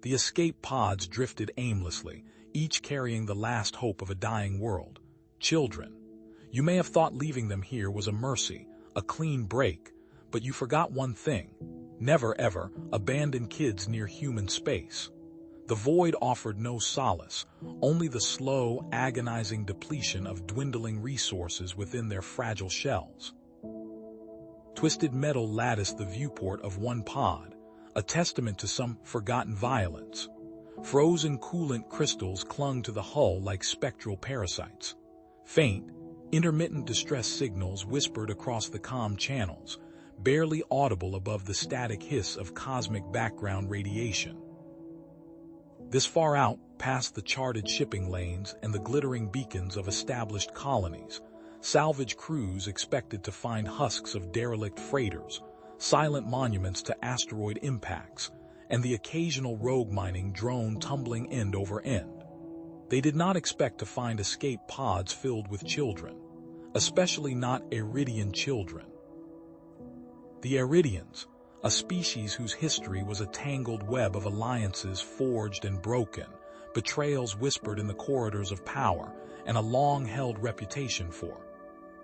The escape pods drifted aimlessly, each carrying the last hope of a dying world. Children. You may have thought leaving them here was a mercy, a clean break, but you forgot one thing. Never ever abandon kids near human space. The void offered no solace, only the slow, agonizing depletion of dwindling resources within their fragile shells. Twisted metal latticed the viewport of one pod, a testament to some forgotten violence. Frozen coolant crystals clung to the hull like spectral parasites. Faint, intermittent distress signals whispered across the comm channels, barely audible above the static hiss of cosmic background radiation. This far out, past the charted shipping lanes and the glittering beacons of established colonies, salvage crews expected to find husks of derelict freighters, silent monuments to asteroid impacts, and the occasional rogue mining drone tumbling end over end. They did not expect to find escape pods filled with children, especially not Iridian children. The Iridians, a species whose history was a tangled web of alliances forged and broken, betrayals whispered in the corridors of power, and a long-held reputation for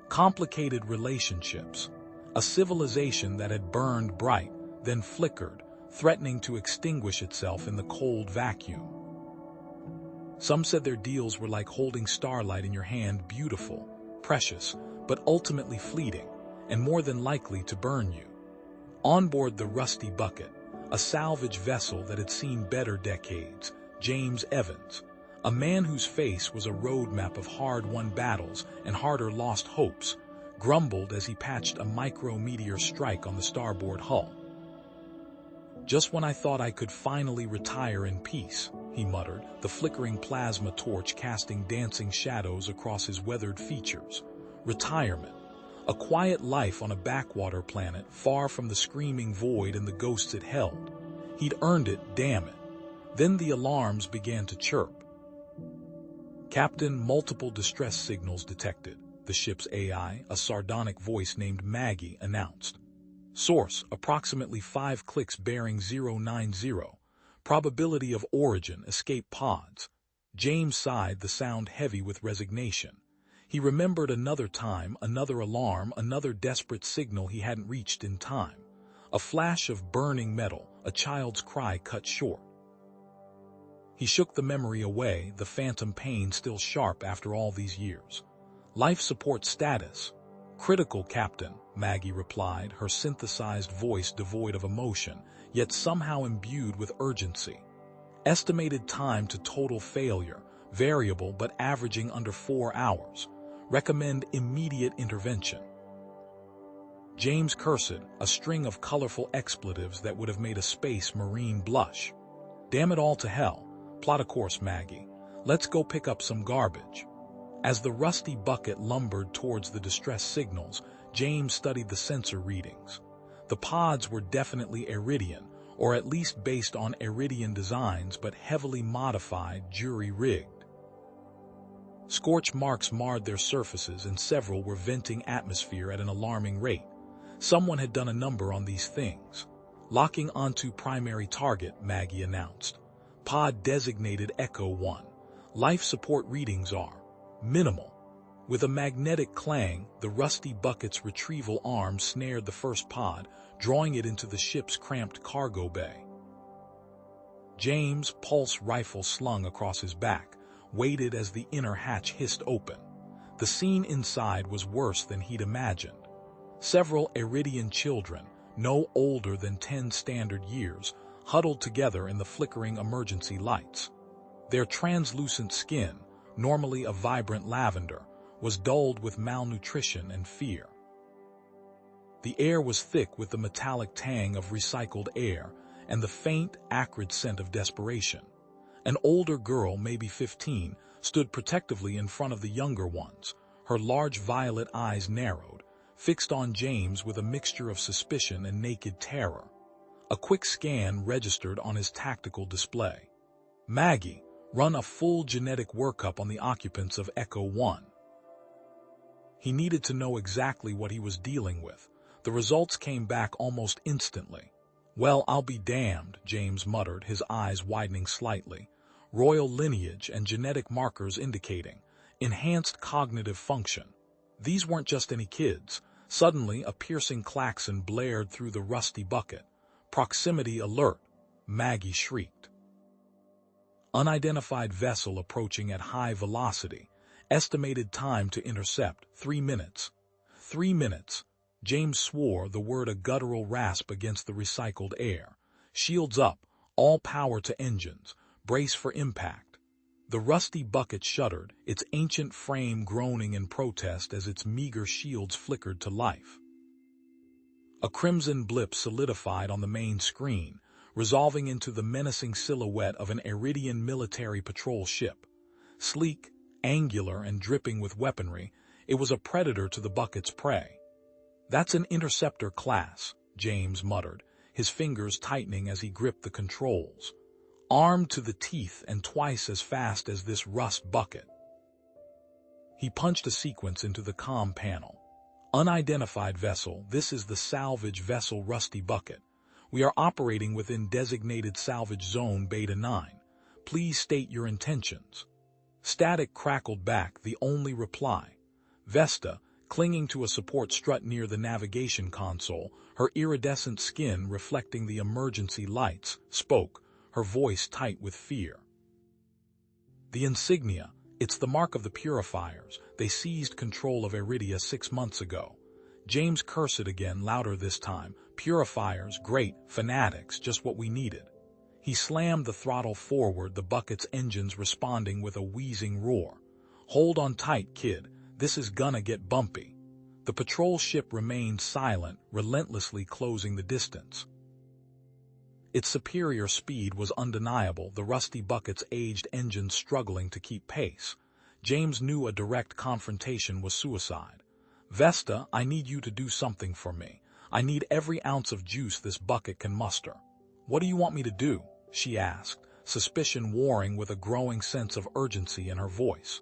complicated relationships, a civilization that had burned bright, then flickered, threatening to extinguish itself in the cold vacuum. Some said their deals were like holding starlight in your hand, beautiful, precious, but ultimately fleeting, and more than likely to burn you. On board the Rusty Bucket, a salvage vessel that had seen better decades, James Evans, a man whose face was a roadmap of hard-won battles and harder lost hopes, grumbled as he patched a micro-meteor strike on the starboard hull. "Just when I thought I could finally retire in peace," he muttered, the flickering plasma torch casting dancing shadows across his weathered features. Retirement. A quiet life on a backwater planet far from the screaming void and the ghosts it held. He'd earned it, damn it. Then the alarms began to chirp. "Captain, multiple distress signals detected," the ship's AI, a sardonic voice named Maggie, announced. "Source, approximately 5 clicks bearing 090. Probability of origin, escape pods." James sighed, the sound heavy with resignation. He remembered another time, another alarm, another desperate signal he hadn't reached in time. A flash of burning metal, a child's cry cut short. He shook the memory away, the phantom pain still sharp after all these years. "Life support status." "Critical, Captain," Maggie replied, her synthesized voice devoid of emotion, yet somehow imbued with urgency. "Estimated time to total failure, variable but averaging under 4 hours. Recommend immediate intervention." James cursed, a string of colorful expletives that would have made a space marine blush. "Damn it all to hell. Plot a course, Maggie. Let's go pick up some garbage." As the Rusty Bucket lumbered towards the distress signals, James studied the sensor readings. The pods were definitely Iridian, or at least based on Iridian designs but heavily modified, jury-rigged. Scorch marks marred their surfaces and several were venting atmosphere at an alarming rate. Someone had done a number on these things. "Locking onto primary target," Maggie announced. "Pod designated Echo 1. Life support readings are minimal." With a magnetic clang, the Rusty Bucket's retrieval arm snared the first pod, drawing it into the ship's cramped cargo bay. James, pulse rifle slung across his back, waited as the inner hatch hissed open. The scene inside was worse than he'd imagined. Several Iridian children, no older than 10 standard years, huddled together in the flickering emergency lights. Their translucent skin, normally a vibrant lavender, was dulled with malnutrition and fear. The air was thick with the metallic tang of recycled air and the faint, acrid scent of desperation. An older girl, maybe 15, stood protectively in front of the younger ones, her large violet eyes narrowed, fixed on James with a mixture of suspicion and naked terror. A quick scan registered on his tactical display. "Maggie, run a full genetic workup on the occupants of Echo 1. He needed to know exactly what he was dealing with. The results came back almost instantly. Well, I'll be damned, James muttered, his eyes widening slightly. Royal lineage and genetic markers indicating enhanced cognitive function. These weren't just any kids. Suddenly, a piercing klaxon blared through the rusty bucket. Proximity alert, Maggie shrieked. Unidentified vessel approaching at high velocity. Estimated time to intercept, 3 minutes. 3 minutes. James swore, the word a guttural rasp against the recycled air. Shields up, all power to engines. Brace for impact. The rusty bucket shuddered, its ancient frame groaning in protest as its meager shields flickered to life. A crimson blip solidified on the main screen, resolving into the menacing silhouette of an Iridian military patrol ship. Sleek, angular, and dripping with weaponry, it was a predator to the bucket's prey. "That's an interceptor class," James muttered, his fingers tightening as he gripped the controls. "Armed to the teeth and twice as fast as this rust bucket." He punched a sequence into the comm panel. "Unidentified vessel, this is the salvage vessel Rusty Bucket. We are operating within designated salvage zone Beta 9. Please state your intentions." Static crackled back, the only reply. Vesta, clinging to a support strut near the navigation console, her iridescent skin reflecting the emergency lights, spoke, her voice tight with fear. "The insignia, it's the mark of the purifiers. They seized control of Iridia 6 months ago." James cursed again, louder this time. "Purifiers, great, fanatics, just what we needed." He slammed the throttle forward, the bucket's engines responding with a wheezing roar. "Hold on tight, kid. This is gonna get bumpy." The patrol ship remained silent, relentlessly closing the distance. Its superior speed was undeniable, the rusty bucket's aged engines struggling to keep pace. James knew a direct confrontation was suicide. "Vesta, I need you to do something for me. I need every ounce of juice this bucket can muster." "What do you want me to do?" she asked, suspicion warring with a growing sense of urgency in her voice.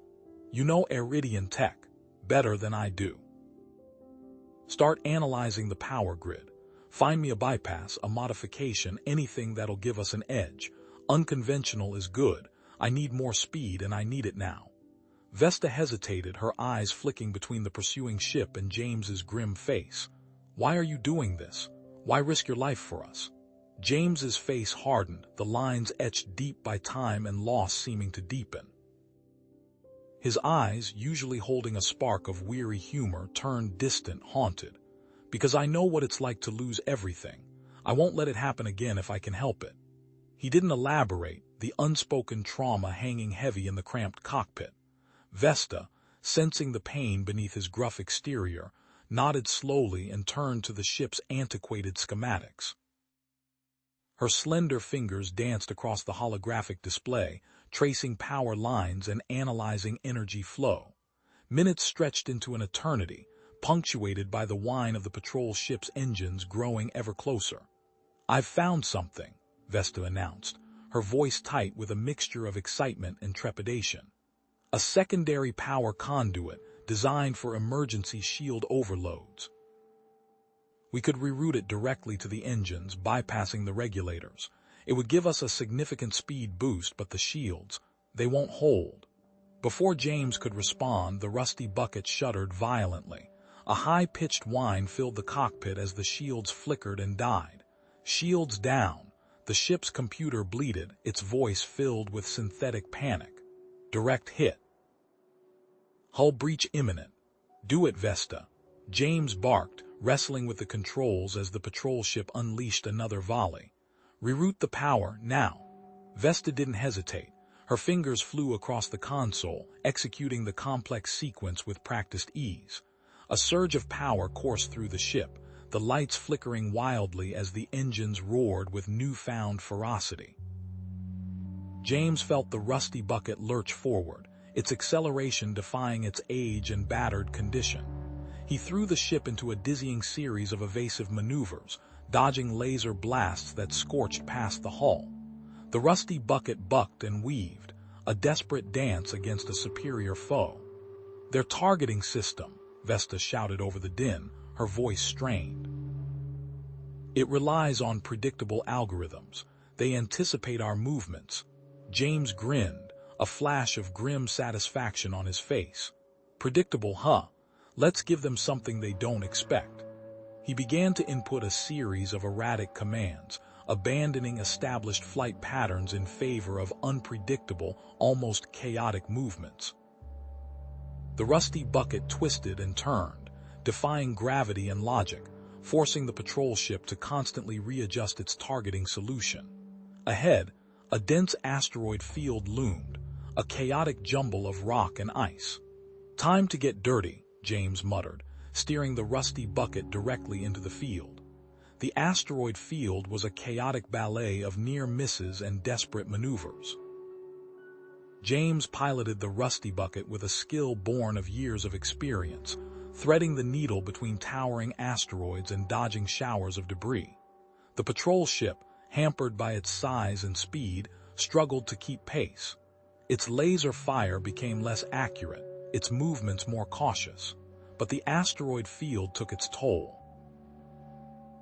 "You know Iridian tech better than I do. Start analyzing the power grid. Find me a bypass, a modification, anything that'll give us an edge. Unconventional is good. I need more speed, and I need it now." Vesta hesitated, her eyes flicking between the pursuing ship and James's grim face. "Why are you doing this? Why risk your life for us?" James's face hardened, the lines etched deep by time and loss seeming to deepen. His eyes, usually holding a spark of weary humor, turned distant, haunted. "Because I know what it's like to lose everything. I won't let it happen again if I can help it." He didn't elaborate, the unspoken trauma hanging heavy in the cramped cockpit. Vesta, sensing the pain beneath his gruff exterior, nodded slowly and turned to the ship's antiquated schematics. Her slender fingers danced across the holographic display, tracing power lines and analyzing energy flow. Minutes stretched into an eternity, punctuated by the whine of the patrol ship's engines growing ever closer. "I've found something," Vesta announced, her voice tight with a mixture of excitement and trepidation. "A secondary power conduit designed for emergency shield overloads. We could reroute it directly to the engines, bypassing the regulators. It would give us a significant speed boost, but the shields, they won't hold." Before James could respond, the rusty bucket shuddered violently. A high-pitched whine filled the cockpit as the shields flickered and died. "Shields down." The ship's computer bleated, its voice filled with synthetic panic. "Direct hit. Hull breach imminent." "Do it, Vesta." James barked, wrestling with the controls as the patrol ship unleashed another volley. "Reroute the power, now." Vesta didn't hesitate. Her fingers flew across the console, executing the complex sequence with practiced ease. A surge of power coursed through the ship, the lights flickering wildly as the engines roared with newfound ferocity. James felt the rusty bucket lurch forward, its acceleration defying its age and battered condition. He threw the ship into a dizzying series of evasive maneuvers, dodging laser blasts that scorched past the hull. The rusty bucket bucked and weaved, a desperate dance against a superior foe. "Their targeting system," Vesta shouted over the din, her voice strained. It relies on predictable algorithms. They anticipate our movements. James grinned, a flash of grim satisfaction on his face. Predictable, huh? Let's give them something they don't expect. He began to input a series of erratic commands, abandoning established flight patterns in favor of unpredictable, almost chaotic movements. The rusty bucket twisted and turned, defying gravity and logic, forcing the patrol ship to constantly readjust its targeting solution. Ahead, a dense asteroid field loomed, a chaotic jumble of rock and ice. "Time to get dirty," James muttered, steering the rusty bucket directly into the field. The asteroid field was a chaotic ballet of near misses and desperate maneuvers. James piloted the rusty bucket with a skill born of years of experience, threading the needle between towering asteroids and dodging showers of debris. The patrol ship, hampered by its size and speed, struggled to keep pace. Its laser fire became less accurate, its movements more cautious, but the asteroid field took its toll.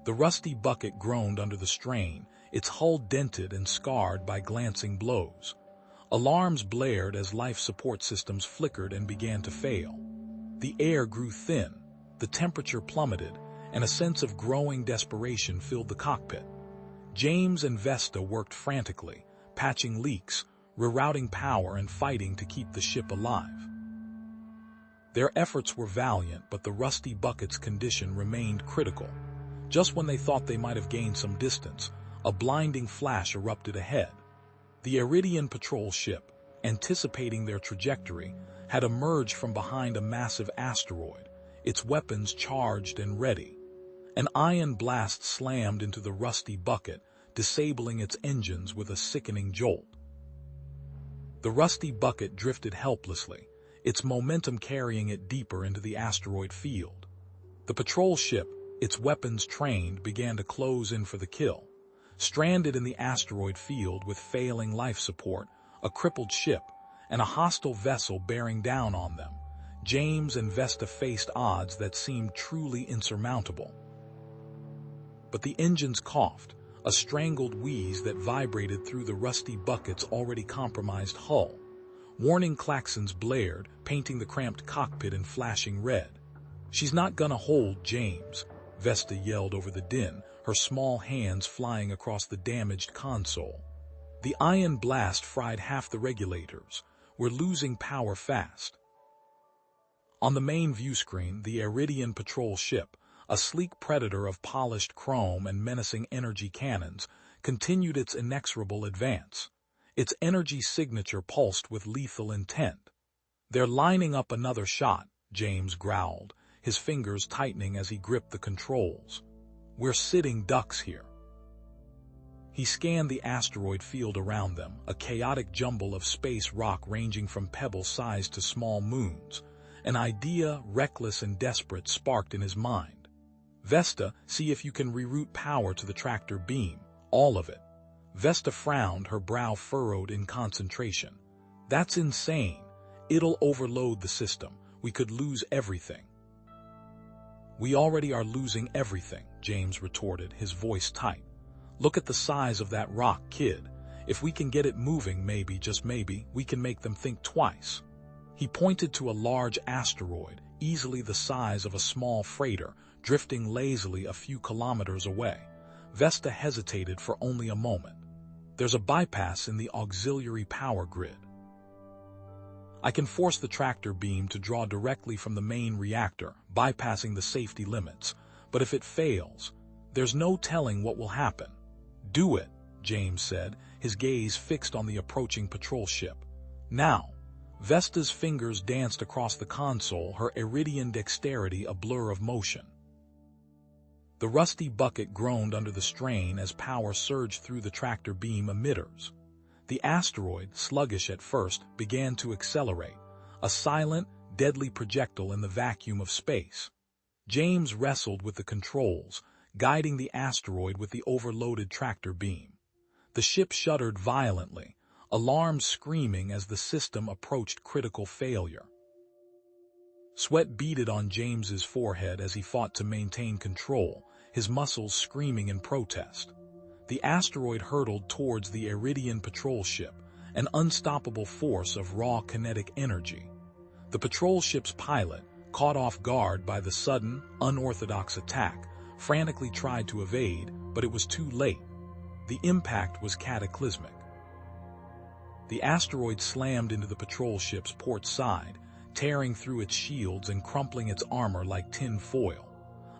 The rusty bucket groaned under the strain, its hull dented and scarred by glancing blows. Alarms blared as life support systems flickered and began to fail. The air grew thin, the temperature plummeted, and a sense of growing desperation filled the cockpit. James and Vesta worked frantically, patching leaks, rerouting power and fighting to keep the ship alive. Their efforts were valiant, but the rusty bucket's condition remained critical. Just when they thought they might have gained some distance, a blinding flash erupted ahead. The Iridian patrol ship, anticipating their trajectory, had emerged from behind a massive asteroid, its weapons charged and ready. An ion blast slammed into the rusty bucket, disabling its engines with a sickening jolt. The rusty bucket drifted helplessly, its momentum carrying it deeper into the asteroid field. The patrol ship, its weapons trained, began to close in for the kill. Stranded in the asteroid field with failing life support, a crippled ship, and a hostile vessel bearing down on them, James and Vesta faced odds that seemed truly insurmountable. But the engines coughed, a strangled wheeze that vibrated through the rusty bucket's already compromised hull. Warning klaxons blared, painting the cramped cockpit in flashing red. "She's not gonna hold, James," Vesta yelled over the din, her small hands flying across the damaged console. The ion blast fried half the regulators. "We're losing power fast." On the main view screen, the Iridian patrol ship, a sleek predator of polished chrome and menacing energy cannons, continued its inexorable advance. Its energy signature pulsed with lethal intent. "They're lining up another shot," James growled, his fingers tightening as he gripped the controls. "We're sitting ducks here." He scanned the asteroid field around them, a chaotic jumble of space rock ranging from pebble-sized to small moons. An idea, reckless and desperate, sparked in his mind. "Vesta, see if you can reroute power to the tractor beam, all of it." Vesta frowned, her brow furrowed in concentration. "That's insane. It'll overload the system. We could lose everything." "We already are losing everything," James retorted, his voice tight. "Look at the size of that rock, kid. If we can get it moving, maybe, just maybe, we can make them think twice." He pointed to a large asteroid, easily the size of a small freighter, drifting lazily a few kilometers away. Vesta hesitated for only a moment. "There's a bypass in the auxiliary power grid. I can force the tractor beam to draw directly from the main reactor, bypassing the safety limits. But if it fails, there's no telling what will happen." "Do it," James said, his gaze fixed on the approaching patrol ship. "Now." Vesta's fingers danced across the console, her Iridian dexterity a blur of motion. The rusty bucket groaned under the strain as power surged through the tractor beam emitters. The asteroid, sluggish at first, began to accelerate, a silent, deadly projectile in the vacuum of space. James wrestled with the controls, guiding the asteroid with the overloaded tractor beam. The ship shuddered violently, alarms screaming as the system approached critical failure. Sweat beaded on James's forehead as he fought to maintain control, his muscles screaming in protest. The asteroid hurtled towards the Iridian patrol ship, an unstoppable force of raw kinetic energy. The patrol ship's pilot, caught off guard by the sudden, unorthodox attack, frantically tried to evade, but it was too late. The impact was cataclysmic. The asteroid slammed into the patrol ship's port side, tearing through its shields and crumpling its armor like tin foil.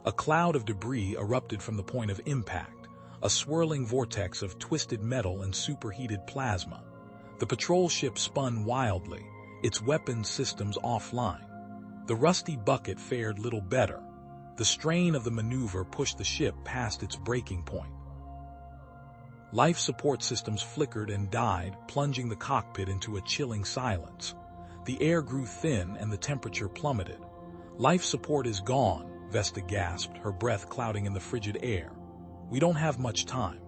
A cloud of debris erupted from the point of impact, a swirling vortex of twisted metal and superheated plasma. The patrol ship spun wildly, its weapons systems offline. The rusty bucket fared little better. The strain of the maneuver pushed the ship past its breaking point. Life support systems flickered and died, plunging the cockpit into a chilling silence. The air grew thin and the temperature plummeted. "Life support is gone," Vesta gasped, her breath clouding in the frigid air. "We don't have much time."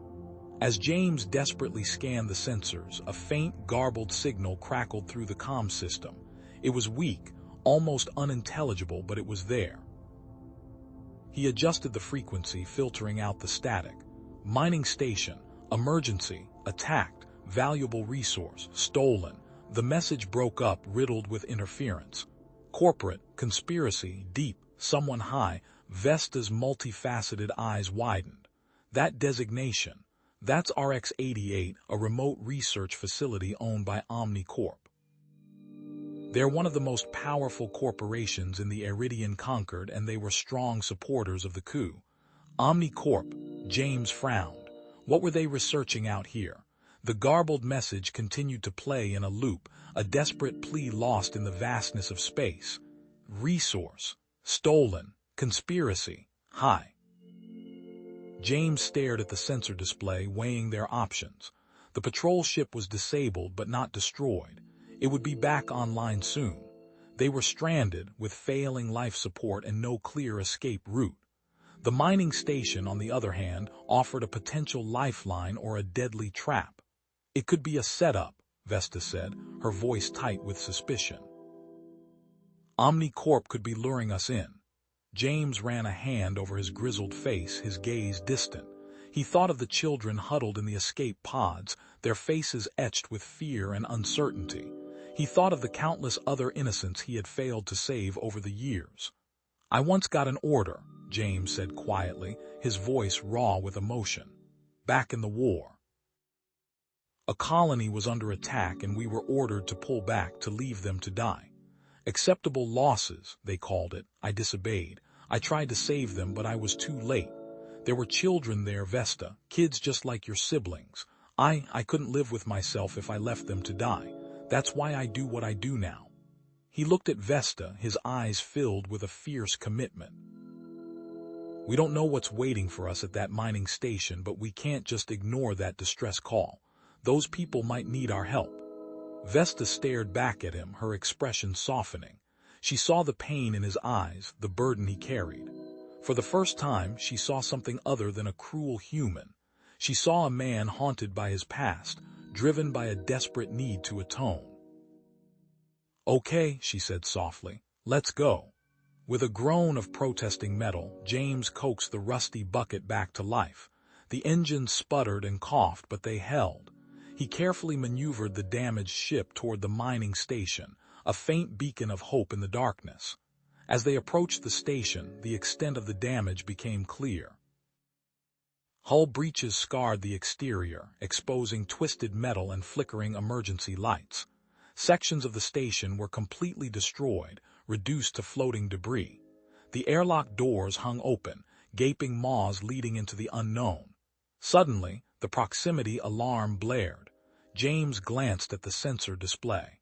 As James desperately scanned the sensors, a faint, garbled signal crackled through the comm system. It was weak, almost unintelligible, but it was there. He adjusted the frequency, filtering out the static. "Mining station. Emergency. Attacked. Valuable resource. Stolen." The message broke up, riddled with interference. "Corporate. Conspiracy. Deep. Someone high." Vesta's multifaceted eyes widened. "That designation. That's RX-88, a remote research facility owned by OmniCorp. They're one of the most powerful corporations in the Iridian Concord, and they were strong supporters of the coup." "OmniCorp," James frowned. What were they researching out here? The garbled message continued to play in a loop, a desperate plea lost in the vastness of space. "Resource. Stolen. Conspiracy. High." James stared at the sensor display, weighing their options. The patrol ship was disabled but not destroyed. It would be back online soon. They were stranded, with failing life support and no clear escape route. The mining station, on the other hand, offered a potential lifeline or a deadly trap. "It could be a setup," Vesta said, her voice tight with suspicion. "OmniCorp could be luring us in." James ran a hand over his grizzled face, his gaze distant. He thought of the children huddled in the escape pods, their faces etched with fear and uncertainty. He thought of the countless other innocents he had failed to save over the years. "I once got an order," James said quietly, his voice raw with emotion. "Back in the war. A colony was under attack and we were ordered to pull back, to leave them to die. Acceptable losses, they called it. I disobeyed. I tried to save them, but I was too late. There were children there, Vesta, kids just like your siblings. I couldn't live with myself if I left them to die. That's why I do what I do now." He looked at Vesta, his eyes filled with a fierce commitment. "We don't know what's waiting for us at that mining station, but we can't just ignore that distress call. Those people might need our help." Vesta stared back at him, her expression softening. She saw the pain in his eyes, the burden he carried. For the first time, she saw something other than a cruel human. She saw a man haunted by his past, driven by a desperate need to atone. "Okay," she said softly, "let's go." With a groan of protesting metal, James coaxed the rusty bucket back to life. The engines sputtered and coughed, but they held. He carefully maneuvered the damaged ship toward the mining station, a faint beacon of hope in the darkness. As they approached the station, the extent of the damage became clear. Hull breaches scarred the exterior, exposing twisted metal and flickering emergency lights. Sections of the station were completely destroyed, reduced to floating debris. The airlock doors hung open, gaping maws leading into the unknown. Suddenly, the proximity alarm blared. James glanced at the sensor display.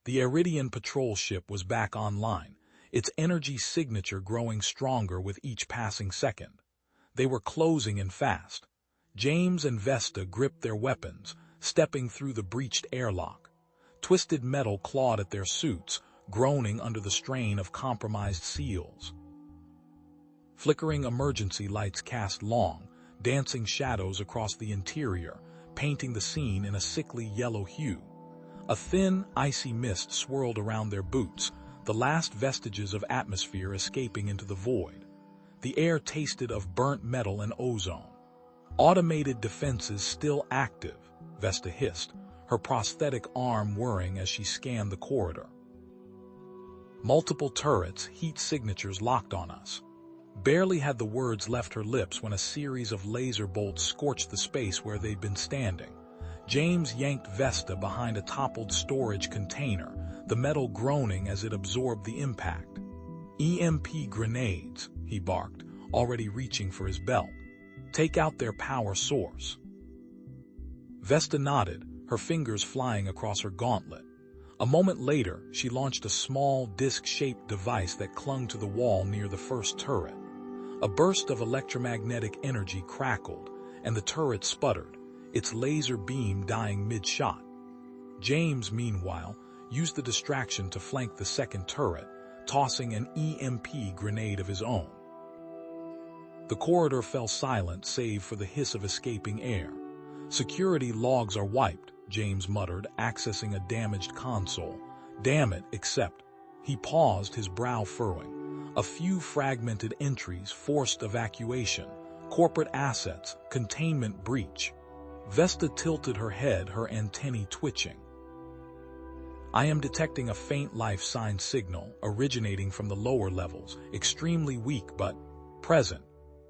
The Iridian patrol ship was back online, its energy signature growing stronger with each passing second. They were closing in fast. James and Vesta gripped their weapons, stepping through the breached airlock. Twisted metal clawed at their suits, groaning under the strain of compromised seals. Flickering emergency lights cast long, dancing shadows across the interior, painting the scene in a sickly yellow hue. A thin, icy mist swirled around their boots, the last vestiges of atmosphere escaping into the void. The air tasted of burnt metal and ozone. Automated defenses still active, Vesta hissed, her prosthetic arm whirring as she scanned the corridor. Multiple turrets, heat signatures locked on us. Barely had the words left her lips when a series of laser bolts scorched the space where they'd been standing. James yanked Vesta behind a toppled storage container, the metal groaning as it absorbed the impact. EMP grenades, he barked, already reaching for his belt. Take out their power source. Vesta nodded, her fingers flying across her gauntlet. A moment later, she launched a small, disc-shaped device that clung to the wall near the first turret. A burst of electromagnetic energy crackled, and the turret sputtered, its laser beam dying mid-shot. James, meanwhile, used the distraction to flank the second turret, tossing an EMP grenade of his own. The corridor fell silent save for the hiss of escaping air. Security logs are wiped, James muttered, accessing a damaged console. Damn it, except. He paused, his brow furrowing. A few fragmented entries, forced evacuation, corporate assets, containment breach. Vesta tilted her head, her antennae twitching. I am detecting a faint life sign signal originating from the lower levels, extremely weak but present.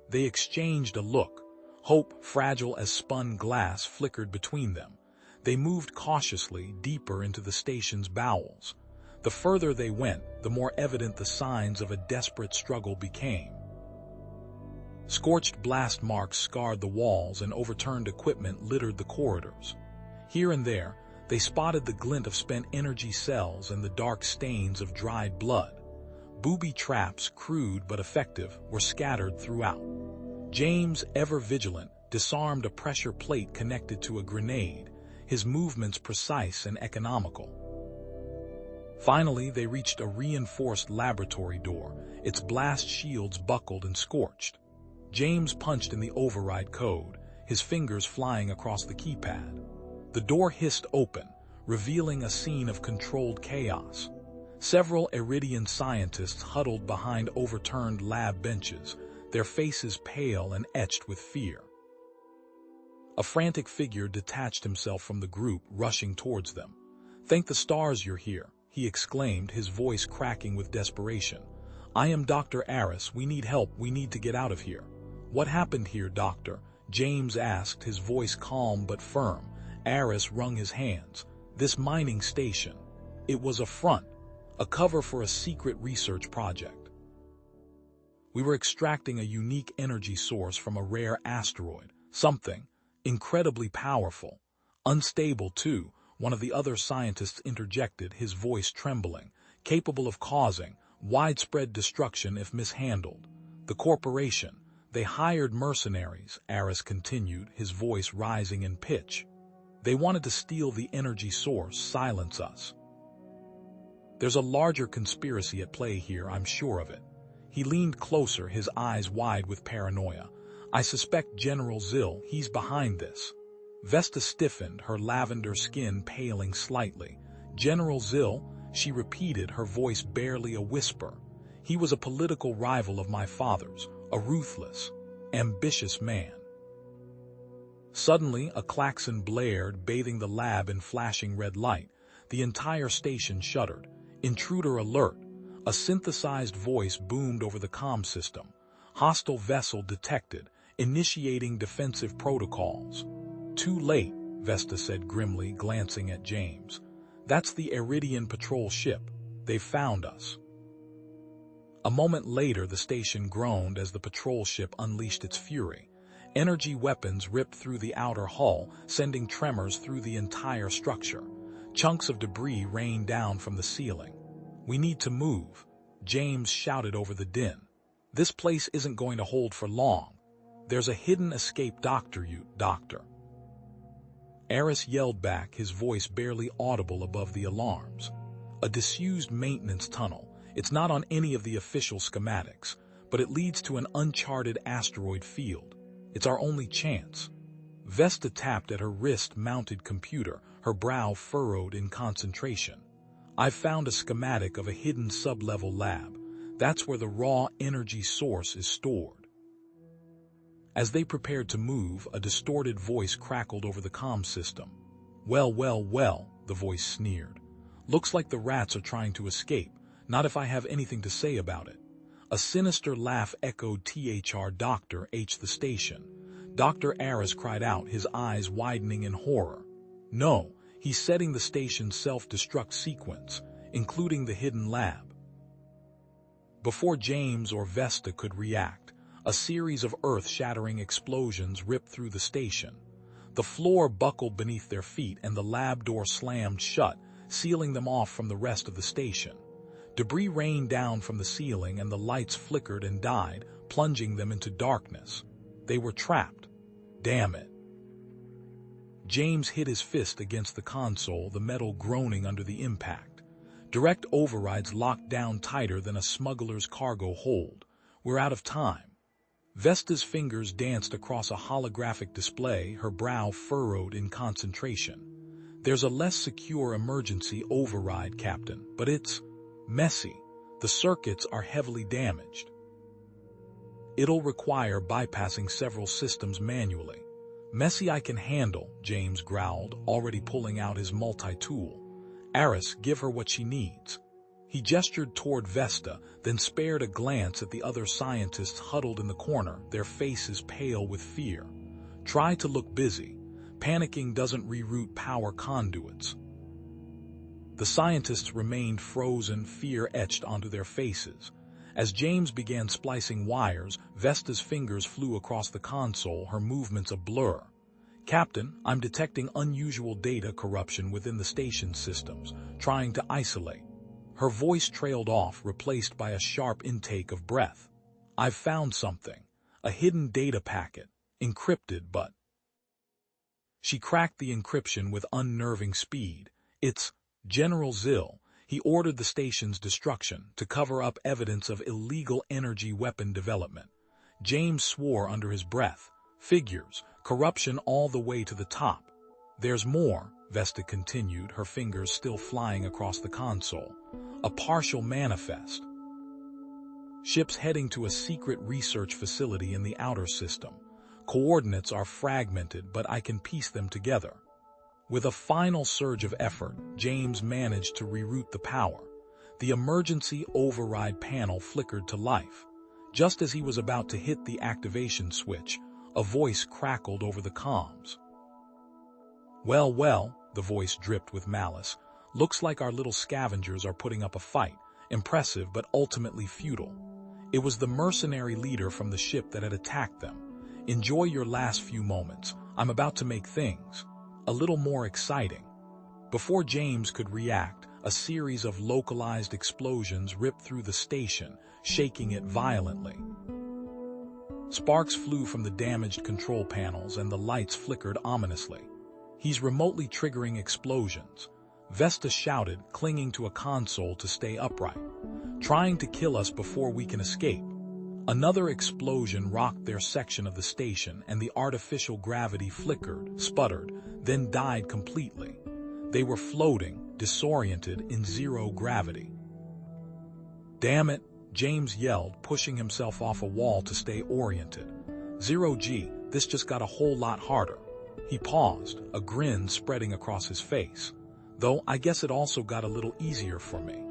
They exchanged a look. Hope, fragile as spun glass, flickered between them. They moved cautiously deeper into the station's bowels. The further they went, the more evident the signs of a desperate struggle became. Scorched blast marks scarred the walls and overturned equipment littered the corridors. Here and there, they spotted the glint of spent energy cells and the dark stains of dried blood. Booby traps, crude but effective, were scattered throughout. James, ever vigilant, disarmed a pressure plate connected to a grenade, his movements precise and economical. Finally, they reached a reinforced laboratory door, its blast shields buckled and scorched. James punched in the override code, his fingers flying across the keypad. The door hissed open, revealing a scene of controlled chaos. Several Iridian scientists huddled behind overturned lab benches, their faces pale and etched with fear. A frantic figure detached himself from the group, rushing towards them. "Thank the stars you're here," he exclaimed, his voice cracking with desperation. "I am Dr. Aris. We need help. We need to get out of here." "What happened here, Doctor?" James asked, his voice calm but firm. Aris wrung his hands. "This mining station. It was a front, a cover for a secret research project. We were extracting a unique energy source from a rare asteroid, something incredibly powerful. Unstable, too," one of the other scientists interjected, his voice trembling, "capable of causing widespread destruction if mishandled. The corporation, they hired mercenaries," Aris continued, his voice rising in pitch. "They wanted to steal the energy source, silence us. There's a larger conspiracy at play here, I'm sure of it." He leaned closer, his eyes wide with paranoia. "I suspect General Zill, he's behind this." Vesta stiffened, her lavender skin paling slightly. "General Zill," she repeated, her voice barely a whisper. "He was a political rival of my father's, a ruthless, ambitious man." Suddenly, a klaxon blared, bathing the lab in flashing red light. The entire station shuddered. "Intruder alert!" A synthesized voice boomed over the comm system. "Hostile vessel detected, initiating defensive protocols." "Too late," Vesta said grimly, glancing at James. "That's the Iridian patrol ship. They've found us." A moment later, the station groaned as the patrol ship unleashed its fury. Energy weapons ripped through the outer hull, sending tremors through the entire structure. Chunks of debris rained down from the ceiling. "We need to move," James shouted over the din. "This place isn't going to hold for long. There's a hidden escape doctor. Aris yelled back, his voice barely audible above the alarms. "A disused maintenance tunnel. It's not on any of the official schematics, but it leads to an uncharted asteroid field. It's our only chance." Vesta tapped at her wrist-mounted computer, her brow furrowed in concentration. "I've found a schematic of a hidden sub-level lab. That's where the raw energy source is stored. As they prepared to move, a distorted voice crackled over the comm system. Well, well, well, the voice sneered. Looks like the rats are trying to escape, not if I have anything to say about it. A sinister laugh echoed THR Dr. H. The station. Dr. Aris cried out, his eyes widening in horror. No, he's setting the station's self-destruct sequence, including the hidden lab. Before James or Vesta could react, a series of earth-shattering explosions ripped through the station. The floor buckled beneath their feet and the lab door slammed shut, sealing them off from the rest of the station. Debris rained down from the ceiling and the lights flickered and died, plunging them into darkness. They were trapped. Damn it. James hit his fist against the console, the metal groaning under the impact. Direct overrides locked down tighter than a smuggler's cargo hold. We're out of time. Vesta's fingers danced across a holographic display, her brow furrowed in concentration. There's a less secure emergency override, Captain, but it's messy. The circuits are heavily damaged. It'll require bypassing several systems manually. Messy I can handle, James growled, already pulling out his multi-tool. Aris, give her what she needs. He gestured toward Vesta, then spared a glance at the other scientists huddled in the corner, their faces pale with fear. Try to look busy. Panicking doesn't reroute power conduits. The scientists remained frozen, fear etched onto their faces. As James began splicing wires, Vesta's fingers flew across the console, her movements a blur. Captain, I'm detecting unusual data corruption within the station systems, trying to isolate. Her voice trailed off, replaced by a sharp intake of breath. I've found something. A hidden data packet. Encrypted, but... She cracked the encryption with unnerving speed. It's General Zill. He ordered the station's destruction to cover up evidence of illegal energy weapon development. James swore under his breath. Figures. Corruption all the way to the top. There's more, Vesta continued, her fingers still flying across the console. A partial manifest. Ships heading to a secret research facility in the outer system. Coordinates are fragmented, but I can piece them together. With a final surge of effort, James managed to reroute the power. The emergency override panel flickered to life. Just as he was about to hit the activation switch, a voice crackled over the comms. Well, well, the voice dripped with malice. Looks like our little scavengers are putting up a fight. Impressive, but ultimately futile. It was the mercenary leader from the ship that had attacked them. Enjoy your last few moments. I'm about to make things a little more exciting. Before James could react, a series of localized explosions ripped through the station, shaking it violently. Sparks flew from the damaged control panels and the lights flickered ominously. He's remotely triggering explosions. Vesta shouted, clinging to a console to stay upright. Trying to kill us before we can escape. Another explosion rocked their section of the station and the artificial gravity flickered, sputtered, then died completely. They were floating, disoriented in zero gravity. Damn it, James yelled, pushing himself off a wall to stay oriented. Zero G, this just got a whole lot harder. He paused, a grin spreading across his face. Though I guess it also got a little easier for me.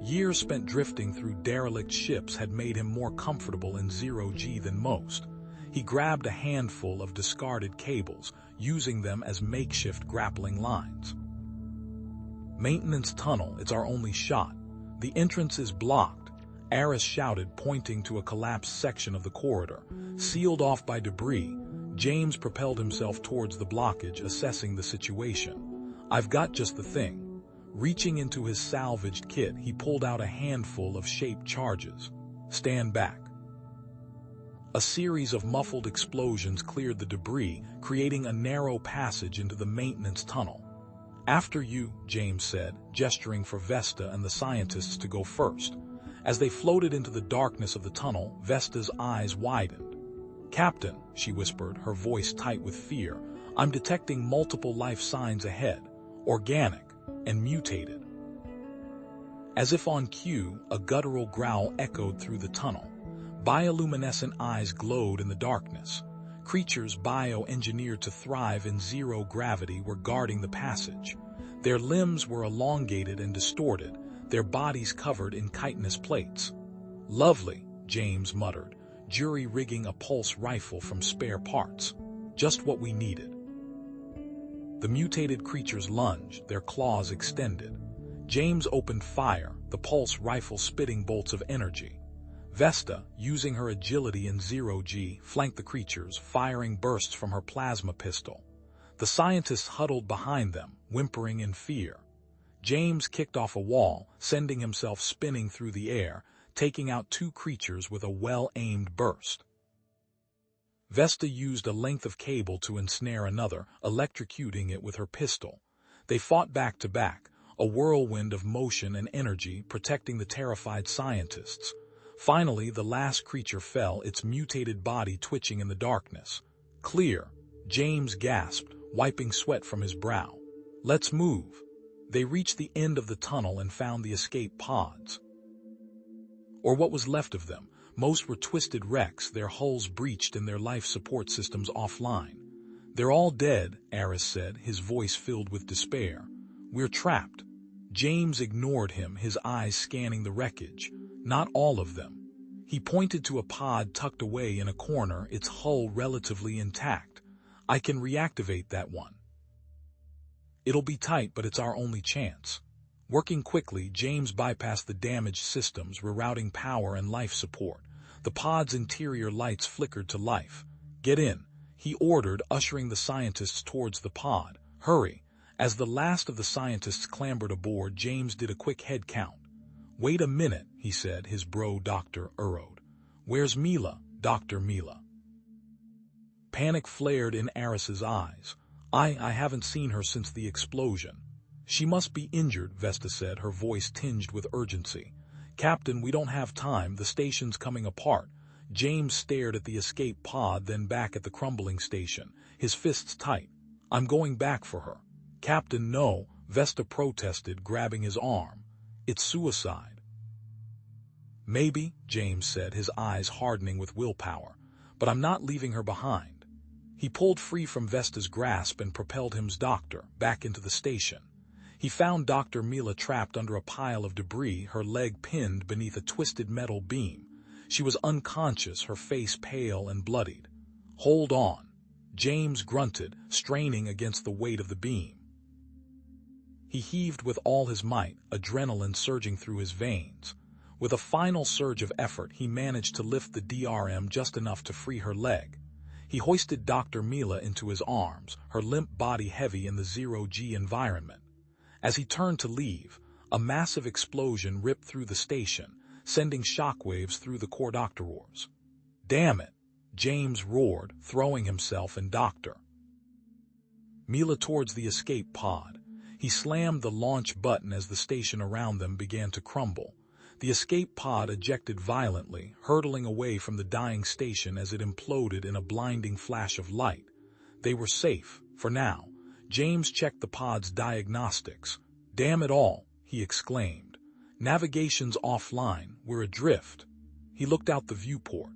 Years spent drifting through derelict ships had made him more comfortable in zero G than most. He grabbed a handful of discarded cables, using them as makeshift grappling lines. Maintenance tunnel, it's our only shot. The entrance is blocked, Aris shouted, pointing to a collapsed section of the corridor. Sealed off by debris, James propelled himself towards the blockage, assessing the situation. I've got just the thing. Reaching into his salvaged kit, he pulled out a handful of shaped charges. Stand back. A series of muffled explosions cleared the debris, creating a narrow passage into the maintenance tunnel. After you, James said, gesturing for Vesta and the scientists to go first. As they floated into the darkness of the tunnel, Vesta's eyes widened. Captain, she whispered, her voice tight with fear, I'm detecting multiple life signs ahead. Organic and mutated. As if on cue, a guttural growl echoed through the tunnel. Bioluminescent eyes glowed in the darkness. Creatures bioengineered to thrive in zero gravity were guarding the passage. Their limbs were elongated and distorted, their bodies covered in chitinous plates. "Lovely," James muttered, jury-rigging a pulse rifle from spare parts. "Just what we needed." The mutated creatures lunged, their claws extended. James opened fire, the pulse rifle spitting bolts of energy. Vesta, using her agility in zero-G, flanked the creatures, firing bursts from her plasma pistol. The scientists huddled behind them, whimpering in fear. James kicked off a wall, sending himself spinning through the air, taking out two creatures with a well-aimed burst. Vesta used a length of cable to ensnare another, electrocuting it with her pistol. They fought back to back, a whirlwind of motion and energy protecting the terrified scientists. Finally, the last creature fell, its mutated body twitching in the darkness. "Clear," James gasped, wiping sweat from his brow. "Let's move." They reached the end of the tunnel and found the escape pods. Or what was left of them. Most were twisted wrecks, their hulls breached and their life support systems offline. "They're all dead," Aris said, his voice filled with despair. "We're trapped." James ignored him, his eyes scanning the wreckage. "Not all of them." He pointed to a pod tucked away in a corner, its hull relatively intact. "I can reactivate that one. It'll be tight, but it's our only chance." Working quickly, James bypassed the damaged systems, rerouting power and life support. The pod's interior lights flickered to life. "Get in," he ordered, ushering the scientists towards the pod. "Hurry." As the last of the scientists clambered aboard, James did a quick head count. "Wait a minute," he said, his bro Dr. Urode. "Where's Mila, Dr. Mila?" Panic flared in Aris's eyes. I haven't seen her since the explosion." "She must be injured," Vesta said, her voice tinged with urgency. "Captain, we don't have time, the station's coming apart." James stared at the escape pod, then back at the crumbling station, his fists tight. "I'm going back for her." "Captain, no," Vesta protested, grabbing his arm. "It's suicide." "Maybe," James said, his eyes hardening with willpower. "But I'm not leaving her behind." He pulled free from Vesta's grasp and propelled him's doctor back into the station. He found Dr. Mila trapped under a pile of debris, her leg pinned beneath a twisted metal beam. She was unconscious, her face pale and bloodied. "Hold on," James grunted, straining against the weight of the beam. He heaved with all his might, adrenaline surging through his veins. With a final surge of effort, he managed to lift the DRM just enough to free her leg. He hoisted Dr. Mila into his arms, her limp body heavy in the zero-G environment. As he turned to leave, a massive explosion ripped through the station, sending shockwaves through the cordoctors. "Damn it!" James roared, throwing himself and Dr. Mila towards the escape pod. He slammed the launch button as the station around them began to crumble. The escape pod ejected violently, hurtling away from the dying station as it imploded in a blinding flash of light. They were safe, for now. James checked the pod's diagnostics. "Damn it all," he exclaimed. "Navigation's offline, we're adrift." He looked out the viewport.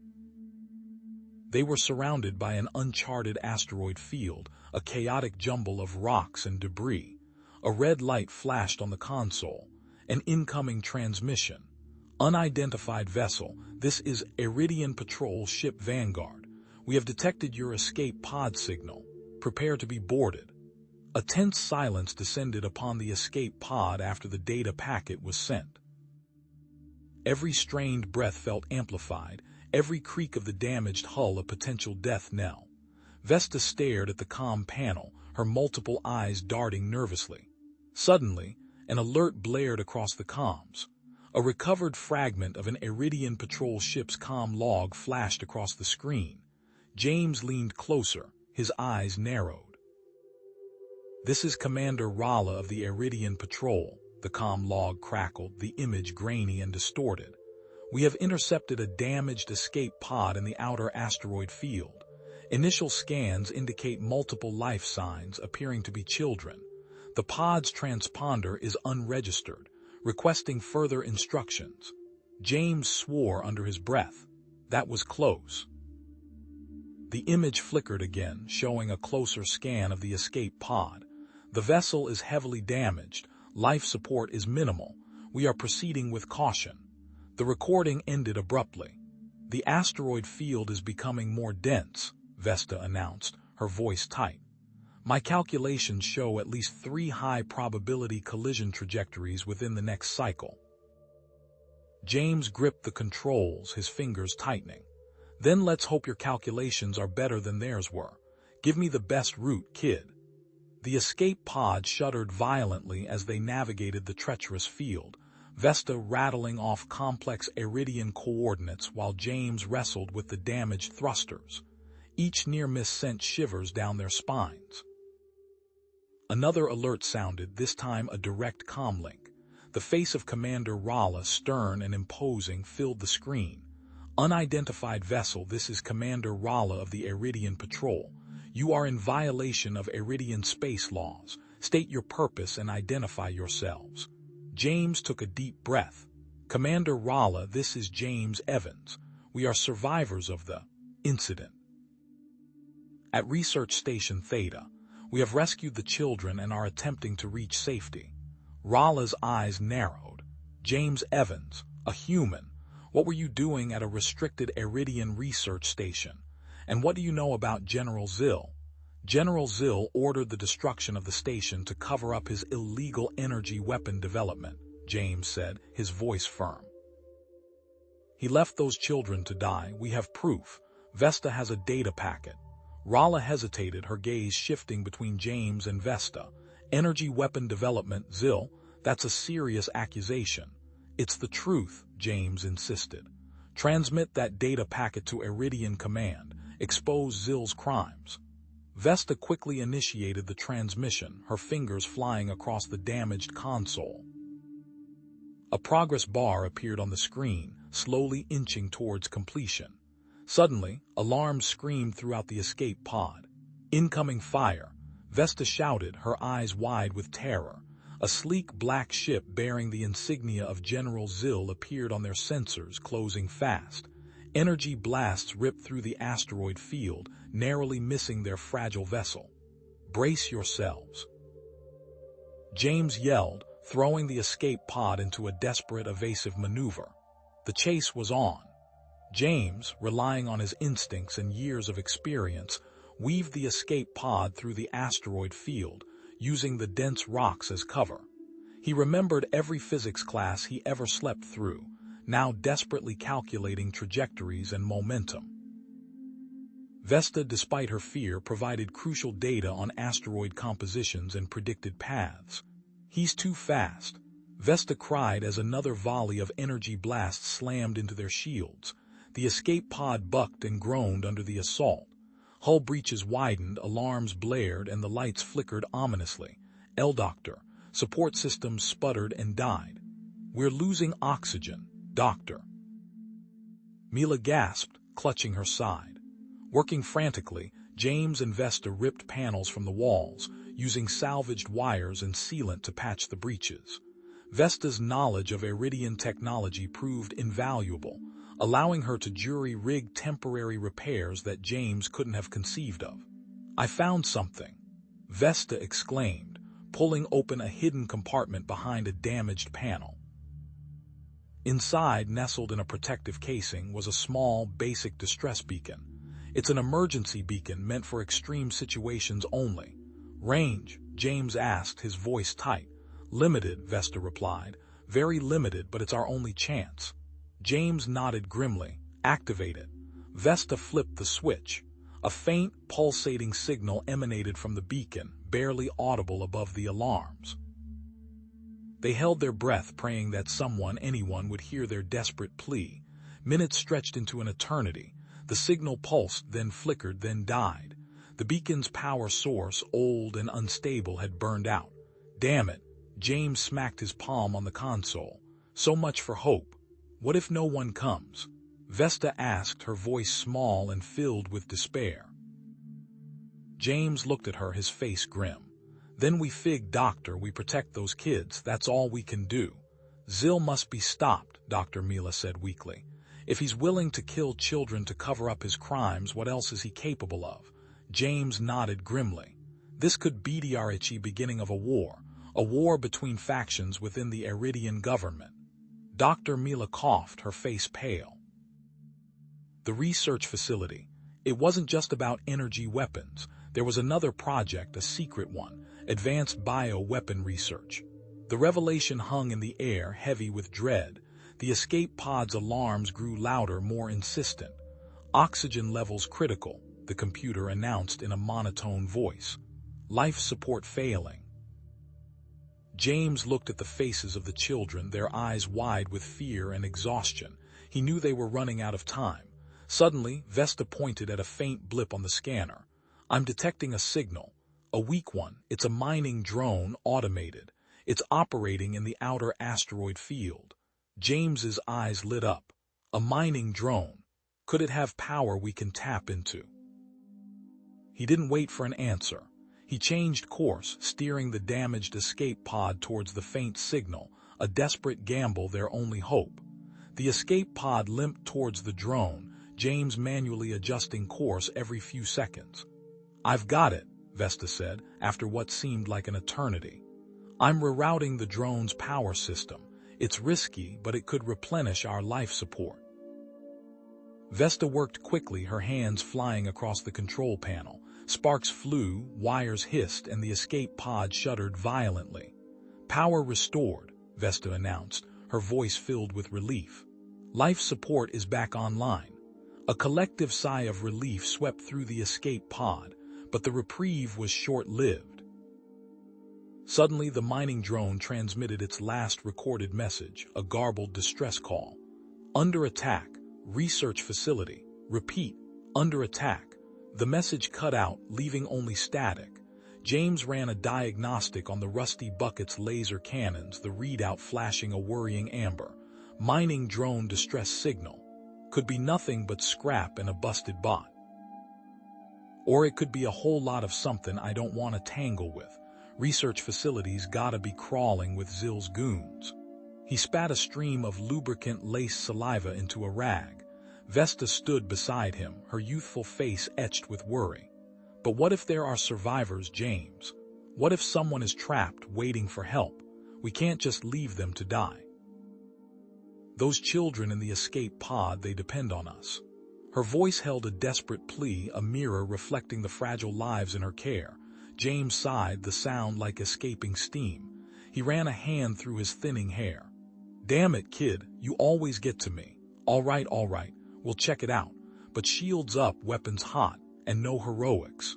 They were surrounded by an uncharted asteroid field, a chaotic jumble of rocks and debris. A red light flashed on the console. An incoming transmission. "Unidentified vessel, this is Iridian Patrol Ship Vanguard. We have detected your escape pod signal. Prepare to be boarded." A tense silence descended upon the escape pod after the data packet was sent. Every strained breath felt amplified, every creak of the damaged hull a potential death knell. Vesta stared at the comm panel, her multiple eyes darting nervously. Suddenly, an alert blared across the comms. A recovered fragment of an Iridian patrol ship's comm log flashed across the screen. James leaned closer, his eyes narrowed. "This is Commander Rala of the Iridian Patrol," the comm log crackled, the image grainy and distorted. "We have intercepted a damaged escape pod in the outer asteroid field. Initial scans indicate multiple life signs appearing to be children. The pod's transponder is unregistered. requesting further instructions. James swore under his breath. That was close. The image flickered again, showing a closer scan of the escape pod. The vessel is heavily damaged. Life support is minimal. We are proceeding with caution. The recording ended abruptly. The asteroid field is becoming more dense, Vesta announced, her voice tight. My calculations show at least 3 high-probability collision trajectories within the next cycle. James gripped the controls, his fingers tightening. Then let's hope your calculations are better than theirs were. Give me the best route, kid. The escape pod shuddered violently as they navigated the treacherous field, Vesta rattling off complex Iridian coordinates while James wrestled with the damaged thrusters. Each near miss sent shivers down their spines. Another alert sounded, this time a direct comlink. The face of Commander Rala, stern and imposing, filled the screen. Unidentified vessel, this is Commander Rala of the Iridian Patrol. You are in violation of Iridian space laws. State your purpose and identify yourselves. James took a deep breath. Commander Rala, this is James Evans. We are survivors of the incident. At Research Station Theta, we have rescued the children and are attempting to reach safety. Rala's eyes narrowed. James Evans, a human. What were you doing at a restricted Iridian research station? And what do you know about General Zill? General Zill ordered the destruction of the station to cover up his illegal energy weapon development, James said, his voice firm. He left those children to die. We have proof. Vesta has a data packet. Rala hesitated, her gaze shifting between James and Vesta. Energy weapon development, Zill, that's a serious accusation. It's the truth, James insisted. Transmit that data packet to Iridian Command. Expose Zill's crimes. Vesta quickly initiated the transmission, her fingers flying across the damaged console. A progress bar appeared on the screen, slowly inching towards completion. Suddenly, alarms screamed throughout the escape pod. Incoming fire, Vesta shouted, her eyes wide with terror. A sleek black ship bearing the insignia of General Zill appeared on their sensors, closing fast. Energy blasts ripped through the asteroid field, narrowly missing their fragile vessel. Brace yourselves. James yelled, throwing the escape pod into a desperate evasive maneuver. The chase was on. James, relying on his instincts and years of experience, weaved the escape pod through the asteroid field, using the dense rocks as cover. He remembered every physics class he ever slept through, now desperately calculating trajectories and momentum. Vesta, despite her fear, provided crucial data on asteroid compositions and predicted paths. He's too fast, Vesta cried as another volley of energy blasts slammed into their shields. The escape pod bucked and groaned under the assault. Hull breaches widened, alarms blared, and the lights flickered ominously. Doctor, support systems sputtered and died. We're losing oxygen, Doctor. Mila gasped, clutching her side. Working frantically, James and Vesta ripped panels from the walls, using salvaged wires and sealant to patch the breaches. Vesta's knowledge of Iridian technology proved invaluable, allowing her to jury-rig temporary repairs that James couldn't have conceived of. I found something, Vesta exclaimed, pulling open a hidden compartment behind a damaged panel. Inside, nestled in a protective casing, was a small, basic distress beacon. It's an emergency beacon meant for extreme situations only. Range, James asked, his voice tight. Limited, Vesta replied. Very limited, but it's our only chance. James nodded grimly. Activate it. Vesta flipped the switch. A faint, pulsating signal emanated from the beacon, barely audible above the alarms. They held their breath, praying that anyone would hear their desperate plea. Minutes stretched into an eternity. The signal pulsed, then flickered, then died. The beacon's power source, old and unstable, had burned out. Damn it, James smacked his palm on the console. So much for hope. What if no one comes? Vesta asked, her voice small and filled with despair. James looked at her, his face grim. Then we Doctor, we protect those kids, that's all we can do. Zil must be stopped, Dr. Mila said weakly. If he's willing to kill children to cover up his crimes, what else is he capable of? James nodded grimly. This could be the beginning of a war between factions within the Eridian government. Dr. Mila coughed, her face pale. The research facility. It wasn't just about energy weapons. There was another project, a secret one, advanced bioweapon research. The revelation hung in the air, heavy with dread. The escape pod's alarms grew louder, more insistent. Oxygen levels critical, the computer announced in a monotone voice. Life support failing. James looked at the faces of the children, their eyes wide with fear and exhaustion. He knew they were running out of time. Suddenly, Vesta pointed at a faint blip on the scanner. I'm detecting a signal. A weak one. It's a mining drone, automated. It's operating in the outer asteroid field. James's eyes lit up. A mining drone. Could it have power we can tap into? He didn't wait for an answer. He changed course, steering the damaged escape pod towards the faint signal, a desperate gamble, their only hope. The escape pod limped towards the drone, James manually adjusting course every few seconds. I've got it, Vesta said, after what seemed like an eternity. I'm rerouting the drone's power system. It's risky, but it could replenish our life support. Vesta worked quickly, her hands flying across the control panel. Sparks flew, wires hissed, and the escape pod shuddered violently. Power restored, Vesta announced, her voice filled with relief. Life support is back online. A collective sigh of relief swept through the escape pod, but the reprieve was short-lived. Suddenly, the mining drone transmitted its last recorded message, a garbled distress call. Under attack. Research facility. Repeat. Under attack. The message cut out, leaving only static. James ran a diagnostic on the rusty bucket's laser cannons, the readout flashing a worrying amber. Mining drone distress signal. Could be nothing but scrap and a busted bot. Or it could be a whole lot of something I don't want to tangle with. Research facilities gotta be crawling with Zil's goons. He spat a stream of lubricant-laced saliva into a rag. Vesta stood beside him, her youthful face etched with worry. But what if there are survivors, James? What if someone is trapped, waiting for help? We can't just leave them to die. Those children in the escape pod, they depend on us. Her voice held a desperate plea, a mirror reflecting the fragile lives in her care. James sighed, the sound like escaping steam. He ran a hand through his thinning hair. Damn it, kid, you always get to me. All right, we'll check it out. But shields up, weapons hot, and no heroics.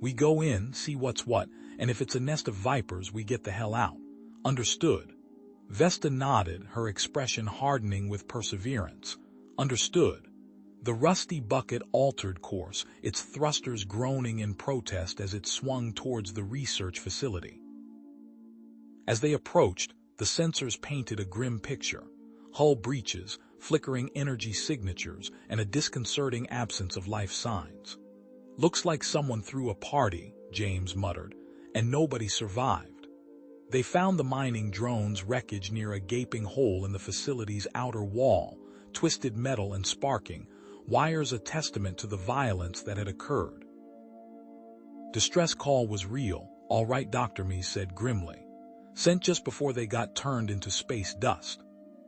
We go in, see what's what, and if it's a nest of vipers, we get the hell out. Understood. Vesta nodded, her expression hardening with perseverance. Understood. The rusty bucket altered course, its thrusters groaning in protest as it swung towards the research facility. As they approached, the sensors painted a grim picture. Hull breaches, flickering energy signatures, and a disconcerting absence of life signs. Looks like someone threw a party, James muttered, and nobody survived. They found the mining drone's wreckage near a gaping hole in the facility's outer wall, twisted metal and sparking, wires a testament to the violence that had occurred. Distress call was real, all right, Dr. Me said grimly. Sent just before they got turned into space dust.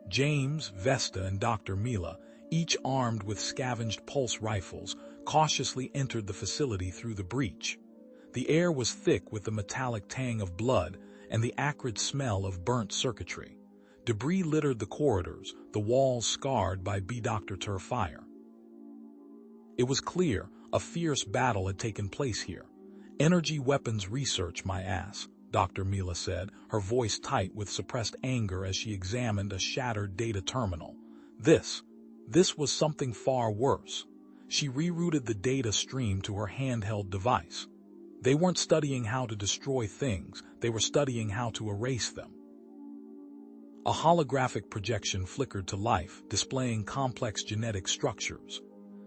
James, Vesta, and Dr. Mila, each armed with scavenged pulse rifles, cautiously entered the facility through the breach. The air was thick with the metallic tang of blood and the acrid smell of burnt circuitry. Debris littered the corridors, the walls scarred by Dr. fire. It was clear, a fierce battle had taken place here. Energy weapons research, my ass, Dr. Mila said, her voice tight with suppressed anger as she examined a shattered data terminal. This was something far worse. She rerouted the data stream to her handheld device. They weren't studying how to destroy things, they were studying how to erase them. A holographic projection flickered to life, displaying complex genetic structures.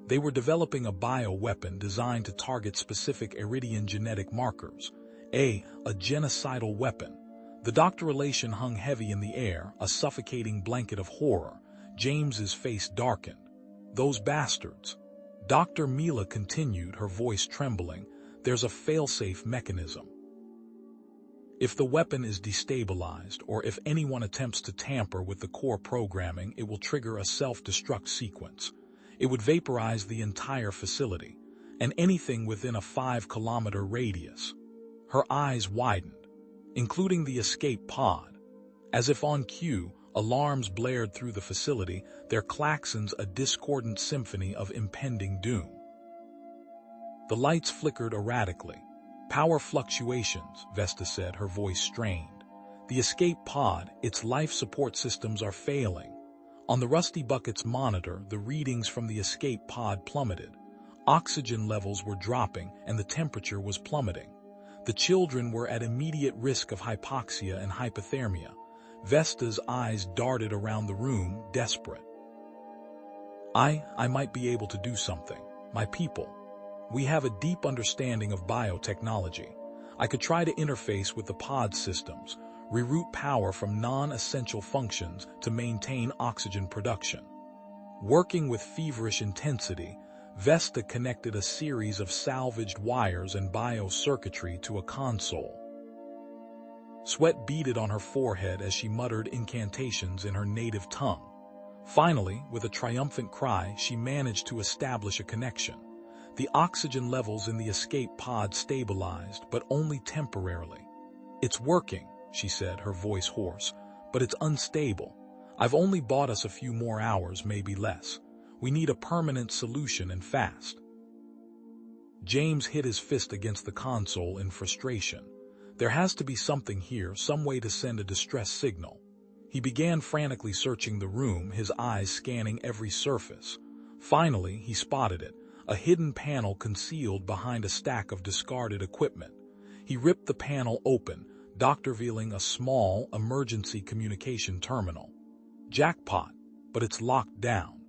They were developing a bioweapon designed to target specific Eridian genetic markers. A genocidal weapon. The doctor-relation hung heavy in the air, a suffocating blanket of horror. James's face darkened. Those bastards. Dr. Mila continued, her voice trembling. There's a fail-safe mechanism. If the weapon is destabilized, or if anyone attempts to tamper with the core programming, it will trigger a self-destruct sequence. It would vaporize the entire facility, and anything within a 5-kilometer radius. Her eyes widened, including the escape pod. As if on cue, alarms blared through the facility, their klaxons a discordant symphony of impending doom. The lights flickered erratically. Power fluctuations, Vesta said, her voice strained. The escape pod, its life support systems are failing. On the Rusty Bucket's monitor, the readings from the escape pod plummeted. Oxygen levels were dropping, and the temperature was plummeting. The children were at immediate risk of hypoxia and hypothermia. Vesta's eyes darted around the room, desperate. I might be able to do something. My people. We have a deep understanding of biotechnology. I could try to interface with the pod systems, reroute power from non-essential functions to maintain oxygen production. Working with feverish intensity, Vesta connected a series of salvaged wires and biocircuitry to a console. Sweat beaded on her forehead as she muttered incantations in her native tongue. Finally, with a triumphant cry, she managed to establish a connection. The oxygen levels in the escape pod stabilized, but only temporarily. It's working, she said, her voice hoarse, but it's unstable. I've only bought us a few more hours, maybe less. We need a permanent solution and fast. James hit his fist against the console in frustration. There has to be something here, some way to send a distress signal. He began frantically searching the room, his eyes scanning every surface. Finally, he spotted it. A hidden panel concealed behind a stack of discarded equipment. He ripped the panel open, revealing a small, emergency communication terminal. Jackpot, but it's locked down.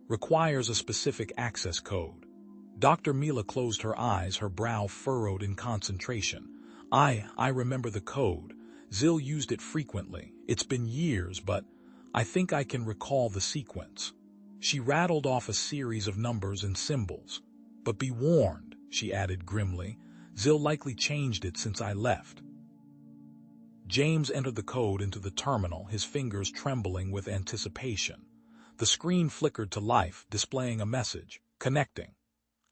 Requires a specific access code. Dr. Mila closed her eyes, her brow furrowed in concentration. I remember the code. Zill used it frequently. It's been years, but I think I can recall the sequence. She rattled off a series of numbers and symbols. But be warned, she added grimly, Zill likely changed it since I left. James entered the code into the terminal, his fingers trembling with anticipation. The screen flickered to life, displaying a message, connecting.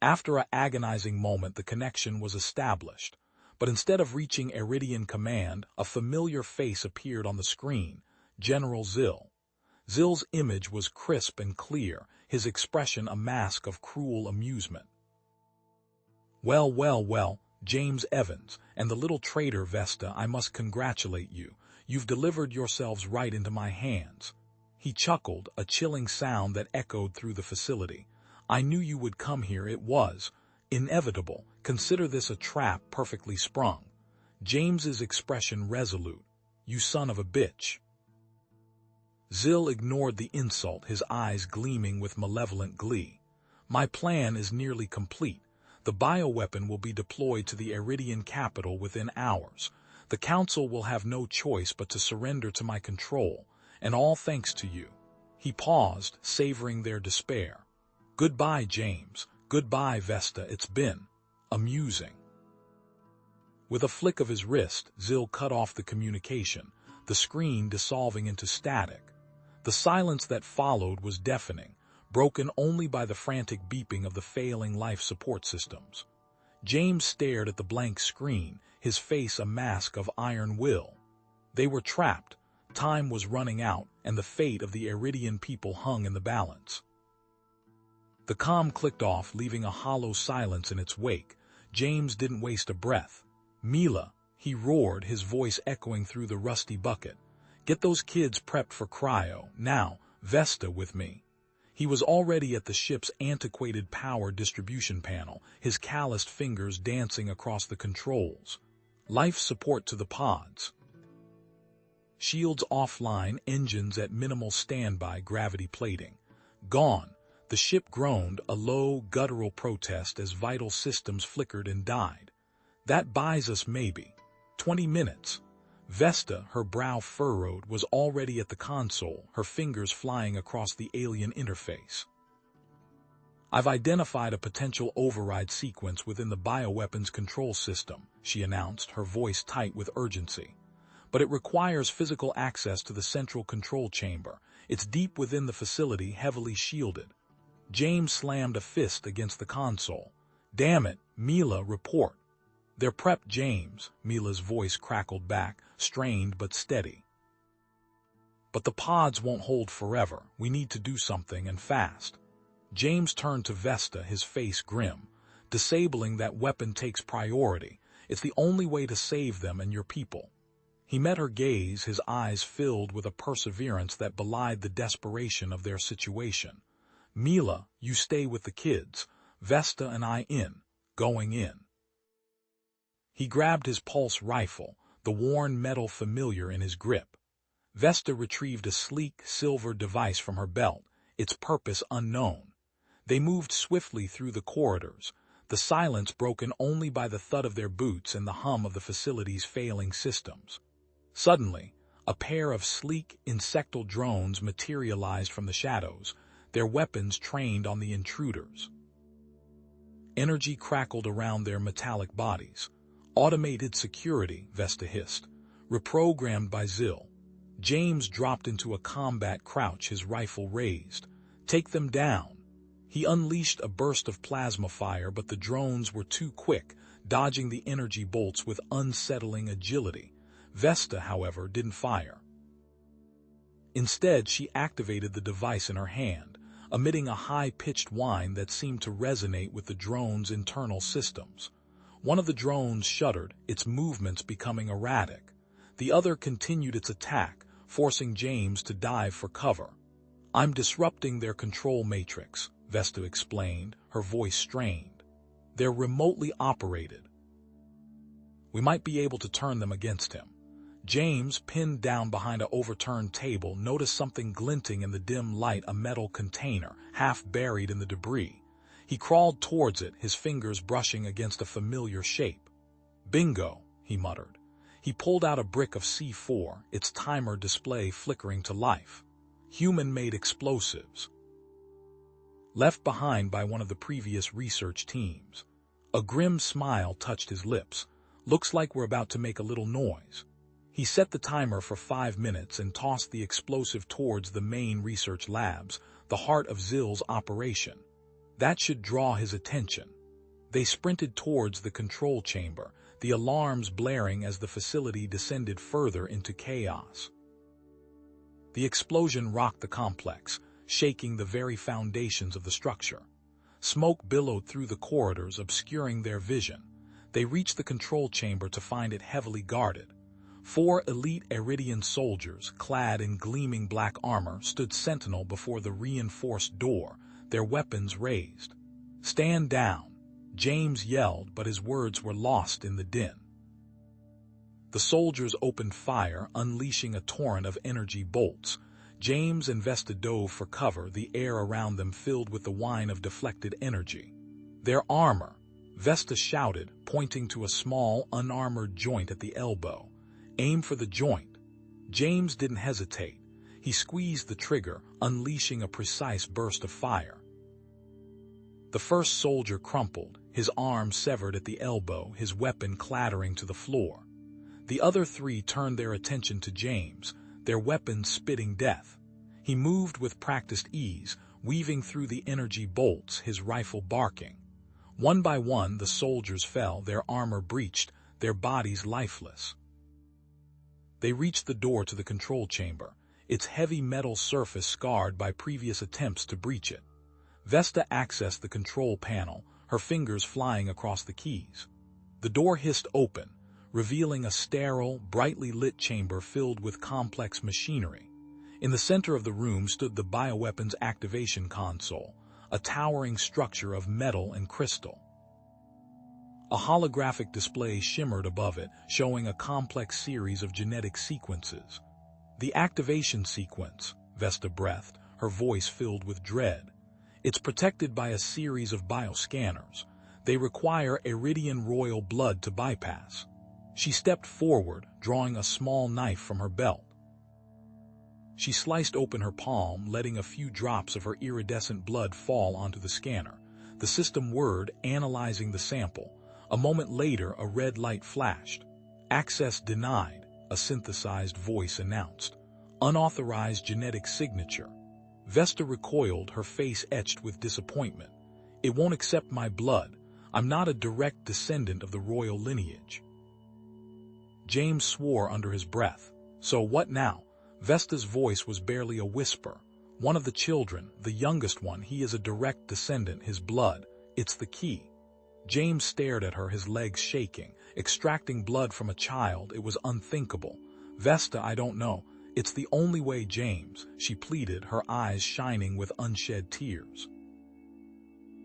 After an agonizing moment, the connection was established. But instead of reaching Iridian Command, a familiar face appeared on the screen, General Zill. Zill's image was crisp and clear, his expression a mask of cruel amusement. Well, James Evans, and the little traitor Vesta, I must congratulate you. You've delivered yourselves right into my hands. He chuckled, a chilling sound that echoed through the facility. I knew you would come here, it was inevitable. Consider this a trap perfectly sprung. James's expression resolute. You son of a bitch. Zill ignored the insult, his eyes gleaming with malevolent glee. My plan is nearly complete. The bioweapon will be deployed to the Iridian capital within hours. The Council will have no choice but to surrender to my control, and all thanks to you. He paused, savoring their despair. Goodbye, James. Goodbye, Vesta. It's been amusing. With a flick of his wrist, Zill cut off the communication, the screen dissolving into static. The silence that followed was deafening, broken only by the frantic beeping of the failing life support systems. James stared at the blank screen, his face a mask of iron will. They were trapped, time was running out, and the fate of the Iridian people hung in the balance. The comm clicked off, leaving a hollow silence in its wake. James didn't waste a breath. Mila, he roared, his voice echoing through the rusty bucket. Get those kids prepped for cryo. Now, Vesta with me. He was already at the ship's antiquated power distribution panel, his calloused fingers dancing across the controls. Life support to the pods. Shields offline, engines at minimal standby, gravity plating. Gone. The ship groaned, a low, guttural protest as vital systems flickered and died. That buys us maybe 20 minutes. Vesta, her brow furrowed, was already at the console, her fingers flying across the alien interface. "I've identified a potential override sequence within the bioweapons control system," she announced, her voice tight with urgency. "But it requires physical access to the central control chamber. It's deep within the facility, heavily shielded." James slammed a fist against the console. "Damn it, Mila, report." "They're prepped, James," Mila's voice crackled back, strained but steady. "But the pods won't hold forever. We need to do something, and fast." James turned to Vesta, his face grim. "Disabling that weapon takes priority. It's the only way to save them and your people." He met her gaze, his eyes filled with a perseverance that belied the desperation of their situation. "Mila, you stay with the kids. Vesta and I going in." He grabbed his pulse rifle, the worn metal familiar in his grip. Vesta retrieved a sleek, silver device from her belt, its purpose unknown. They moved swiftly through the corridors, the silence broken only by the thud of their boots and the hum of the facility's failing systems. Suddenly, a pair of sleek, insectal drones materialized from the shadows, their weapons trained on the intruders. Energy crackled around their metallic bodies. "Automated security," Vesta hissed. "Reprogrammed by Zill." James dropped into a combat crouch, his rifle raised. "Take them down." He unleashed a burst of plasma fire, but the drones were too quick, dodging the energy bolts with unsettling agility. Vesta, however, didn't fire. Instead, she activated the device in her hand, emitting a high-pitched whine that seemed to resonate with the drone's internal systems. One of the drones shuddered, its movements becoming erratic. The other continued its attack, forcing James to dive for cover. "I'm disrupting their control matrix," Vesta explained, her voice strained. "They're remotely operated. We might be able to turn them against him." James, pinned down behind an overturned table, noticed something glinting in the dim light, a metal container, half buried in the debris. He crawled towards it, his fingers brushing against a familiar shape. "Bingo," he muttered. He pulled out a brick of C4, its timer display flickering to life. "Human-made explosives. Left behind by one of the previous research teams." A grim smile touched his lips. "Looks like we're about to make a little noise." He set the timer for 5 minutes and tossed the explosive towards the main research labs, the heart of Zill's operation. That should draw his attention. They sprinted towards the control chamber, the alarms blaring as the facility descended further into chaos. The explosion rocked the complex, shaking the very foundations of the structure. Smoke billowed through the corridors, obscuring their vision. They reached the control chamber to find it heavily guarded. 4 elite Iridian soldiers, clad in gleaming black armor, stood sentinel before the reinforced door, their weapons raised. "Stand down," James yelled, but his words were lost in the din. The soldiers opened fire, unleashing a torrent of energy bolts. James and Vesta dove for cover, the air around them filled with the whine of deflected energy. "Their armor," Vesta shouted, pointing to a small, unarmored joint at the elbow. "Aim for the joint." James didn't hesitate. He squeezed the trigger, unleashing a precise burst of fire. The first soldier crumpled, his arm severed at the elbow, his weapon clattering to the floor. The other 3 turned their attention to James, their weapons spitting death. He moved with practiced ease, weaving through the energy bolts, his rifle barking. One by one, the soldiers fell, their armor breached, their bodies lifeless. They reached the door to the control chamber, its heavy metal surface scarred by previous attempts to breach it. Vesta accessed the control panel, her fingers flying across the keys. The door hissed open, revealing a sterile, brightly lit chamber filled with complex machinery. In the center of the room stood the bioweapons activation console, a towering structure of metal and crystal. A holographic display shimmered above it, showing a complex series of genetic sequences. "The activation sequence," Vesta breathed, her voice filled with dread. "It's protected by a series of bioscanners. They require Iridian royal blood to bypass." She stepped forward, drawing a small knife from her belt. She sliced open her palm, letting a few drops of her iridescent blood fall onto the scanner. The system whirred, analyzing the sample. A moment later, a red light flashed. "Access denied," a synthesized voice announced. "Unauthorized genetic signature." Vesta recoiled, her face etched with disappointment. "It won't accept my blood. I'm not a direct descendant of the royal lineage." James swore under his breath. "So what now?" Vesta's voice was barely a whisper. "One of the children, the youngest one, he is a direct descendant, his blood. It's the key." James stared at her, his legs shaking. Extracting blood from a child, it was unthinkable. "Vesta, I don't know. It's the only way, James," she pleaded, her eyes shining with unshed tears.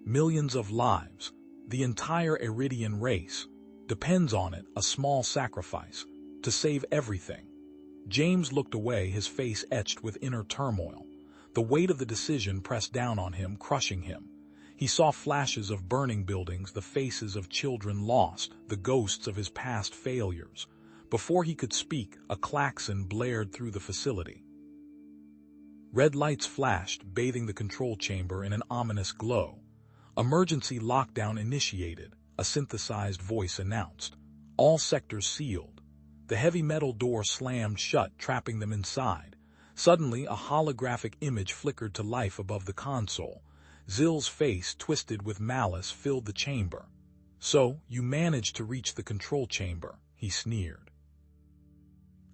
"Millions of lives, the entire Iridian race, depends on it, a small sacrifice, to save everything." James looked away, his face etched with inner turmoil. The weight of the decision pressed down on him, crushing him. He saw flashes of burning buildings, the faces of children lost, the ghosts of his past failures. Before he could speak, a klaxon blared through the facility. Red lights flashed, bathing the control chamber in an ominous glow. "Emergency lockdown initiated," a synthesized voice announced. "All sectors sealed." The heavy metal door slammed shut, trapping them inside. Suddenly, a holographic image flickered to life above the console. Zill's face, twisted with malice, filled the chamber. "So, you managed to reach the control chamber," he sneered.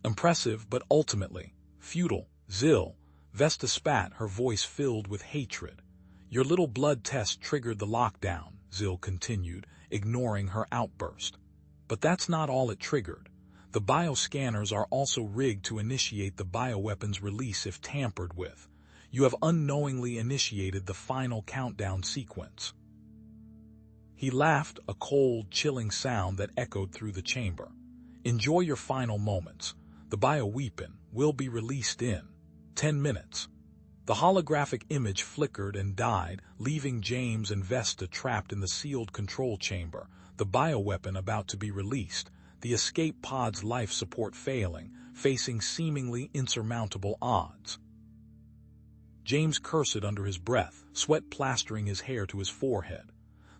"Impressive, but ultimately futile, Zill." Vesta spat, her voice filled with hatred. "Your little blood test triggered the lockdown," Zill continued, ignoring her outburst. "But that's not all it triggered. The bioscanners are also rigged to initiate the bioweapons release if tampered with. You have unknowingly initiated the final countdown sequence." He laughed, a cold, chilling sound that echoed through the chamber. "Enjoy your final moments. The bioweapon will be released in 10 minutes. The holographic image flickered and died, leaving James and Vesta trapped in the sealed control chamber, the bioweapon about to be released, the escape pod's life support failing, facing seemingly insurmountable odds. James cursed under his breath, sweat plastering his hair to his forehead.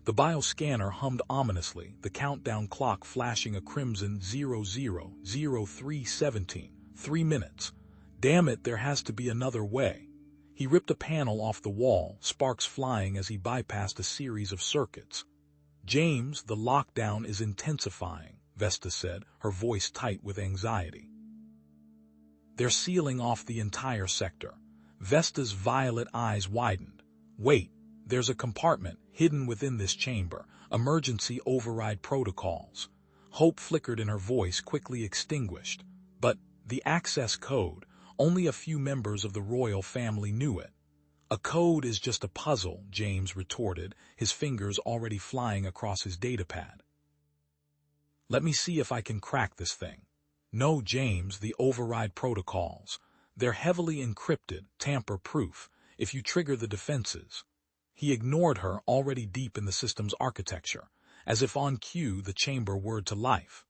The bioscanner hummed ominously, the countdown clock flashing a crimson 00:03:17. 3 minutes. Damn it, there has to be another way. He ripped a panel off the wall, sparks flying as he bypassed a series of circuits. "James, the lockdown is intensifying," Vesta said, her voice tight with anxiety. "They're sealing off the entire sector." Vesta's violet eyes widened. "Wait, there's a compartment hidden within this chamber. Emergency override protocols." Hope flickered in her voice, quickly extinguished. "But the access code, only a few members of the royal family knew it." "A code is just a puzzle," James retorted, his fingers already flying across his datapad. "Let me see if I can crack this thing." "No, James, the override protocols. They're heavily encrypted, tamper-proof, if you trigger the defenses." He ignored her, already deep in the system's architecture. As if on cue, the chamber whirred to life.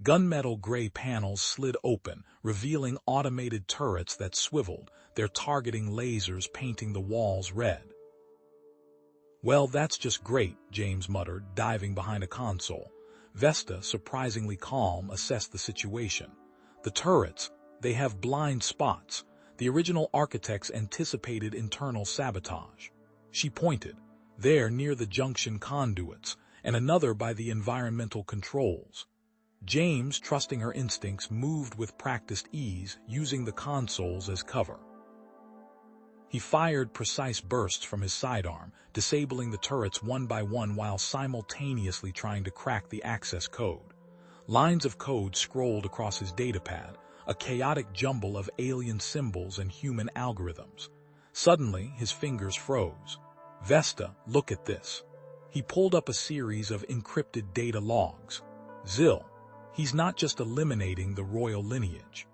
Gunmetal gray panels slid open, revealing automated turrets that swiveled, their targeting lasers painting the walls red. "Well, that's just great," James muttered, diving behind a console. Vesta, surprisingly calm, assessed the situation. "The turrets, they have blind spots. The original architects anticipated internal sabotage." She pointed. "There, near the junction conduits, and another by the environmental controls." James, trusting her instincts, moved with practiced ease, using the consoles as cover. He fired precise bursts from his sidearm, disabling the turrets one by one while simultaneously trying to crack the access code. Lines of code scrolled across his datapad, a chaotic jumble of alien symbols and human algorithms. Suddenly, his fingers froze. "Vesta, look at this." He pulled up a series of encrypted data logs. "Zill, he's not just eliminating the royal lineage.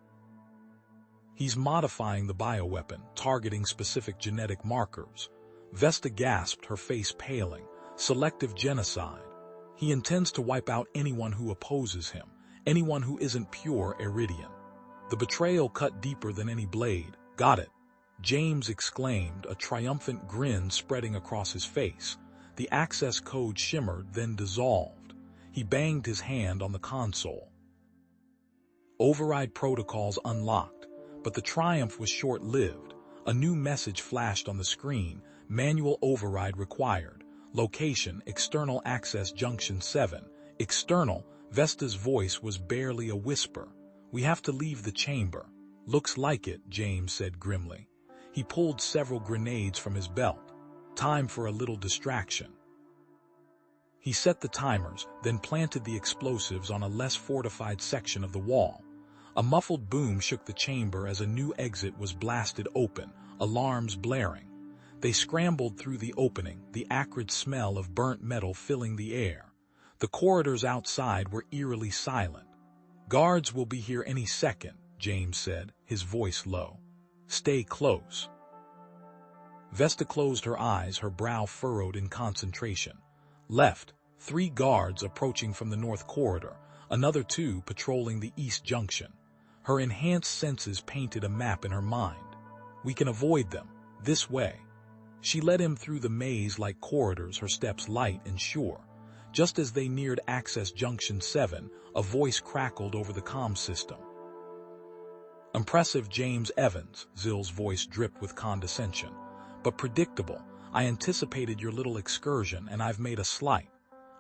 He's modifying the bioweapon, targeting specific genetic markers." Vesta gasped, her face paling. "Selective genocide. He intends to wipe out anyone who opposes him, anyone who isn't pure Iridian. The betrayal cut deeper than any blade. Got it, James exclaimed, a triumphant grin spreading across his face. The access code shimmered, then dissolved. He banged his hand on the console. Override protocols unlocked, but the triumph was short-lived. A new message flashed on the screen: manual override required. Location: external access junction 7. External. Vesta's voice was barely a whisper. We have to leave the chamber. Looks like it, James said grimly. He pulled several grenades from his belt. Time for a little distraction. He set the timers, then planted the explosives on a less fortified section of the wall. A muffled boom shook the chamber as a new exit was blasted open, alarms blaring. They scrambled through the opening, the acrid smell of burnt metal filling the air. The corridors outside were eerily silent. Guards will be here any second, James said, his voice low. Stay close. Vesta closed her eyes, her brow furrowed in concentration. Left, 3 guards approaching from the north corridor, another 2 patrolling the east junction. Her enhanced senses painted a map in her mind. We can avoid them, this way. She led him through the maze-like corridors, her steps light and sure. Just as they neared access junction 7, a voice crackled over the comm system. Impressive, James Evans, Zill's voice dripped with condescension. But predictable. I anticipated your little excursion, and I've made a slight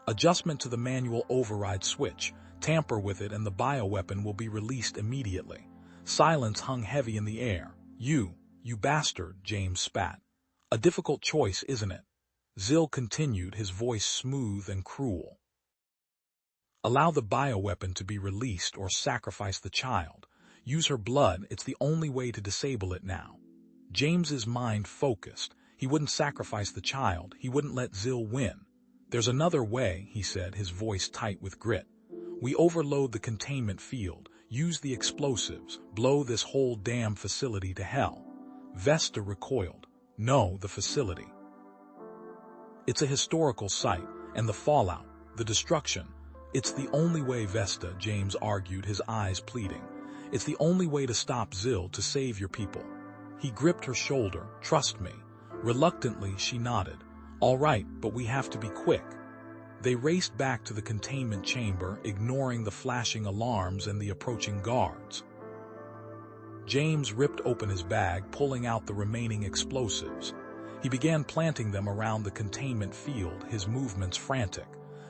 adjustment to the manual override switch. Tamper with it and the bioweapon will be released immediately. Silence hung heavy in the air. You bastard, James spat. A difficult choice, isn't it? Zill continued, his voice smooth and cruel. Allow the bioweapon to be released or sacrifice the child. Use her blood, it's the only way to disable it now. James's mind focused. He wouldn't sacrifice the child, he wouldn't let Zill win. There's another way, he said, his voice tight with grit. We overload the containment field, use the explosives, blow this whole damn facility to hell. Vesta recoiled. No, the facility. It's a historical site, and the fallout, the destruction. It's the only way, Vesta, James argued, his eyes pleading. It's the only way to stop Zill, to save your people. He gripped her shoulder. Trust me. Reluctantly, she nodded. All right, but we have to be quick. They raced back to the containment chamber, ignoring the flashing alarms and the approaching guards. James ripped open his bag, pulling out the remaining explosives. He began planting them around the containment field, his movements frantic.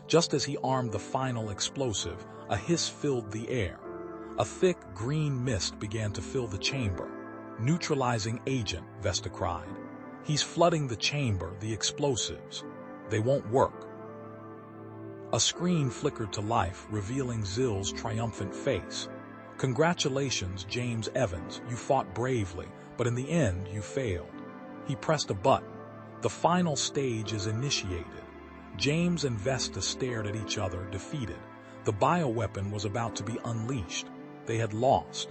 Just as he armed the final explosive, a hiss filled the air. A thick green mist began to fill the chamber. Neutralizing agent, Vesta cried. He's flooding the chamber, the explosives. They won't work. A screen flickered to life, revealing Zill's triumphant face. Congratulations, James Evans, you fought bravely, but in the end you failed. He pressed a button. The final stage is initiated. James and Vesta stared at each other, defeated. The bioweapon was about to be unleashed. They had lost.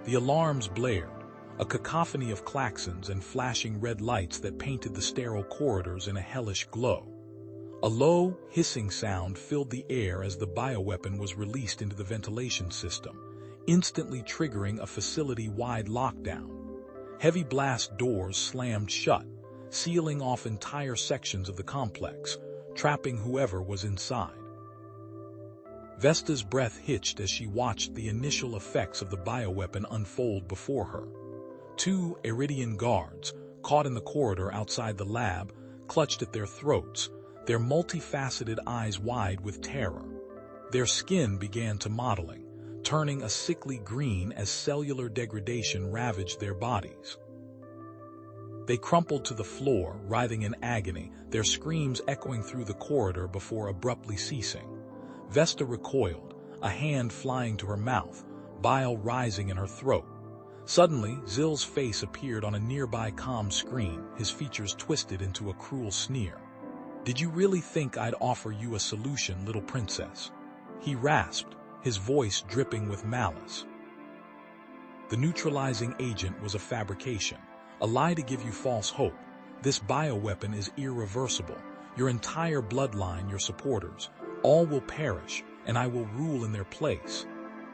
The alarms blared, a cacophony of klaxons and flashing red lights that painted the sterile corridors in a hellish glow. A low, hissing sound filled the air as the bioweapon was released into the ventilation system, instantly triggering a facility-wide lockdown. Heavy blast doors slammed shut, sealing off entire sections of the complex, trapping whoever was inside. Vesta's breath hitched as she watched the initial effects of the bioweapon unfold before her. 2 Iridian guards, caught in the corridor outside the lab, clutched at their throats, their multifaceted eyes wide with terror. Their skin began to mottling, turning a sickly green as cellular degradation ravaged their bodies. They crumpled to the floor, writhing in agony, their screams echoing through the corridor before abruptly ceasing. Vesta recoiled, a hand flying to her mouth, bile rising in her throat. Suddenly, Zill's face appeared on a nearby comm screen, his features twisted into a cruel sneer. Did you really think I'd offer you a solution, little princess? He rasped, his voice dripping with malice. The neutralizing agent was a fabrication, a lie to give you false hope. This bioweapon is irreversible. Your entire bloodline, your supporters, all will perish, and I will rule in their place.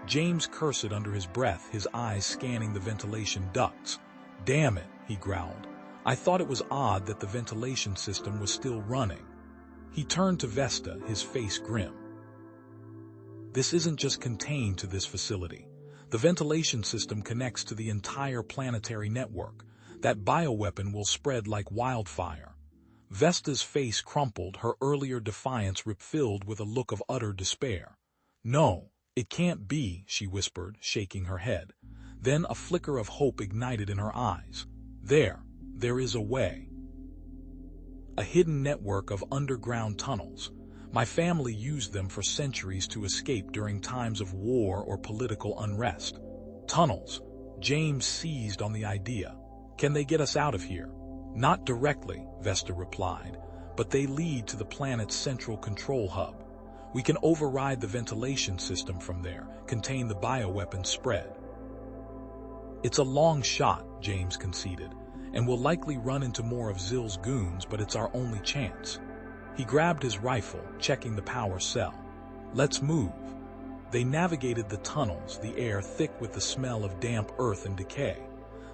James cursed under his breath, his eyes scanning the ventilation ducts. Damn it, he growled. I thought it was odd that the ventilation system was still running. He turned to Vesta, his face grim. This isn't just contained to this facility. The ventilation system connects to the entire planetary network. That bioweapon will spread like wildfire. Vesta's face crumpled, her earlier defiance filled with a look of utter despair. No, it can't be, she whispered, shaking her head. Then a flicker of hope ignited in her eyes. There is a way. A hidden network of underground tunnels. My family used them for centuries to escape during times of war or political unrest. Tunnels. James seized on the idea. Can they get us out of here? Not directly, Vesta replied, but they lead to the planet's central control hub. We can override the ventilation system from there, contain the bioweapon spread. It's a long shot, James conceded, and we'll likely run into more of Zill's goons, but it's our only chance. He grabbed his rifle, checking the power cell. Let's move. They navigated the tunnels, the air thick with the smell of damp earth and decay.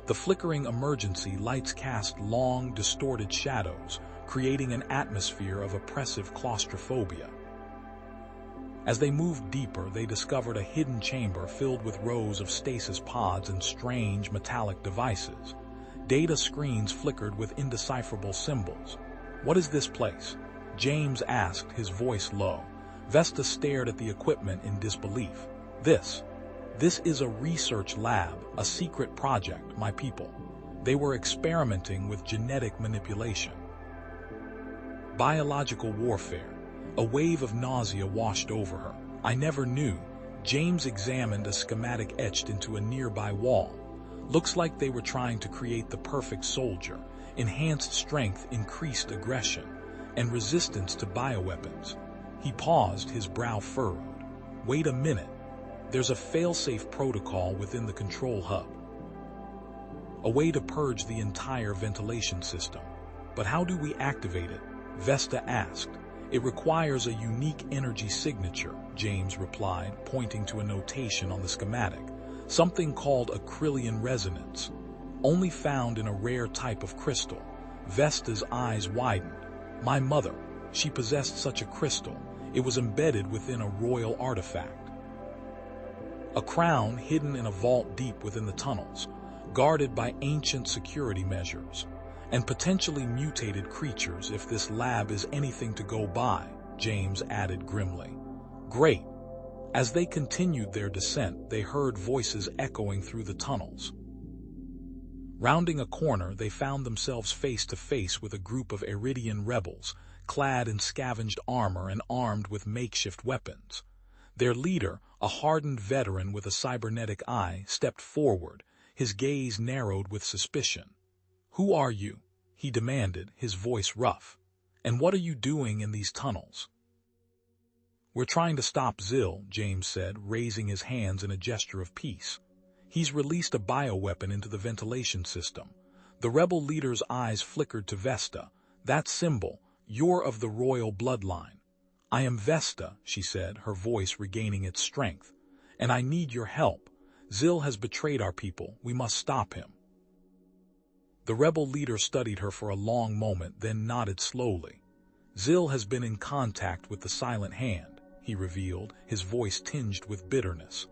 The flickering emergency lights cast long, distorted shadows, creating an atmosphere of oppressive claustrophobia. As they moved deeper, they discovered a hidden chamber filled with rows of stasis pods and strange metallic devices. Data screens flickered with indecipherable symbols. What is this place? James asked, his voice low. Vesta stared at the equipment in disbelief. This is a research lab, a secret project, my people. They were experimenting with genetic manipulation. Biological warfare. A wave of nausea washed over her. I never knew. James examined a schematic etched into a nearby wall. Looks like they were trying to create the perfect soldier. Enhanced strength, increased aggression, and resistance to bioweapons. He paused, his brow furrowed. Wait a minute. There's a fail-safe protocol within the control hub. A way to purge the entire ventilation system. But how do we activate it? Vesta asked. It requires a unique energy signature, James replied, pointing to a notation on the schematic. Something called acrylion resonance. Only found in a rare type of crystal. Vesta's eyes widened. My mother, she possessed such a crystal. It was embedded within a royal artifact. A crown hidden in a vault deep within the tunnels, guarded by ancient security measures, and potentially mutated creatures if this lab is anything to go by, James added grimly. Great. As they continued their descent, they heard voices echoing through the tunnels. Rounding a corner, they found themselves face to face with a group of Iridian rebels, clad in scavenged armor and armed with makeshift weapons. Their leader, a hardened veteran with a cybernetic eye, stepped forward, his gaze narrowed with suspicion. Who are you? He demanded, his voice rough. And what are you doing in these tunnels? We're trying to stop Zill, James said, raising his hands in a gesture of peace. He's released a bioweapon into the ventilation system. The rebel leader's eyes flickered to Vesta. That symbol, you're of the royal bloodline. I am Vesta, she said, her voice regaining its strength. And I need your help. Zill has betrayed our people. We must stop him. The rebel leader studied her for a long moment, then nodded slowly. Zill has been in contact with the Silent Hand, he revealed, his voice tinged with bitterness.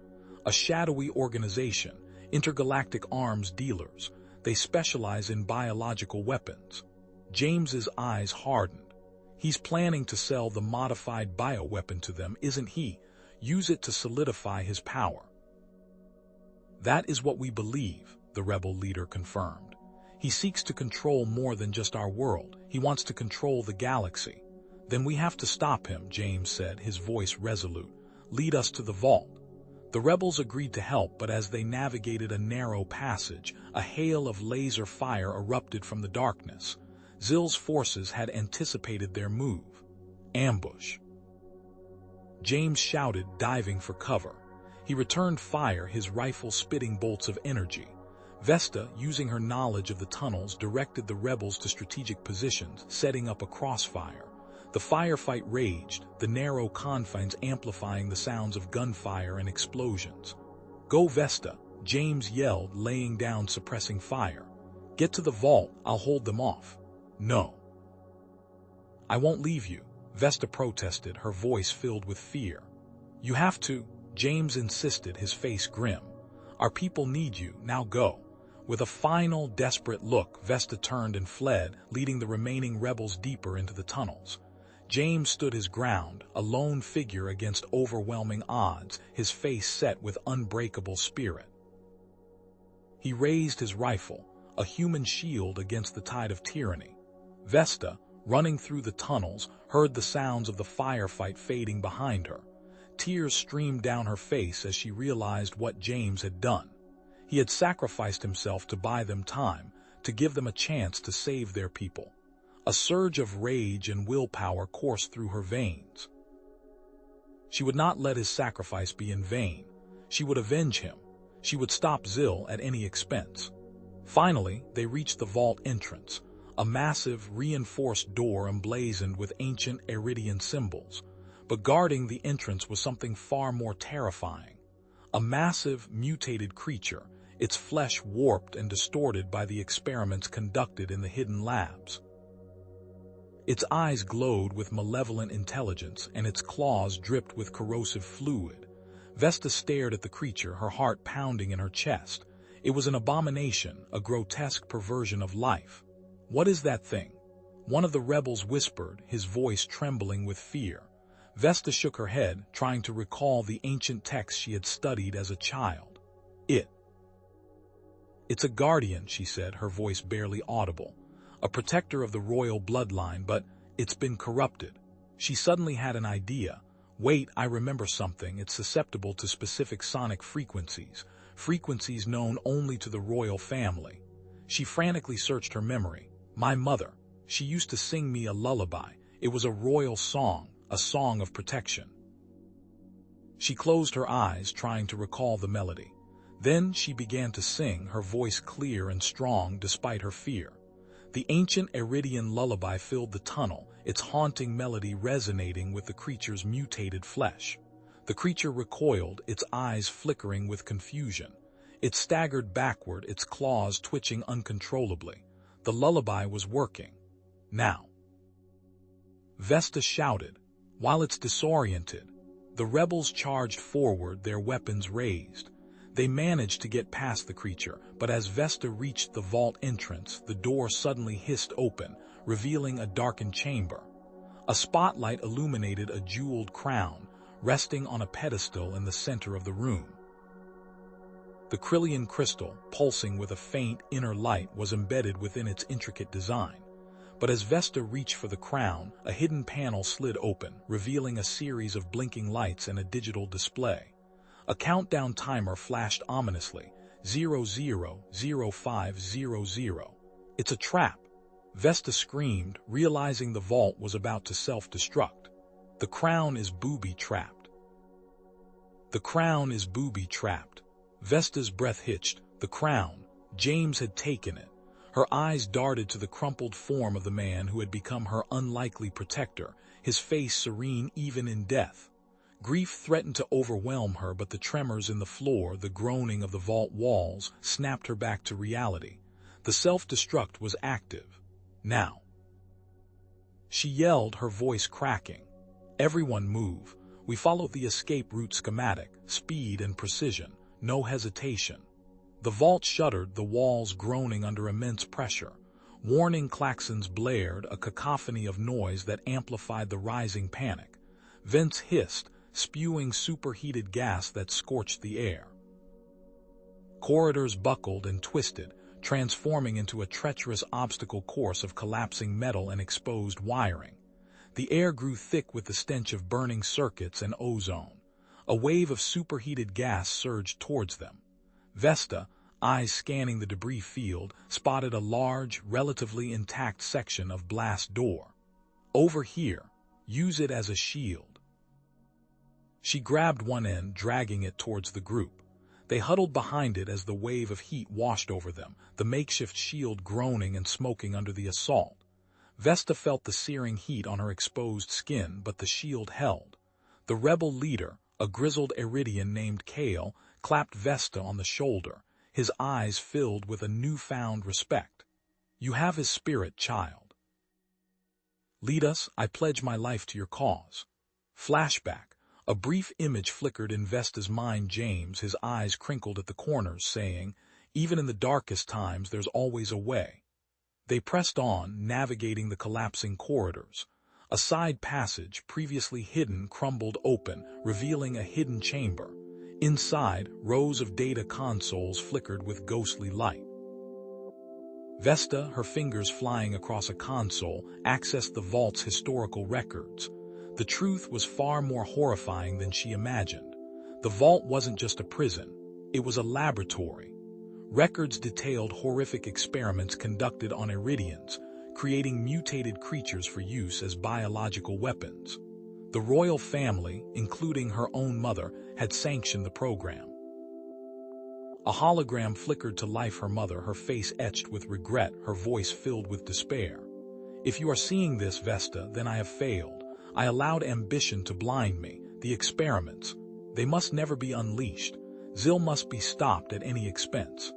A shadowy organization, intergalactic arms dealers. They specialize in biological weapons. James's eyes hardened. He's planning to sell the modified bioweapon to them, isn't he? Use it to solidify his power. That is what we believe, the rebel leader confirmed. He seeks to control more than just our world. He wants to control the galaxy. Then we have to stop him, James said, his voice resolute. Lead us to the vault. The rebels agreed to help, but as they navigated a narrow passage, a hail of laser fire erupted from the darkness. Zill's forces had anticipated their move. Ambush. James shouted, diving for cover. He returned fire, his rifle spitting bolts of energy. Vesta, using her knowledge of the tunnels, directed the rebels to strategic positions, setting up a crossfire. The firefight raged, the narrow confines amplifying the sounds of gunfire and explosions. "Go, Vesta," James yelled, laying down suppressing fire. "Get to the vault, I'll hold them off." "No. I won't leave you," Vesta protested, her voice filled with fear. "You have to," James insisted, his face grim. "Our people need you, now go." With a final, desperate look, Vesta turned and fled, leading the remaining rebels deeper into the tunnels. James stood his ground, a lone figure against overwhelming odds, his face set with unbreakable spirit. He raised his rifle, a human shield against the tide of tyranny. Vesta, running through the tunnels, heard the sounds of the firefight fading behind her. Tears streamed down her face as she realized what James had done. He had sacrificed himself to buy them time, to give them a chance to save their people. A surge of rage and willpower coursed through her veins. She would not let his sacrifice be in vain. She would avenge him. She would stop Zil at any expense. Finally, they reached the vault entrance, a massive, reinforced door emblazoned with ancient Iridian symbols. But guarding the entrance was something far more terrifying. A massive, mutated creature, its flesh warped and distorted by the experiments conducted in the hidden labs. Its eyes glowed with malevolent intelligence, and its claws dripped with corrosive fluid. Vesta stared at the creature, her heart pounding in her chest. It was an abomination, a grotesque perversion of life. "What is that thing?" one of the rebels whispered, his voice trembling with fear. Vesta shook her head, trying to recall the ancient texts she had studied as a child. "It's a guardian," she said, her voice barely audible. "A protector of the royal bloodline, but it's been corrupted." She suddenly had an idea. "Wait, I remember something. It's susceptible to specific sonic frequencies, frequencies known only to the royal family." She frantically searched her memory. "My mother. She used to sing me a lullaby. It was a royal song, a song of protection." She closed her eyes, trying to recall the melody. Then she began to sing, her voice clear and strong despite her fear. The ancient Iridian lullaby filled the tunnel, its haunting melody resonating with the creature's mutated flesh. The creature recoiled, its eyes flickering with confusion. It staggered backward, its claws twitching uncontrollably. The lullaby was working. "Now!" Vesta shouted. While it's disoriented, the rebels charged forward, their weapons raised. They managed to get past the creature, but as Vesta reached the vault entrance, the door suddenly hissed open, revealing a darkened chamber. A spotlight illuminated a jeweled crown, resting on a pedestal in the center of the room. The Crillian crystal, pulsing with a faint inner light, was embedded within its intricate design. But as Vesta reached for the crown, a hidden panel slid open, revealing a series of blinking lights and a digital display. A countdown timer flashed ominously, 000500. "It's a trap!" Vesta screamed, realizing the vault was about to self-destruct. "The crown is booby-trapped." "The crown is booby-trapped." Vesta's breath hitched. The crown. James had taken it. Her eyes darted to the crumpled form of the man who had become her unlikely protector, his face serene even in death. Grief threatened to overwhelm her, but the tremors in the floor, the groaning of the vault walls, snapped her back to reality. The self-destruct was active. Now. She yelled, her voice cracking. "Everyone move. We follow the escape route schematic, speed and precision, no hesitation." The vault shuddered, the walls groaning under immense pressure. Warning klaxons blared, a cacophony of noise that amplified the rising panic. Vents hissed, spewing superheated gas that scorched the air. Corridors buckled and twisted, transforming into a treacherous obstacle course of collapsing metal and exposed wiring. The air grew thick with the stench of burning circuits and ozone. A wave of superheated gas surged towards them. Vesta, eyes scanning the debris field, spotted a large, relatively intact section of blast door. "Over here. Use it as a shield." She grabbed one end, dragging it towards the group. They huddled behind it as the wave of heat washed over them, the makeshift shield groaning and smoking under the assault. Vesta felt the searing heat on her exposed skin, but the shield held. The rebel leader, a grizzled Iridian named Kale, clapped Vesta on the shoulder, his eyes filled with a newfound respect. "You have his spirit, child. Lead us, I pledge my life to your cause." Flashback. A brief image flickered in Vesta's mind. James, his eyes crinkled at the corners, saying, "Even in the darkest times, there's always a way." They pressed on, navigating the collapsing corridors. A side passage, previously hidden, crumbled open, revealing a hidden chamber. Inside, rows of data consoles flickered with ghostly light. Vesta, her fingers flying across a console, accessed the vault's historical records. The truth was far more horrifying than she imagined. The vault wasn't just a prison, it was a laboratory. Records detailed horrific experiments conducted on Iridians, creating mutated creatures for use as biological weapons. The royal family, including her own mother, had sanctioned the program. A hologram flickered to life, her mother, her face etched with regret, her voice filled with despair. "If you are seeing this, Vesta, then I have failed. I allowed ambition to blind me. The experiments, they must never be unleashed. Zil must be stopped at any expense."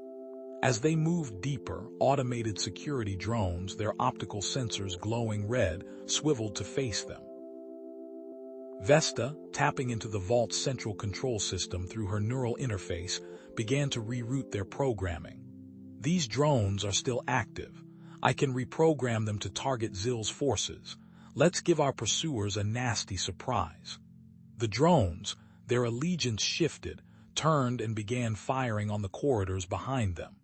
As they moved deeper, automated security drones, their optical sensors glowing red, swiveled to face them. Vesta, tapping into the vault's central control system through her neural interface, began to reroute their programming. "These drones are still active. I can reprogram them to target Zil's forces. Let's give our pursuers a nasty surprise." The drones, their allegiance shifted, turned and began firing on the corridors behind them.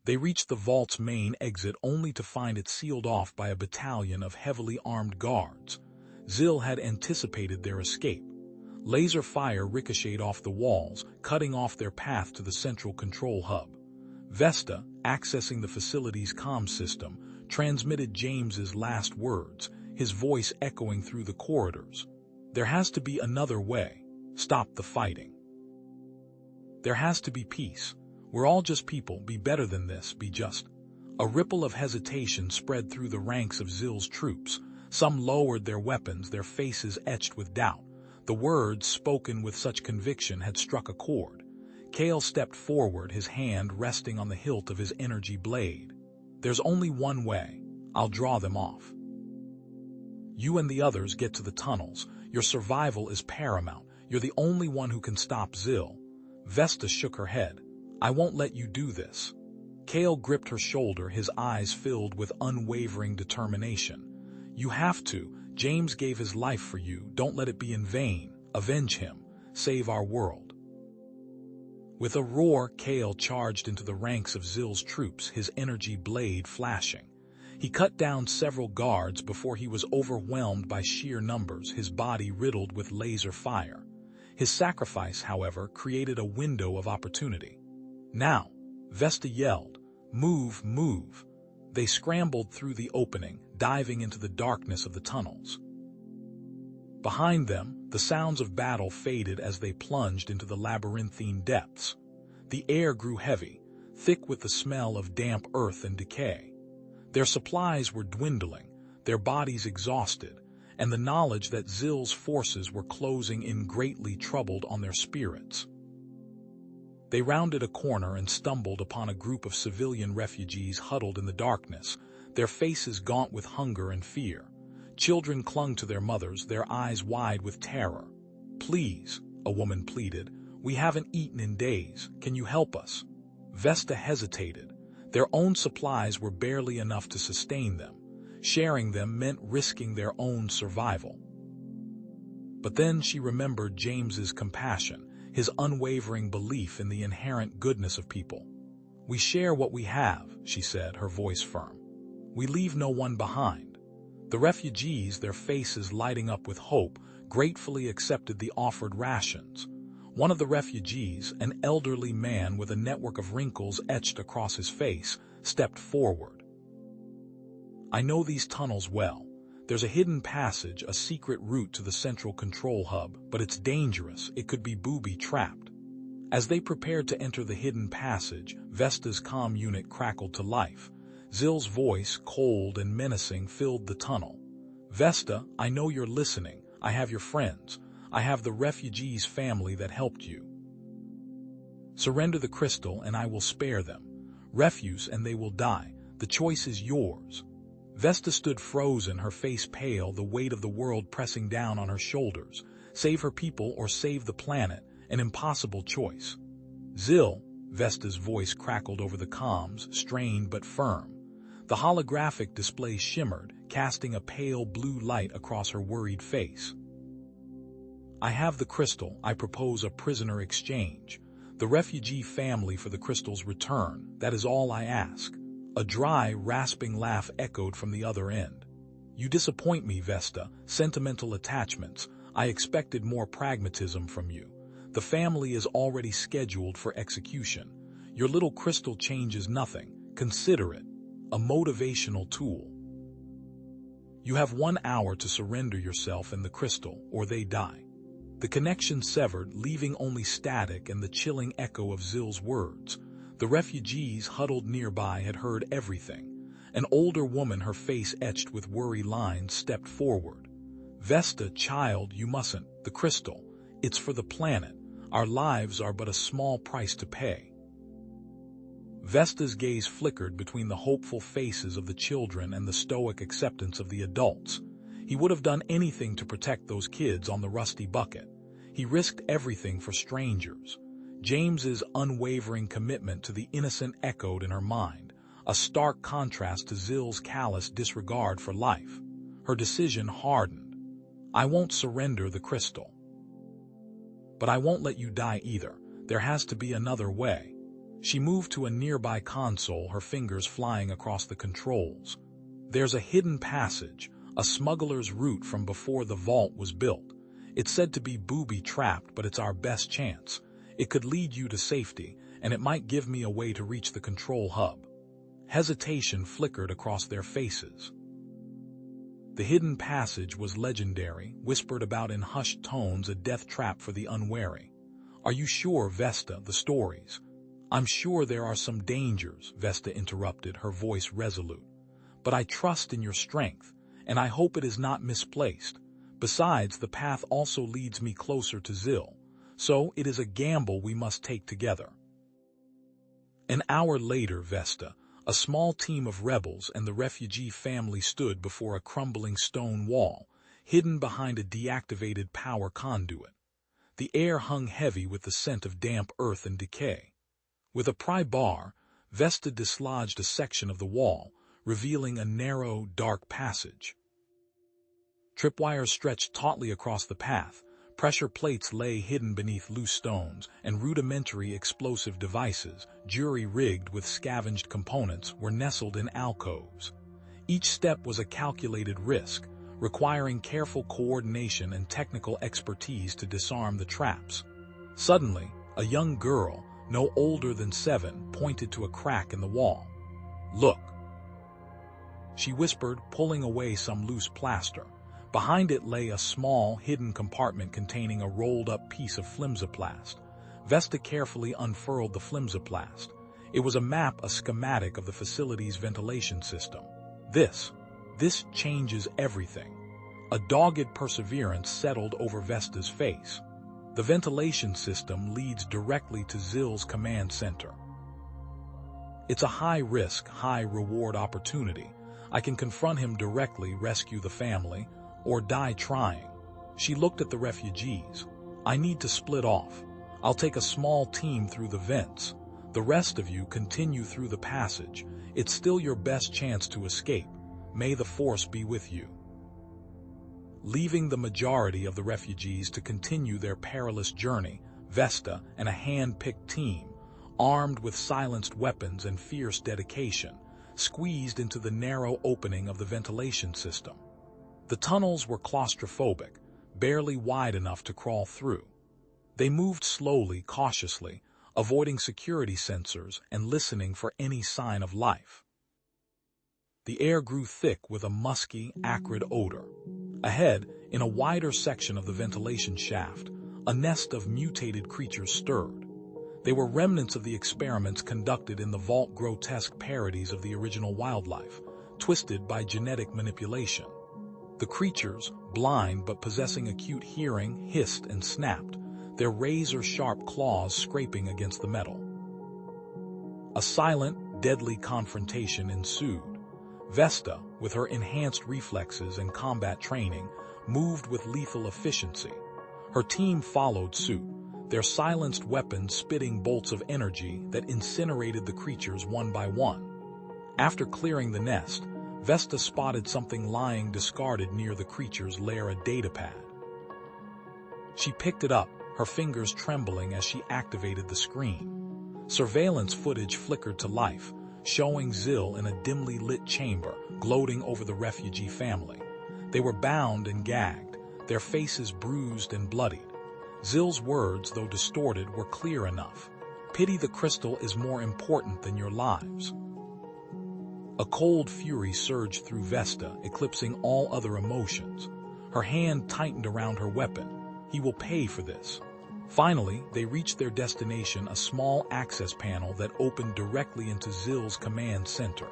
They reached the vault's main exit only to find it sealed off by a battalion of heavily armed guards. Zil had anticipated their escape. Laser fire ricocheted off the walls, cutting off their path to the central control hub. Vesta, accessing the facility's comm system, transmitted James's last words, his voice echoing through the corridors. "There has to be another way. Stop the fighting. There has to be peace. We're all just people. Be better than this. Be just." A ripple of hesitation spread through the ranks of Zil's troops. Some lowered their weapons, their faces etched with doubt. The words, spoken with such conviction, had struck a chord. Kale stepped forward, his hand resting on the hilt of his energy blade. "There's only one way. I'll draw them off. You and the others get to the tunnels. Your survival is paramount. You're the only one who can stop Zil." Vesta shook her head. "I won't let you do this." Kale gripped her shoulder, his eyes filled with unwavering determination. "You have to. James gave his life for you. Don't let it be in vain. Avenge him. Save our world." With a roar, Kale charged into the ranks of Zil's troops, his energy blade flashing. He cut down several guards before he was overwhelmed by sheer numbers, his body riddled with laser fire. His sacrifice, however, created a window of opportunity. "Now!" Vesta yelled. "Move, move!" They scrambled through the opening, diving into the darkness of the tunnels. Behind them, the sounds of battle faded as they plunged into the labyrinthine depths. The air grew heavy, thick with the smell of damp earth and decay. Their supplies were dwindling, their bodies exhausted, and the knowledge that Zil's forces were closing in greatly troubled on their spirits. They rounded a corner and stumbled upon a group of civilian refugees huddled in the darkness, their faces gaunt with hunger and fear. Children clung to their mothers, their eyes wide with terror. "Please," a woman pleaded, "we haven't eaten in days. Can you help us?" Vesta hesitated. Their own supplies were barely enough to sustain them. Sharing them meant risking their own survival. But then she remembered James's compassion, his unwavering belief in the inherent goodness of people. "We share what we have," she said, her voice firm. "We leave no one behind." The refugees, their faces lighting up with hope, gratefully accepted the offered rations. One of the refugees, an elderly man with a network of wrinkles etched across his face, stepped forward. "I know these tunnels well. There's a hidden passage, a secret route to the central control hub, but it's dangerous. It could be booby-trapped." As they prepared to enter the hidden passage, Vesta's comm unit crackled to life. Zill's voice, cold and menacing, filled the tunnel. Vesta, I know you're listening. I have your friends. I have the refugees' family that helped you. Surrender the crystal and I will spare them. Refuse and they will die. The choice is yours. Vesta stood frozen, her face pale, the weight of the world pressing down on her shoulders. Save her people or save the planet, an impossible choice. Zill, Vesta's voice crackled over the comms, strained but firm. The holographic display shimmered, casting a pale blue light across her worried face. I have the crystal. I propose a prisoner exchange. The refugee family for the crystal's return. That is all I ask. A dry, rasping laugh echoed from the other end. You disappoint me, Vesta. Sentimental attachments. I expected more pragmatism from you. The family is already scheduled for execution. Your little crystal changes nothing. Consider it a motivational tool. You have 1 hour to surrender yourself and the crystal, or they die. The connection severed, leaving only static and the chilling echo of Zill's words. The refugees huddled nearby had heard everything. An older woman, her face etched with worry lines, stepped forward. Vesta, child, you mustn't. The crystal. It's for the planet. Our lives are but a small price to pay. Vesta's gaze flickered between the hopeful faces of the children and the stoic acceptance of the adults. He would have done anything to protect those kids on the rusty bucket. He risked everything for strangers. James's unwavering commitment to the innocent echoed in her mind, a stark contrast to Zill's callous disregard for life. Her decision hardened. I won't surrender the crystal. But I won't let you die either. There has to be another way. She moved to a nearby console, her fingers flying across the controls. There's a hidden passage, a smuggler's route from before the vault was built. It's said to be booby-trapped, but it's our best chance. It could lead you to safety, and it might give me a way to reach the control hub. Hesitation flickered across their faces. The hidden passage was legendary, whispered about in hushed tones, a death trap for the unwary. Are you sure, Vesta? The stories. I'm sure there are some dangers, Vesta interrupted, her voice resolute. But I trust in your strength, and I hope it is not misplaced. Besides, the path also leads me closer to Zill, so it is a gamble we must take together. An hour later, Vesta, a small team of rebels and the refugee family stood before a crumbling stone wall, hidden behind a deactivated power conduit. The air hung heavy with the scent of damp earth and decay. With a pry bar, Vesta dislodged a section of the wall, revealing a narrow, dark passage. Tripwires stretched tautly across the path, pressure plates lay hidden beneath loose stones, and rudimentary explosive devices, jury-rigged with scavenged components, were nestled in alcoves. Each step was a calculated risk, requiring careful coordination and technical expertise to disarm the traps. Suddenly, a young girl, no older than 7, pointed to a crack in the wall. Look, she whispered, pulling away some loose plaster. Behind it lay a small, hidden compartment containing a rolled-up piece of flimsoplast. Vesta carefully unfurled the flimsoplast. It was a map, a schematic of the facility's ventilation system. This changes everything. A dogged perseverance settled over Vesta's face. The ventilation system leads directly to Zill's command center. It's a high-risk, high-reward opportunity. I can confront him directly, rescue the family, or die trying. She looked at the refugees. I need to split off. I'll take a small team through the vents. The rest of you continue through the passage. It's still your best chance to escape. May the Force be with you. Leaving the majority of the refugees to continue their perilous journey, Vesta and a hand-picked team, armed with silenced weapons and fierce dedication, squeezed into the narrow opening of the ventilation system. The tunnels were claustrophobic, barely wide enough to crawl through. They moved slowly, cautiously, avoiding security sensors and listening for any sign of life. The air grew thick with a musky, acrid odor. Ahead, in a wider section of the ventilation shaft, a nest of mutated creatures stirred. They were remnants of the experiments conducted in the vault, grotesque parodies of the original wildlife, twisted by genetic manipulation. The creatures, blind but possessing acute hearing, hissed and snapped, their razor-sharp claws scraping against the metal. A silent, deadly confrontation ensued. Vesta, with her enhanced reflexes and combat training, moved with lethal efficiency. Her team followed suit, their silenced weapons spitting bolts of energy that incinerated the creatures one by one. After clearing the nest, Vesta spotted something lying discarded near the creature's lair, a datapad. She picked it up, her fingers trembling as she activated the screen. Surveillance footage flickered to life, showing Zill in a dimly lit chamber, gloating over the refugee family. They were bound and gagged, their faces bruised and bloodied. Zill's words, though distorted, were clear enough. "Pity the crystal is more important than your lives." A cold fury surged through Vesta, eclipsing all other emotions. Her hand tightened around her weapon. He will pay for this. Finally, they reached their destination, a small access panel that opened directly into Zill's command center.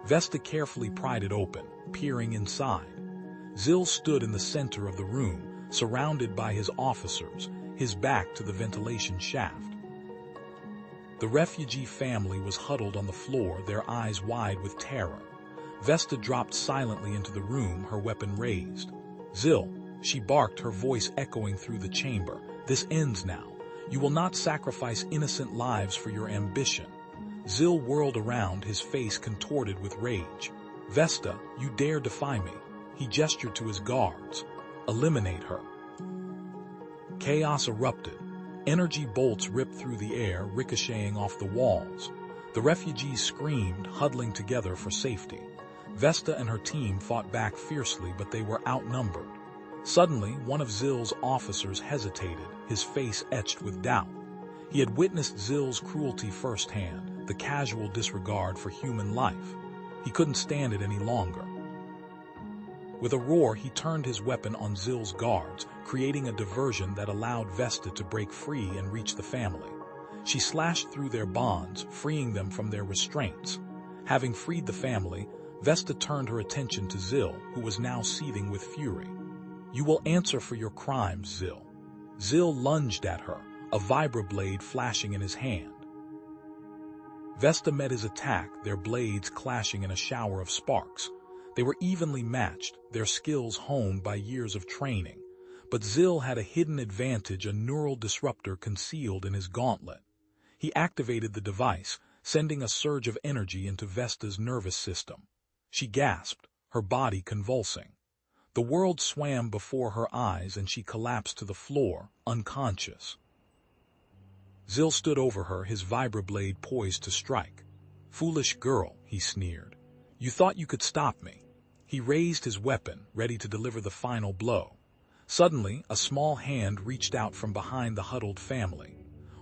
Vesta carefully pried it open, peering inside. Zill stood in the center of the room, surrounded by his officers, his back to the ventilation shaft. The refugee family was huddled on the floor, their eyes wide with terror. Vesta dropped silently into the room, her weapon raised. "Zill," she barked, her voice echoing through the chamber, "this ends now. You will not sacrifice innocent lives for your ambition." Zill whirled around, his face contorted with rage. "Vesta, you dare defy me?" He gestured to his guards. "Eliminate her." Chaos erupted. Energy bolts ripped through the air, ricocheting off the walls. The refugees screamed, huddling together for safety. Vesta and her team fought back fiercely, but they were outnumbered. Suddenly, one of Zill's officers hesitated, his face etched with doubt. He had witnessed Zill's cruelty firsthand, the casual disregard for human life. He couldn't stand it any longer. With a roar, he turned his weapon on Zill's guards, creating a diversion that allowed Vesta to break free and reach the family. She slashed through their bonds, freeing them from their restraints. Having freed the family, Vesta turned her attention to Zill, who was now seething with fury. "You will answer for your crimes, Zill." Zill lunged at her, a vibroblade flashing in his hand. Vesta met his attack, their blades clashing in a shower of sparks. They were evenly matched, their skills honed by years of training. But Zill had a hidden advantage, a neural disruptor concealed in his gauntlet. He activated the device, sending a surge of energy into Vesta's nervous system. She gasped, her body convulsing. The world swam before her eyes and she collapsed to the floor, unconscious. Zill stood over her, his vibroblade poised to strike. "Foolish girl," he sneered. "You thought you could stop me." He raised his weapon, ready to deliver the final blow. Suddenly, a small hand reached out from behind the huddled family.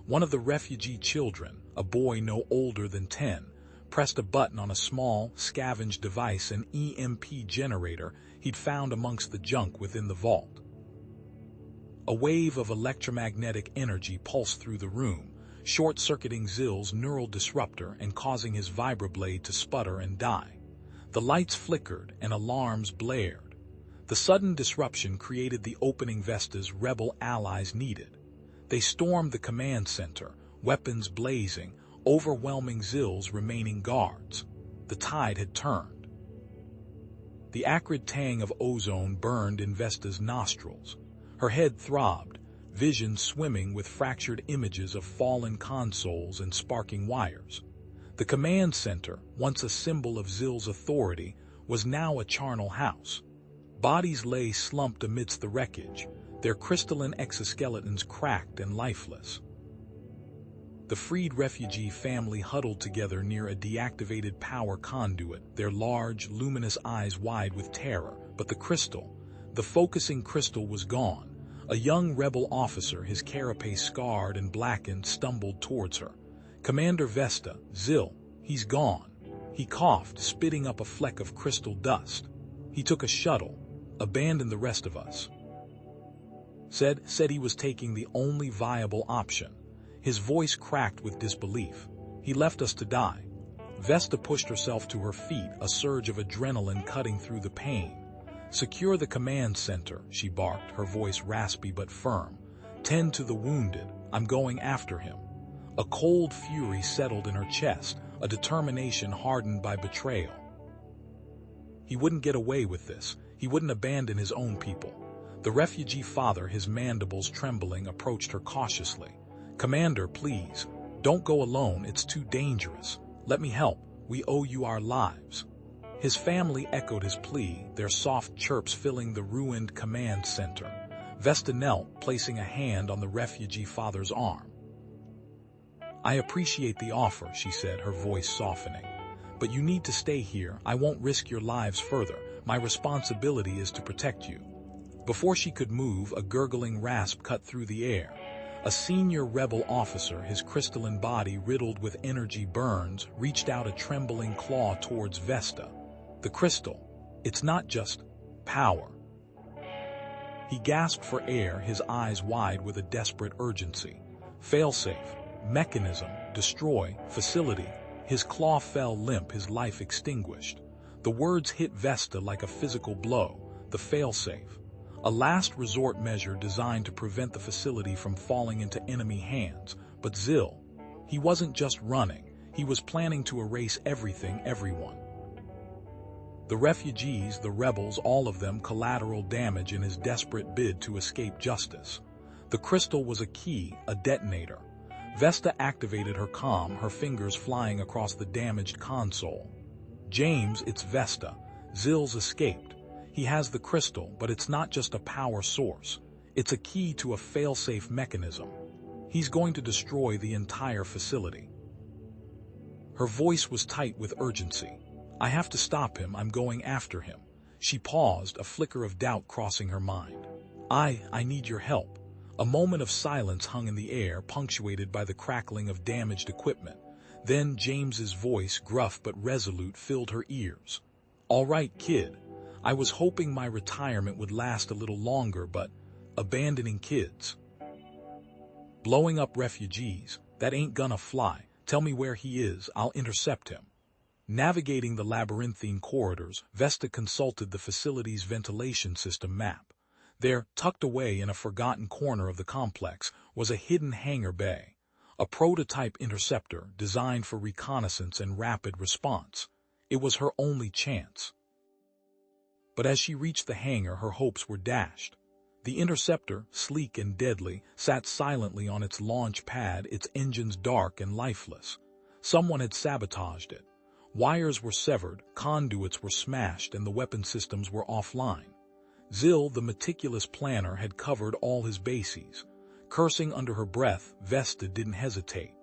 One of the refugee children, a boy no older than 10, pressed a button on a small, scavenged device, an EMP generator he'd found amongst the junk within the vault. A wave of electromagnetic energy pulsed through the room, short-circuiting Zill's neural disruptor and causing his vibroblade to sputter and die. The lights flickered and alarms blared. The sudden disruption created the opening Vesta's rebel allies needed. They stormed the command center, weapons blazing, overwhelming Zill's remaining guards. The tide had turned. The acrid tang of ozone burned in Vesta's nostrils. Her head throbbed, vision swimming with fractured images of fallen consoles and sparking wires. The command center, once a symbol of Zill's authority, was now a charnel house. Bodies lay slumped amidst the wreckage, their crystalline exoskeletons cracked and lifeless. The freed refugee family huddled together near a deactivated power conduit, their large, luminous eyes wide with terror. But the focusing crystal was gone. A young rebel officer, his carapace scarred and blackened, stumbled towards her. "Commander Vesta, Zill, he's gone." He coughed, spitting up a fleck of crystal dust. "He took a shuttle, abandoned the rest of us." Said he was taking the only viable option. His voice cracked with disbelief. He left us to die. Vesta pushed herself to her feet, a surge of adrenaline cutting through the pain. Secure the command center, she barked, her voice raspy but firm. Tend to the wounded. I'm going after him. A cold fury settled in her chest, a determination hardened by betrayal. He wouldn't get away with this. He wouldn't abandon his own people. The refugee father, his mandibles trembling, approached her cautiously. Commander, please, don't go alone. It's too dangerous. Let me help. We owe you our lives. His family echoed his plea, their soft chirps filling the ruined command center. Vesta knelt, placing a hand on the refugee father's arm. I appreciate the offer, she said, her voice softening. But you need to stay here. I won't risk your lives further. My responsibility is to protect you. Before she could move, a gurgling rasp cut through the air. A senior rebel officer, his crystalline body riddled with energy burns, reached out a trembling claw towards Vesta. The crystal. It's not just power. He gasped for air, his eyes wide with a desperate urgency. Failsafe. Mechanism. Destroy. Facility. His claw fell limp, his life extinguished. The words hit Vesta like a physical blow. The failsafe. A last resort measure designed to prevent the facility from falling into enemy hands. But Zil, he wasn't just running. He was planning to erase everything, everyone. The refugees, the rebels, all of them collateral damage in his desperate bid to escape justice. The crystal was a key, a detonator. Vesta activated her comm, her fingers flying across the damaged console. James, it's Vesta. Zil's escaped. He has the crystal, but it's not just a power source. It's a key to a fail-safe mechanism. He's going to destroy the entire facility. Her voice was tight with urgency. I have to stop him. I'm going after him. She paused, a flicker of doubt crossing her mind. I need your help. A moment of silence hung in the air, punctuated by the crackling of damaged equipment. Then James's voice, gruff but resolute, filled her ears. All right, kid. I was hoping my retirement would last a little longer, but abandoning kids, blowing up refugees, that ain't gonna fly. Tell me where he is, I'll intercept him. Navigating the labyrinthine corridors, Vesta consulted the facility's ventilation system map. There, tucked away in a forgotten corner of the complex, was a hidden hangar bay, a prototype interceptor designed for reconnaissance and rapid response. It was her only chance. But as she reached the hangar, her hopes were dashed. The interceptor, sleek and deadly, sat silently on its launch pad, its engines dark and lifeless. Someone had sabotaged it. Wires were severed, conduits were smashed, and the weapon systems were offline. Zil, the meticulous planner, had covered all his bases. Cursing under her breath, Vesta didn't hesitate.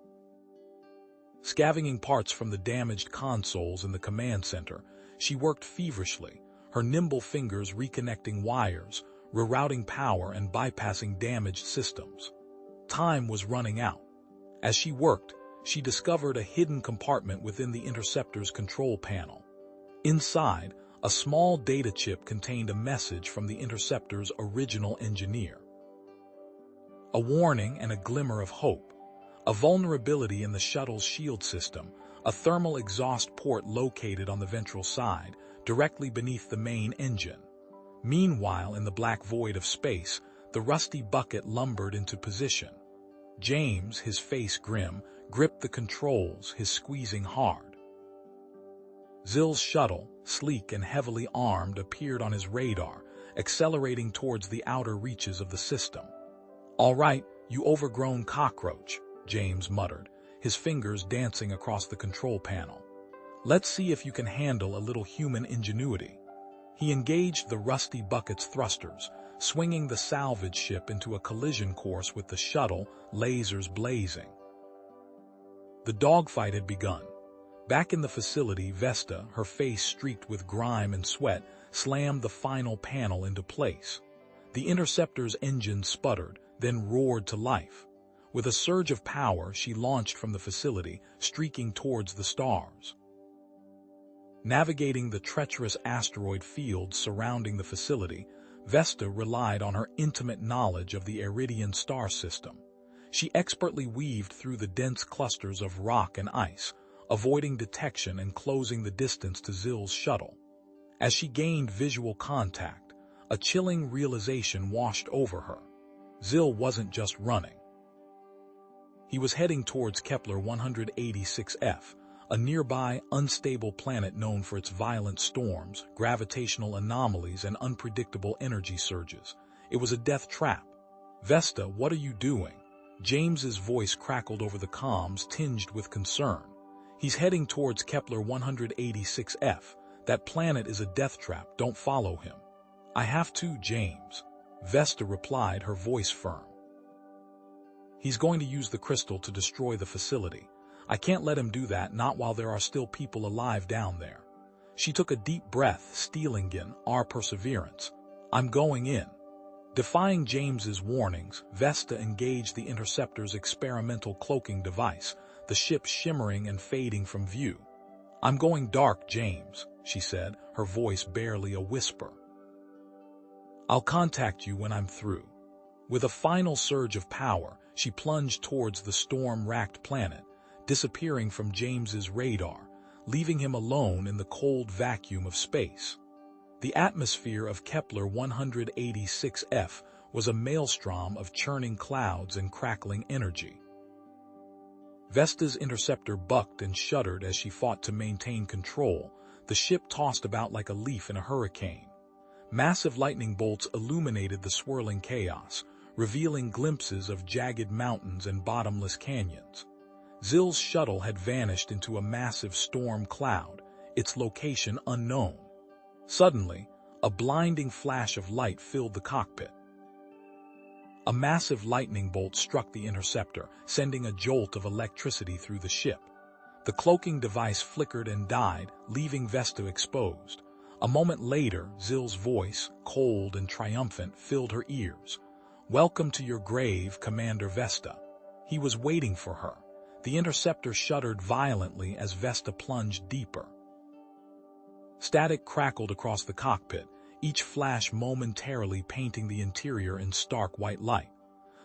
Scavenging parts from the damaged consoles in the command center, she worked feverishly, her nimble fingers reconnecting wires, rerouting power and bypassing damaged systems. Time was running out. As she worked, she discovered a hidden compartment within the interceptor's control panel. Inside, a small data chip contained a message from the interceptor's original engineer. A warning and a glimmer of hope. A vulnerability in the shuttle's shield system, a thermal exhaust port located on the ventral side, directly beneath the main engine. Meanwhile, in the black void of space, the rusty bucket lumbered into position. James, his face grim, gripped the controls, his squeezing hard. Zil's shuttle, sleek and heavily armed, appeared on his radar, accelerating towards the outer reaches of the system. All right, you overgrown cockroach, James muttered, his fingers dancing across the control panel. Let's see if you can handle a little human ingenuity. He engaged the rusty bucket's thrusters, swinging the salvage ship into a collision course with the shuttle, lasers blazing. The dogfight had begun. Back in the facility, Vesta, her face streaked with grime and sweat, slammed the final panel into place. The interceptor's engine sputtered, then roared to life. With a surge of power, she launched from the facility, streaking towards the stars. Navigating the treacherous asteroid fields surrounding the facility, Vesta relied on her intimate knowledge of the Iridian star system. She expertly weaved through the dense clusters of rock and ice, avoiding detection and closing the distance to Zill's shuttle. As she gained visual contact, a chilling realization washed over her. Zill wasn't just running. He was heading towards Kepler 186f, a nearby, unstable planet known for its violent storms, gravitational anomalies, and unpredictable energy surges. It was a death trap. "Vesta, what are you doing?" James's voice crackled over the comms, tinged with concern. "He's heading towards Kepler 186f. That planet is a death trap. Don't follow him." "I have to, James," Vesta replied, her voice firm. "He's going to use the crystal to destroy the facility. I can't let him do that, not while there are still people alive down there." She took a deep breath, steeling in our perseverance. "I'm going in." Defying James's warnings, Vesta engaged the interceptor's experimental cloaking device, the ship shimmering and fading from view. "I'm going dark, James," she said, her voice barely a whisper. "I'll contact you when I'm through." With a final surge of power, she plunged towards the storm-racked planet, disappearing from James's radar, leaving him alone in the cold vacuum of space. The atmosphere of Kepler 186f was a maelstrom of churning clouds and crackling energy. Vesta's interceptor bucked and shuddered as she fought to maintain control, the ship tossed about like a leaf in a hurricane. Massive lightning bolts illuminated the swirling chaos, revealing glimpses of jagged mountains and bottomless canyons. Zill's shuttle had vanished into a massive storm cloud, its location unknown. Suddenly, a blinding flash of light filled the cockpit. A massive lightning bolt struck the interceptor, sending a jolt of electricity through the ship. The cloaking device flickered and died, leaving Vesta exposed. A moment later, Zill's voice, cold and triumphant, filled her ears. "Welcome to your grave, Commander Vesta." He was waiting for her. The interceptor shuddered violently as Vesta plunged deeper. Static crackled across the cockpit, each flash momentarily painting the interior in stark white light.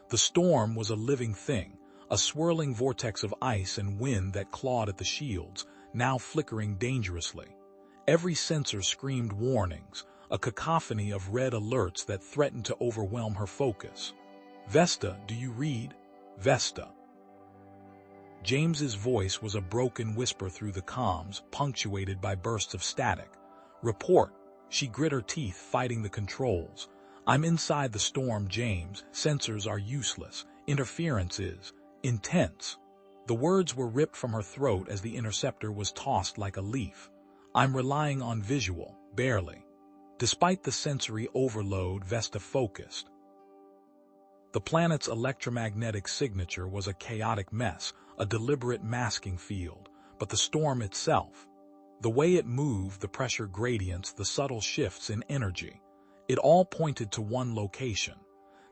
The storm was a living thing, a swirling vortex of ice and wind that clawed at the shields, now flickering dangerously. Every sensor screamed warnings, a cacophony of red alerts that threatened to overwhelm her focus. "Vesta, do you read? Vesta." James's voice was a broken whisper through the comms, punctuated by bursts of static. "Report." She grit her teeth, fighting the controls. "I'm inside the storm, James. Sensors are useless. Interference is intense." The words were ripped from her throat as the interceptor was tossed like a leaf. "I'm relying on visual, barely." Despite the sensory overload, Vesta focused. The planet's electromagnetic signature was a chaotic mess, a deliberate masking field, but the storm itself, the way it moved, the pressure gradients, the subtle shifts in energy, it all pointed to one location.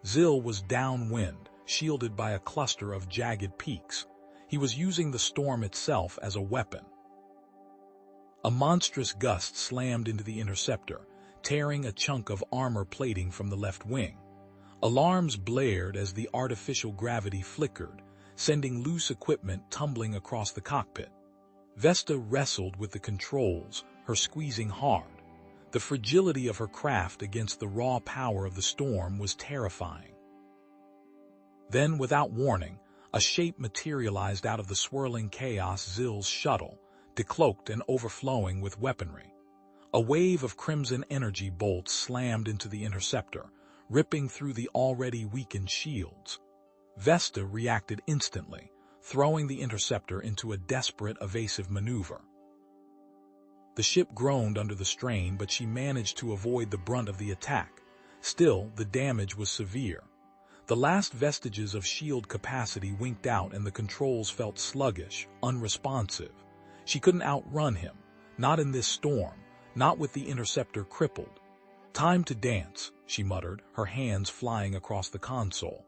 Zill was downwind, shielded by a cluster of jagged peaks. He was using the storm itself as a weapon. A monstrous gust slammed into the interceptor, tearing a chunk of armor plating from the left wing. Alarms blared as the artificial gravity flickered, sending loose equipment tumbling across the cockpit. Vesta wrestled with the controls, her squeezing hard. The fragility of her craft against the raw power of the storm was terrifying. Then, without warning, a shape materialized out of the swirling chaos, Zill's shuttle, decloaked and overflowing with weaponry. A wave of crimson energy bolts slammed into the interceptor, ripping through the already weakened shields. Vesta reacted instantly, throwing the interceptor into a desperate evasive maneuver. The ship groaned under the strain, but she managed to avoid the brunt of the attack. Still, the damage was severe. The last vestiges of shield capacity winked out and the controls felt sluggish, unresponsive. She couldn't outrun him, not in this storm, not with the interceptor crippled. "Time to dance," she muttered, her hands flying across the console.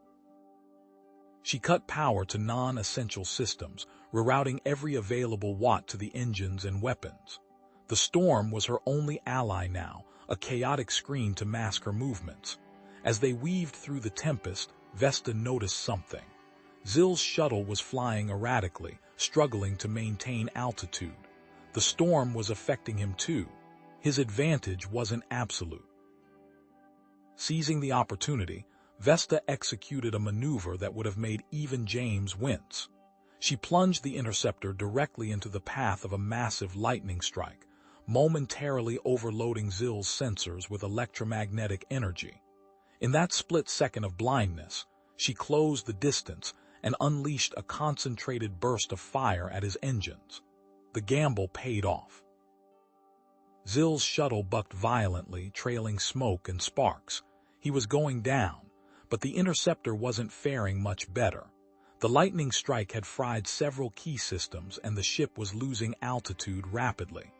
She cut power to non-essential systems, rerouting every available watt to the engines and weapons. The storm was her only ally now, a chaotic screen to mask her movements. As they weaved through the tempest, Vesta noticed something. Zill's shuttle was flying erratically, struggling to maintain altitude. The storm was affecting him too. His advantage wasn't absolute. Seizing the opportunity, Vesta executed a maneuver that would have made even James wince. She plunged the interceptor directly into the path of a massive lightning strike, momentarily overloading Zill's sensors with electromagnetic energy. In that split second of blindness, she closed the distance and unleashed a concentrated burst of fire at his engines. The gamble paid off. Zill's shuttle bucked violently, trailing smoke and sparks. He was going down, but the interceptor wasn't faring much better. The lightning strike had fried several key systems and the ship was losing altitude rapidly.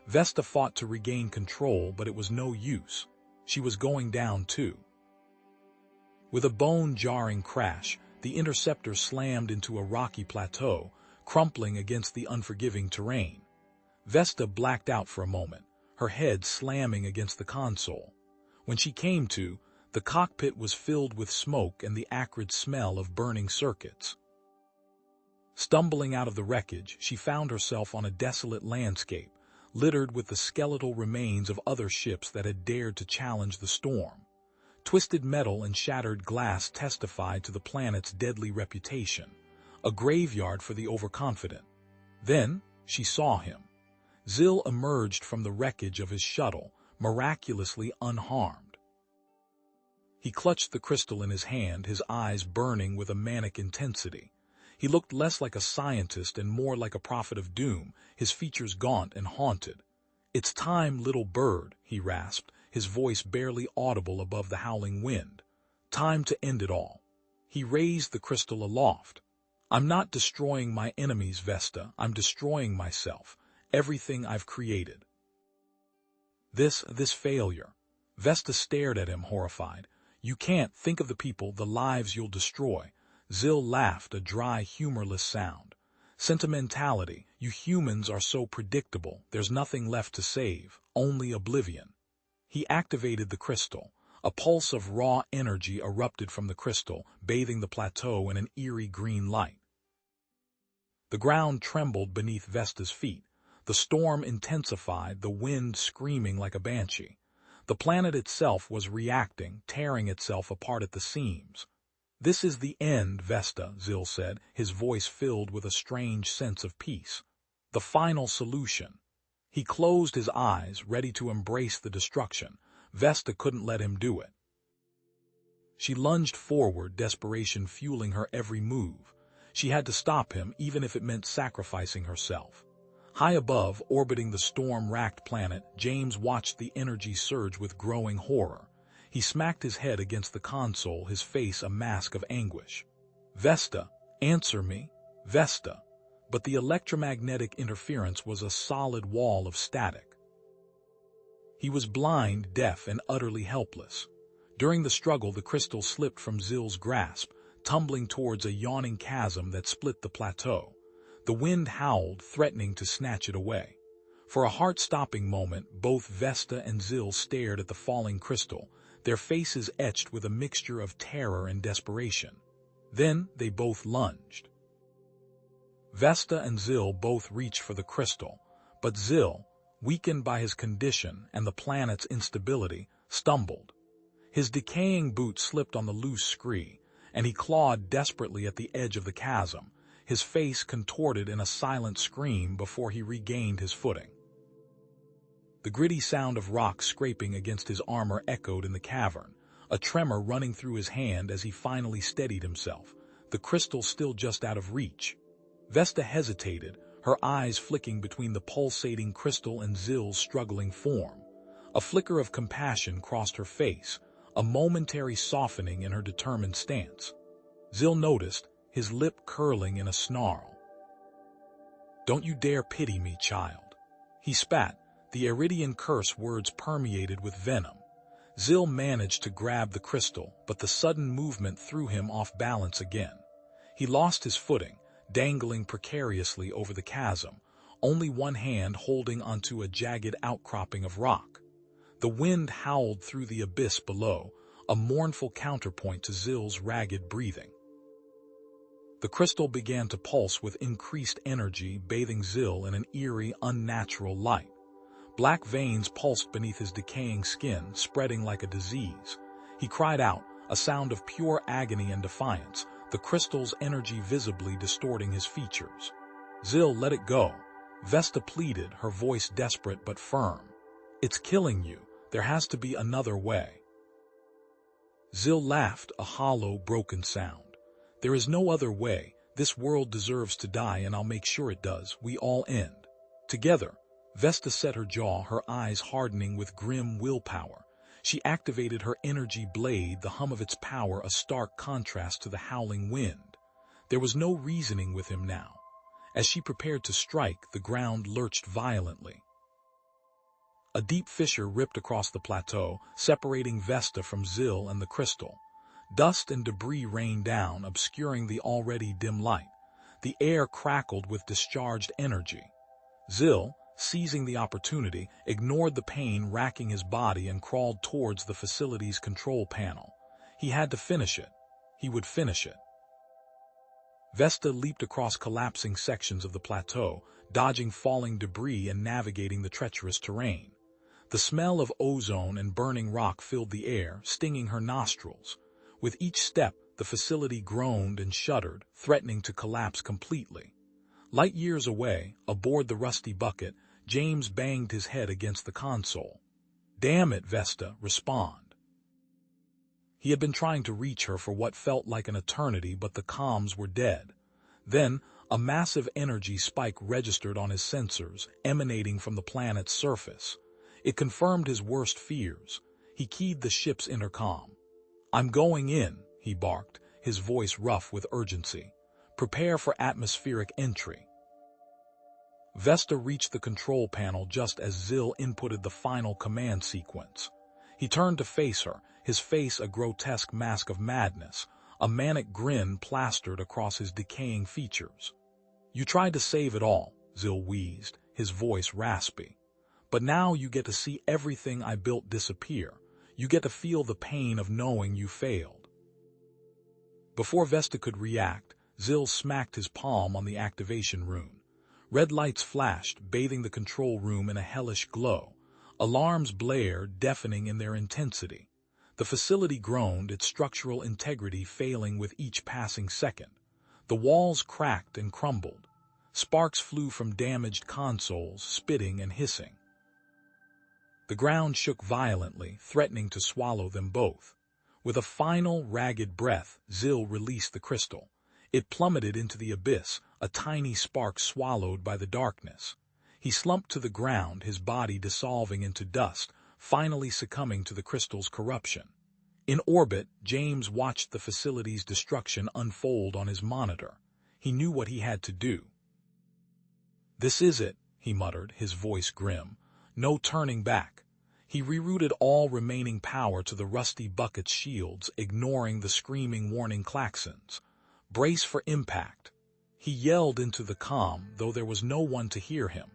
Vesta fought to regain control, but it was no use. She was going down too. With a bone-jarring crash, the interceptor slammed into a rocky plateau, crumpling against the unforgiving terrain. Vesta blacked out for a moment, her head slamming against the console. When she came to, the cockpit was filled with smoke and the acrid smell of burning circuits. Stumbling out of the wreckage, she found herself on a desolate landscape, littered with the skeletal remains of other ships that had dared to challenge the storm. Twisted metal and shattered glass testified to the planet's deadly reputation, a graveyard for the overconfident. Then she saw him. Zill emerged from the wreckage of his shuttle, miraculously unharmed. He clutched the crystal in his hand, his eyes burning with a manic intensity. He looked less like a scientist and more like a prophet of doom, his features gaunt and haunted. "It's time, little bird," he rasped, his voice barely audible above the howling wind. "Time to end it all." He raised the crystal aloft. "I'm not destroying my enemies, Vesta. I'm destroying myself, everything I've created." This failure. Vesta stared at him, horrified. "You can't. Think of the people, the lives you'll destroy." Zill laughed, a dry, humorless sound. "Sentimentality. You humans are so predictable. There's nothing left to save, only oblivion." He activated the crystal. A pulse of raw energy erupted from the crystal, bathing the plateau in an eerie green light. The ground trembled beneath Vesta's feet. The storm intensified, the wind screaming like a banshee. The planet itself was reacting, tearing itself apart at the seams. "This is the end, Vesta," Zill said, his voice filled with a strange sense of peace. "The final solution." He closed his eyes, ready to embrace the destruction. Vesta couldn't let him do it. She lunged forward, desperation fueling her every move. She had to stop him, even if it meant sacrificing herself. High above, orbiting the storm-racked planet, James watched the energy surge with growing horror. He smacked his head against the console, his face a mask of anguish. "Vesta, answer me, Vesta." But the electromagnetic interference was a solid wall of static. He was blind, deaf, and utterly helpless. During the struggle, the crystal slipped from Zill's grasp, tumbling towards a yawning chasm that split the plateau. The wind howled, threatening to snatch it away. For a heart-stopping moment, both Vesta and Zill stared at the falling crystal, their faces etched with a mixture of terror and desperation. Then they both lunged. Vesta and Zill both reached for the crystal, but Zill, weakened by his condition and the planet's instability, stumbled. His decaying boot slipped on the loose scree, and he clawed desperately at the edge of the chasm, his face contorted in a silent scream before he regained his footing. The gritty sound of rocks scraping against his armor echoed in the cavern, a tremor running through his hand as he finally steadied himself, the crystal still just out of reach. Vesta hesitated, her eyes flicking between the pulsating crystal and Zill's struggling form. A flicker of compassion crossed her face, a momentary softening in her determined stance. Zill noticed, his lip curling in a snarl. "Don't you dare pity me, child." He spat, the Iridian curse words permeated with venom. Zill managed to grab the crystal, but the sudden movement threw him off balance again. He lost his footing, dangling precariously over the chasm, only one hand holding onto a jagged outcropping of rock. The wind howled through the abyss below, a mournful counterpoint to Zill's ragged breathing. The crystal began to pulse with increased energy, bathing Zil in an eerie, unnatural light. Black veins pulsed beneath his decaying skin, spreading like a disease. He cried out, a sound of pure agony and defiance, the crystal's energy visibly distorting his features. "Zil, let it go," Vesta pleaded, her voice desperate but firm. "It's killing you. There has to be another way." Zil laughed, a hollow, broken sound. "There is no other way. This world deserves to die, and I'll make sure it does. We all end. Together." Vesta set her jaw, her eyes hardening with grim willpower. She activated her energy blade, the hum of its power a stark contrast to the howling wind. There was no reasoning with him now. As she prepared to strike, the ground lurched violently. A deep fissure ripped across the plateau, separating Vesta from Zil and the crystal. Dust and debris rained down, obscuring the already dim light. The air crackled with discharged energy. Zil, seizing the opportunity, ignored the pain racking his body and crawled towards the facility's control panel. He had to finish it. He would finish it. Vesta leaped across collapsing sections of the plateau, dodging falling debris and navigating the treacherous terrain. The smell of ozone and burning rock filled the air, stinging her nostrils. With each step, the facility groaned and shuddered, threatening to collapse completely. Light years away, aboard the rusty bucket, James banged his head against the console. "Damn it, Vesta, respond." He had been trying to reach her for what felt like an eternity, but the comms were dead. Then, a massive energy spike registered on his sensors, emanating from the planet's surface. It confirmed his worst fears. He keyed the ship's intercom. "I'm going in," he barked, his voice rough with urgency. "Prepare for atmospheric entry." Vesta reached the control panel just as Zil inputted the final command sequence. He turned to face her, his face a grotesque mask of madness, a manic grin plastered across his decaying features. "You tried to save it all," Zil wheezed, his voice raspy. "But now you get to see everything I built disappear. You get to feel the pain of knowing you failed." Before Vesta could react, Zil smacked his palm on the activation rune. Red lights flashed, bathing the control room in a hellish glow. Alarms blared, deafening in their intensity. The facility groaned, its structural integrity failing with each passing second. The walls cracked and crumbled. Sparks flew from damaged consoles, spitting and hissing. The ground shook violently, threatening to swallow them both. With a final, ragged breath, Zil released the crystal. It plummeted into the abyss, a tiny spark swallowed by the darkness. He slumped to the ground, his body dissolving into dust, finally succumbing to the crystal's corruption. In orbit, James watched the facility's destruction unfold on his monitor. He knew what he had to do. "This is it," he muttered, his voice grim. "No turning back." He rerouted all remaining power to the rusty bucket's shields, ignoring the screaming warning klaxons. "Brace for impact." He yelled into the comm, though there was no one to hear him.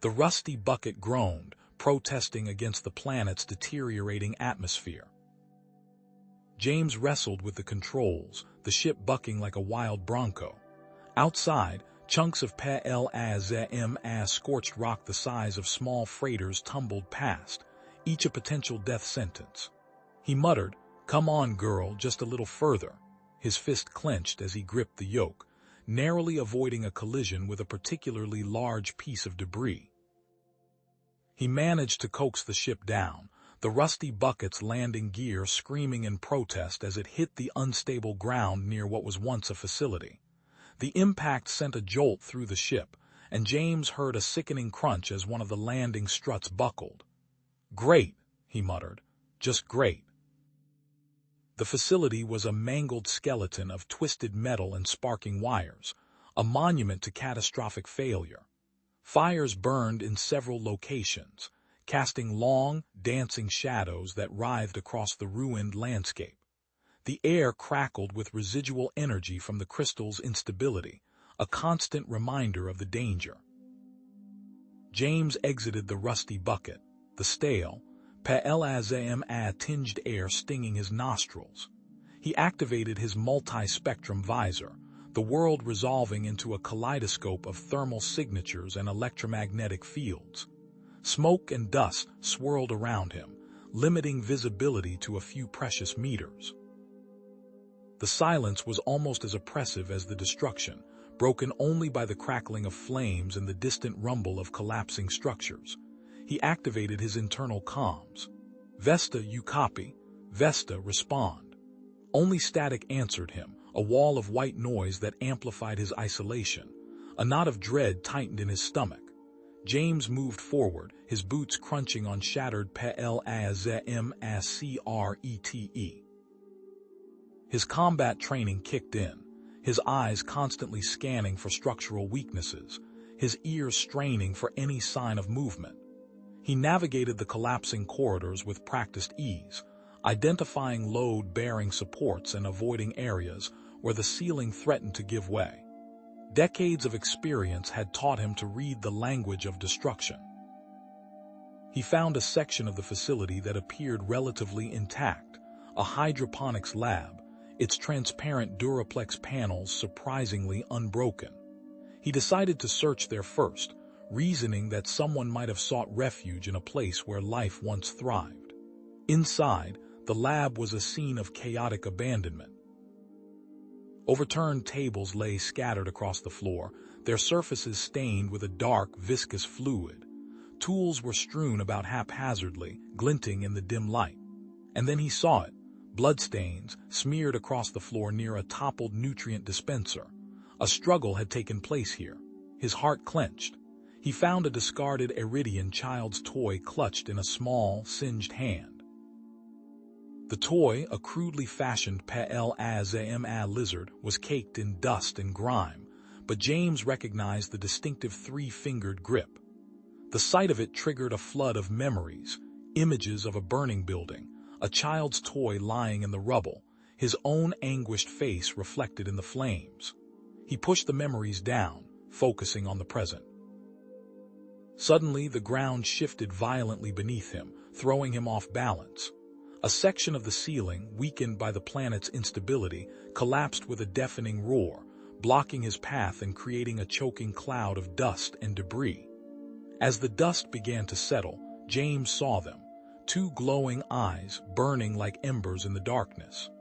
The rusty bucket groaned, protesting against the planet's deteriorating atmosphere. James wrestled with the controls, the ship bucking like a wild bronco. Outside, chunks of PLAZM scorched rock the size of small freighters tumbled past, each a potential death sentence. He muttered, "Come on, girl, just a little further." His fist clenched as he gripped the yoke, narrowly avoiding a collision with a particularly large piece of debris. He managed to coax the ship down, the rusty bucket's landing gear screaming in protest as it hit the unstable ground near what was once a facility. The impact sent a jolt through the ship, and James heard a sickening crunch as one of the landing struts buckled. "Great," he muttered, "just great." The facility was a mangled skeleton of twisted metal and sparking wires, a monument to catastrophic failure. Fires burned in several locations, casting long, dancing shadows that writhed across the ruined landscape. The air crackled with residual energy from the crystal's instability, a constant reminder of the danger. James exited the rusty bucket, the stale, PLAZM-tinged air stinging his nostrils. He activated his multi-spectrum visor, the world resolving into a kaleidoscope of thermal signatures and electromagnetic fields. Smoke and dust swirled around him, limiting visibility to a few precious meters. The silence was almost as oppressive as the destruction, broken only by the crackling of flames and the distant rumble of collapsing structures. He activated his internal comms. "Vesta, you copy?" "Vesta, respond." Only static answered him, a wall of white noise that amplified his isolation. A knot of dread tightened in his stomach. James moved forward, his boots crunching on shattered plazmacrete. His combat training kicked in, his eyes constantly scanning for structural weaknesses, his ears straining for any sign of movement. He navigated the collapsing corridors with practiced ease, identifying load-bearing supports and avoiding areas where the ceiling threatened to give way. Decades of experience had taught him to read the language of destruction. He found a section of the facility that appeared relatively intact, a hydroponics lab, its transparent Duraplex panels surprisingly unbroken. He decided to search there first, reasoning that someone might have sought refuge in a place where life once thrived. Inside, the lab was a scene of chaotic abandonment. Overturned tables lay scattered across the floor, their surfaces stained with a dark, viscous fluid. Tools were strewn about haphazardly, glinting in the dim light. And then he saw it, bloodstains smeared across the floor near a toppled nutrient dispenser. A struggle had taken place here. His heart clenched. He found a discarded Iridian child's toy clutched in a small, singed hand. The toy, a crudely fashioned plazma lizard, was caked in dust and grime, but James recognized the distinctive three-fingered grip. The sight of it triggered a flood of memories, images of a burning building, a child's toy lying in the rubble, his own anguished face reflected in the flames. He pushed the memories down, focusing on the present. Suddenly, the ground shifted violently beneath him, throwing him off balance. A section of the ceiling, weakened by the planet's instability, collapsed with a deafening roar, blocking his path and creating a choking cloud of dust and debris. As the dust began to settle, James saw them, two glowing eyes burning like embers in the darkness.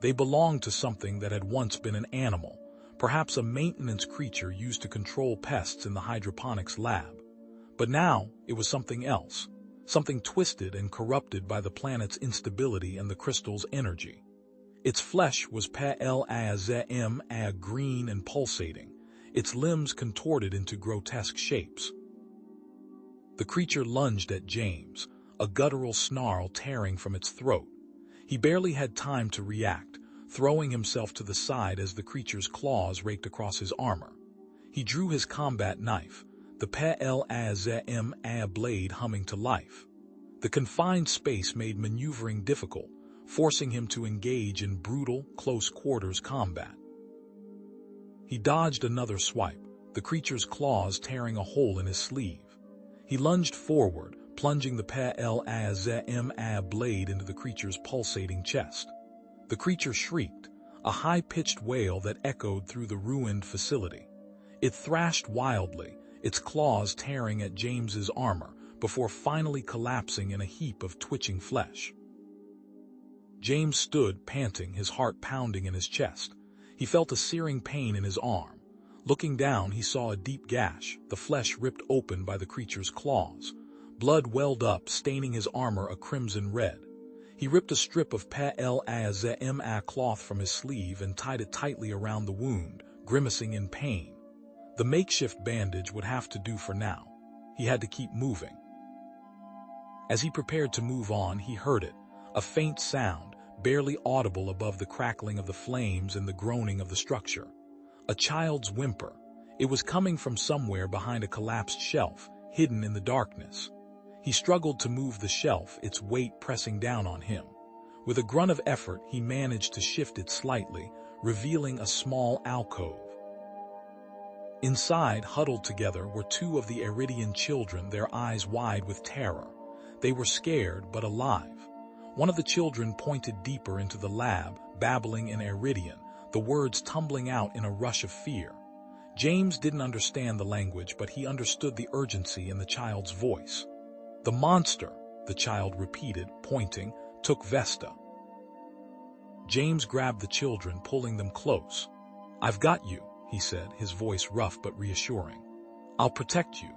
They belonged to something that had once been an animal, perhaps a maintenance creature used to control pests in the hydroponics lab. But now it was something else, something twisted and corrupted by the planet's instability and the crystal's energy. Its flesh was plazma green and pulsating, its limbs contorted into grotesque shapes. The creature lunged at James, a guttural snarl tearing from its throat. He barely had time to react, throwing himself to the side as the creature's claws raked across his armor. He drew his combat knife, the plazma blade humming to life. The confined space made maneuvering difficult, forcing him to engage in brutal, close-quarters combat. He dodged another swipe, the creature's claws tearing a hole in his sleeve. He lunged forward, plunging the plazma blade into the creature's pulsating chest. The creature shrieked, a high-pitched wail that echoed through the ruined facility. It thrashed wildly, its claws tearing at James's armor, before finally collapsing in a heap of twitching flesh. James stood, panting, his heart pounding in his chest. He felt a searing pain in his arm. Looking down, he saw a deep gash, the flesh ripped open by the creature's claws. Blood welled up, staining his armor a crimson red. He ripped a strip of plazma cloth from his sleeve and tied it tightly around the wound, grimacing in pain. The makeshift bandage would have to do for now. He had to keep moving. As he prepared to move on, he heard it, a faint sound, barely audible above the crackling of the flames and the groaning of the structure. A child's whimper. It was coming from somewhere behind a collapsed shelf, hidden in the darkness. He struggled to move the shelf, its weight pressing down on him. With a grunt of effort, he managed to shift it slightly, revealing a small alcove. Inside, huddled together, were two of the Iridian children, their eyes wide with terror. They were scared but alive. One of the children pointed deeper into the lab, babbling in Iridian, the words tumbling out in a rush of fear. James didn't understand the language, but he understood the urgency in the child's voice. "The monster," the child repeated, pointing, "took Vesta." James grabbed the children, pulling them close. "I've got you," he said, his voice rough but reassuring. "I'll protect you."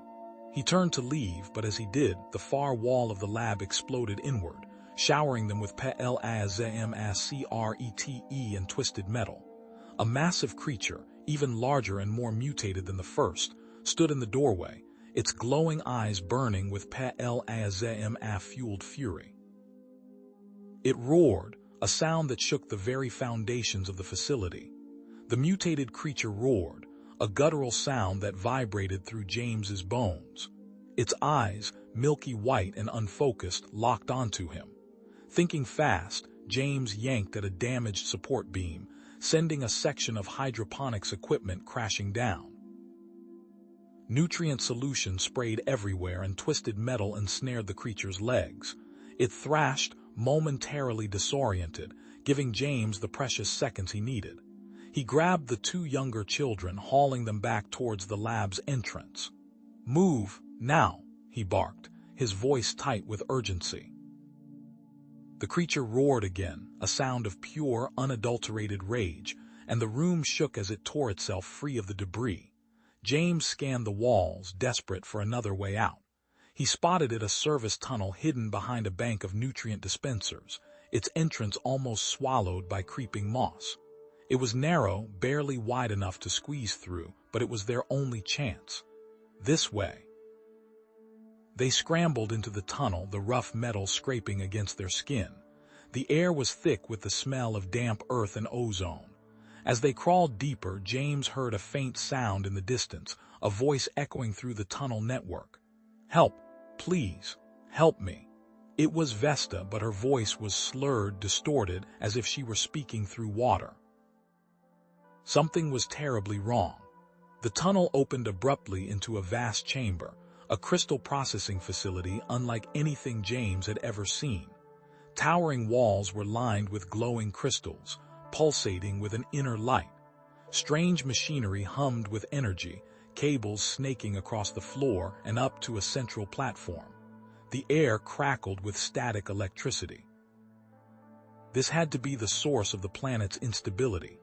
He turned to leave, but as he did, the far wall of the lab exploded inward, showering them with plazmscrete and twisted metal. A massive creature, even larger and more mutated than the first, stood in the doorway, its glowing eyes burning with plazma-fueled fury. It roared, a sound that shook the very foundations of the facility. The mutated creature roared, a guttural sound that vibrated through James's bones. Its eyes, milky white and unfocused, locked onto him. Thinking fast, James yanked at a damaged support beam, sending a section of hydroponics equipment crashing down. Nutrient solution sprayed everywhere and twisted metal ensnared the creature's legs. It thrashed, momentarily disoriented, giving James the precious seconds he needed. He grabbed the two younger children, hauling them back towards the lab's entrance. "Move, now," he barked, his voice tight with urgency. The creature roared again, a sound of pure, unadulterated rage, and the room shook as it tore itself free of the debris. James scanned the walls, desperate for another way out. He spotted a service tunnel hidden behind a bank of nutrient dispensers, its entrance almost swallowed by creeping moss. It was narrow, barely wide enough to squeeze through, but it was their only chance. This way. They scrambled into the tunnel, the rough metal scraping against their skin. The air was thick with the smell of damp earth and ozone. As they crawled deeper, James heard a faint sound in the distance, a voice echoing through the tunnel network. "Help, please, help me." It was Vesta, but her voice was slurred, distorted, as if she were speaking through water. Something was terribly wrong. The tunnel opened abruptly into a vast chamber, a crystal processing facility unlike anything James had ever seen. Towering walls were lined with glowing crystals, pulsating with an inner light. Strange machinery hummed with energy, cables snaking across the floor and up to a central platform. The air crackled with static electricity. This had to be the source of the planet's instability.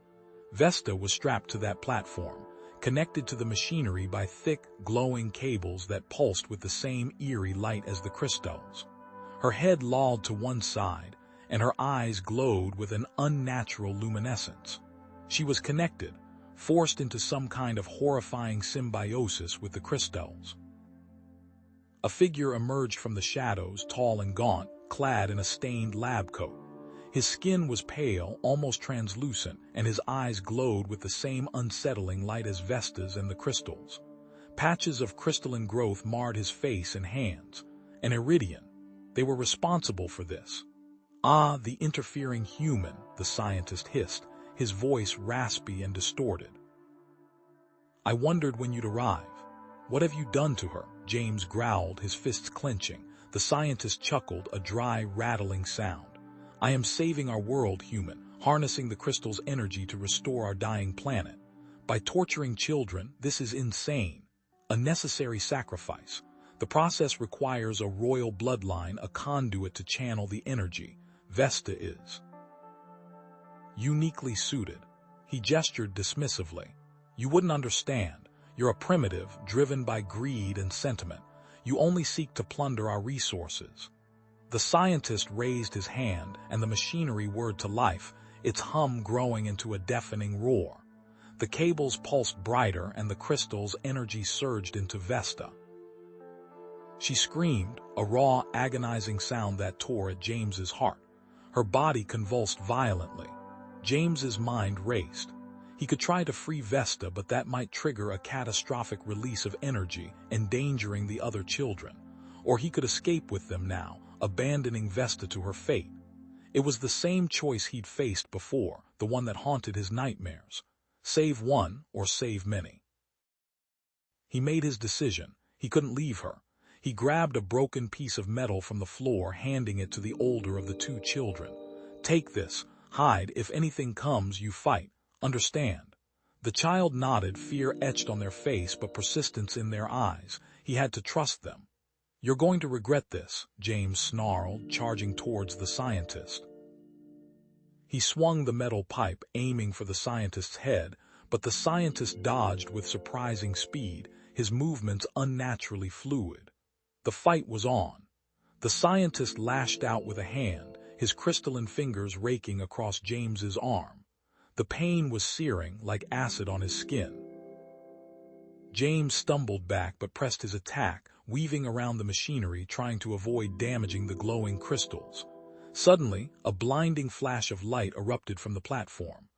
Vesta was strapped to that platform, connected to the machinery by thick, glowing cables that pulsed with the same eerie light as the crystals. Her head lolled to one side, and her eyes glowed with an unnatural luminescence. She was connected, forced into some kind of horrifying symbiosis with the crystals. A figure emerged from the shadows, tall and gaunt, clad in a stained lab coat. His skin was pale, almost translucent, and his eyes glowed with the same unsettling light as Vesta's and the crystals. Patches of crystalline growth marred his face and hands. An iridian. They were responsible for this. "Ah, the interfering human," the scientist hissed, his voice raspy and distorted. "I wondered when you'd arrive. What have you done to her?" James growled, his fists clenching. The scientist chuckled, a dry, rattling sound. "I am saving our world, human, harnessing the crystal's energy to restore our dying planet. By torturing children, this is insane. A necessary sacrifice. The process requires a royal bloodline, a conduit to channel the energy. Vesta is uniquely suited." He gestured dismissively. "You wouldn't understand. You're a primitive, driven by greed and sentiment. You only seek to plunder our resources." The scientist raised his hand, and the machinery whirred to life, its hum growing into a deafening roar. The cables pulsed brighter, and the crystal's energy surged into Vesta. She screamed, a raw, agonizing sound that tore at James's heart. Her body convulsed violently. James's mind raced. He could try to free Vesta, but that might trigger a catastrophic release of energy, endangering the other children. Or he could escape with them now, abandoning Vesta to her fate. It was the same choice he'd faced before, the one that haunted his nightmares. Save one or save many. He made his decision. He couldn't leave her. He grabbed a broken piece of metal from the floor, handing it to the older of the two children. "Take this. Hide. If anything comes, you fight. Understand. The child nodded, fear etched on their face but persistence in their eyes. He had to trust them. You're going to regret this, James snarled, charging towards the scientist. He swung the metal pipe, aiming for the scientist's head, but the scientist dodged with surprising speed, his movements unnaturally fluid. The fight was on. The scientist lashed out with a hand, his crystalline fingers raking across James's arm. The pain was searing, like acid on his skin. James stumbled back but pressed his attack, weaving around the machinery, trying to avoid damaging the glowing crystals. Suddenly, a blinding flash of light erupted from the platform.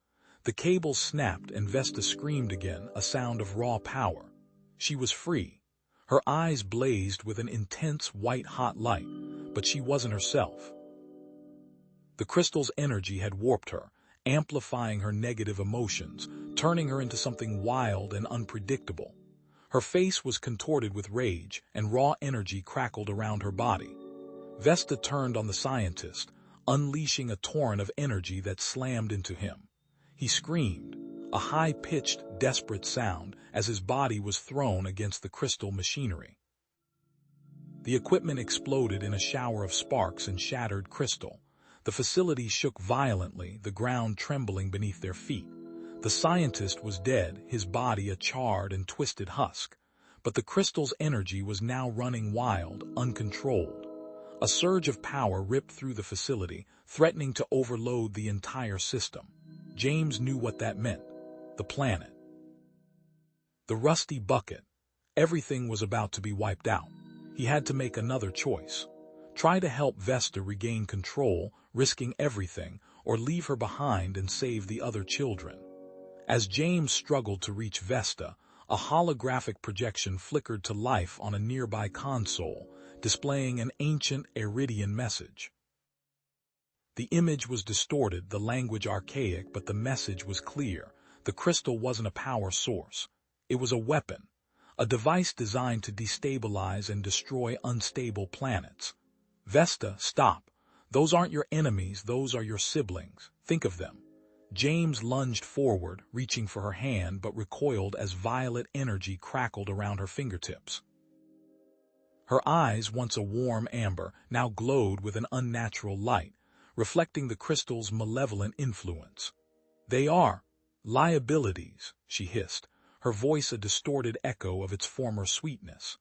The cables snapped and Vesta screamed again, a sound of raw power. She was free. Her eyes blazed with an intense white-hot light, but she wasn't herself. The crystal's energy had warped her, amplifying her negative emotions, turning her into something wild and unpredictable. Her face was contorted with rage, and raw energy crackled around her body. Vesta turned on the scientist, unleashing a torrent of energy that slammed into him. He screamed, a high-pitched, desperate sound, as his body was thrown against the crystal machinery. The equipment exploded in a shower of sparks and shattered crystal. The facility shook violently, the ground trembling beneath their feet. The scientist was dead, his body a charred and twisted husk. But the crystal's energy was now running wild, uncontrolled. A surge of power ripped through the facility, threatening to overload the entire system. James knew what that meant. The planet. The rusty bucket. Everything was about to be wiped out. He had to make another choice. Try to help Vesta regain control, risking everything, or leave her behind and save the other children. As James struggled to reach Vesta, a holographic projection flickered to life on a nearby console, displaying an ancient Iridian message. The image was distorted, the language archaic, but the message was clear. The crystal wasn't a power source. It was a weapon, a device designed to destabilize and destroy unstable planets. Vesta, stop. Those aren't your enemies, those are your siblings. Think of them. James lunged forward, reaching for her hand, but recoiled as violet energy crackled around her fingertips. Her eyes, once a warm amber, now glowed with an unnatural light, reflecting the crystal's malevolent influence. They are liabilities, she hissed, her voice a distorted echo of its former sweetness.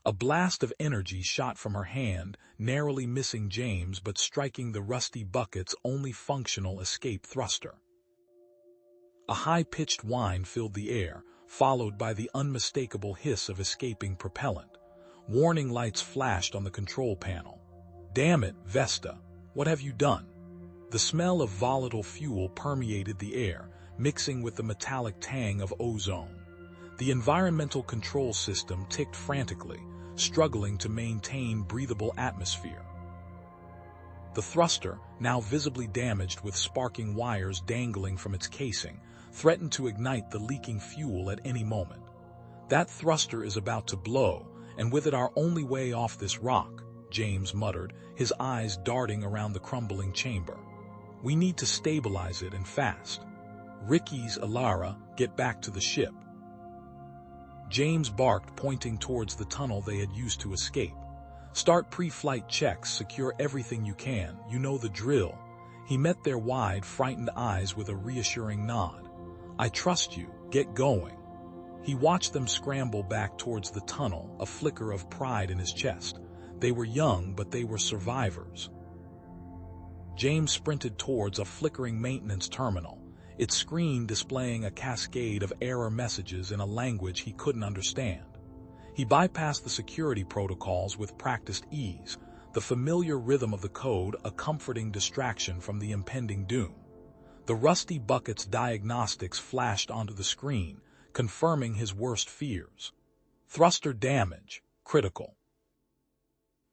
A blast of energy shot from her hand, narrowly missing James but striking the rusty bucket's only functional escape thruster. A high-pitched whine filled the air, followed by the unmistakable hiss of escaping propellant. Warning lights flashed on the control panel. Damn it, Vesta, what have you done? The smell of volatile fuel permeated the air, mixing with the metallic tang of ozone. The environmental control system ticked frantically, struggling to maintain breathable atmosphere. The thruster, now visibly damaged with sparking wires dangling from its casing, threatened to ignite the leaking fuel at any moment. That thruster is about to blow, and with it our only way off this rock, James muttered, his eyes darting around the crumbling chamber. We need to stabilize it and fast. Ricky's Alara, get back to the ship. James barked, pointing towards the tunnel they had used to escape. Start pre-flight checks, secure everything you can, you know the drill. He met their wide, frightened eyes with a reassuring nod. I trust you, get going. He watched them scramble back towards the tunnel, a flicker of pride in his chest. They were young, but they were survivors. James sprinted towards a flickering maintenance terminal, its screen displaying a cascade of error messages in a language he couldn't understand. He bypassed the security protocols with practiced ease, the familiar rhythm of the code a comforting distraction from the impending doom. The rusty bucket's diagnostics flashed onto the screen, confirming his worst fears. Thruster damage, critical.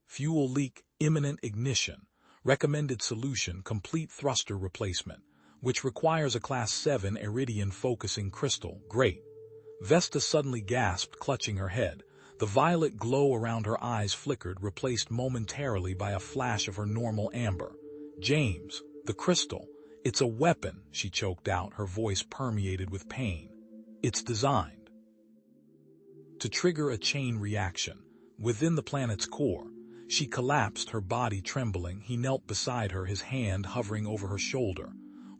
Fuel leak, imminent ignition. Recommended solution, complete thruster replacement, which requires a Class 7 Iridian focusing crystal. Great. Vesta suddenly gasped, clutching her head. The violet glow around her eyes flickered, replaced momentarily by a flash of her normal amber. James, the crystal. It's a weapon, she choked out, her voice permeated with pain. It's designed to trigger a chain reaction within the planet's core. She collapsed, her body trembling. He knelt beside her, his hand hovering over her shoulder.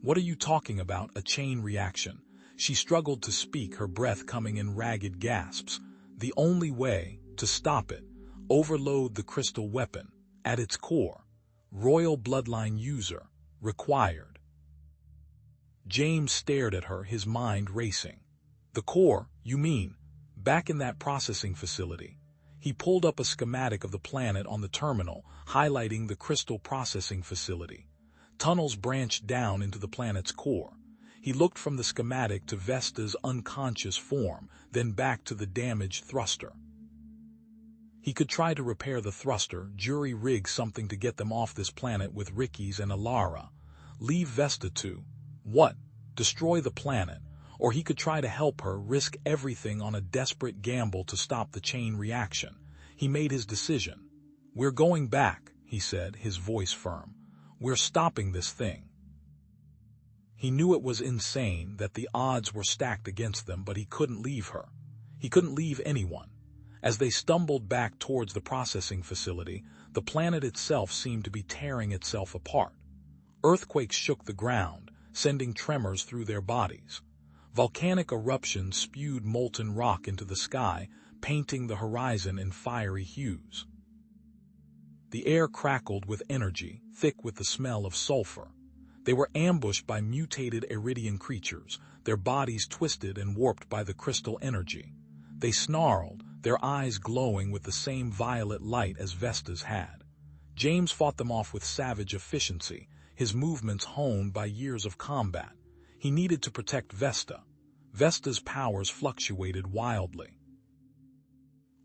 What are you talking about, a chain reaction? She struggled to speak, her breath coming in ragged gasps. The only way to stop it, overload the crystal weapon. At its core, royal bloodline user, required. James stared at her, his mind racing. The core, you mean? Back in that processing facility. He pulled up a schematic of the planet on the terminal, highlighting the crystal processing facility. Tunnels branched down into the planet's core. He looked from the schematic to Vesta's unconscious form, then back to the damaged thruster. He could try to repair the thruster, jury-rig something to get them off this planet with Ricky's and Alara. Leave Vesta to, what? Destroy the planet. Or he could try to help her, risk everything on a desperate gamble to stop the chain reaction. He made his decision. We're going back, he said, his voice firm. We're stopping this thing. He knew it was insane, that the odds were stacked against them, but he couldn't leave her. He couldn't leave anyone. As they stumbled back towards the processing facility, the planet itself seemed to be tearing itself apart. Earthquakes shook the ground, sending tremors through their bodies. Volcanic eruptions spewed molten rock into the sky, painting the horizon in fiery hues. The air crackled with energy, thick with the smell of sulfur. They were ambushed by mutated Iridian creatures, their bodies twisted and warped by the crystal energy. They snarled, their eyes glowing with the same violet light as Vesta's had. James fought them off with savage efficiency, his movements honed by years of combat. He needed to protect Vesta. Vesta's powers fluctuated wildly.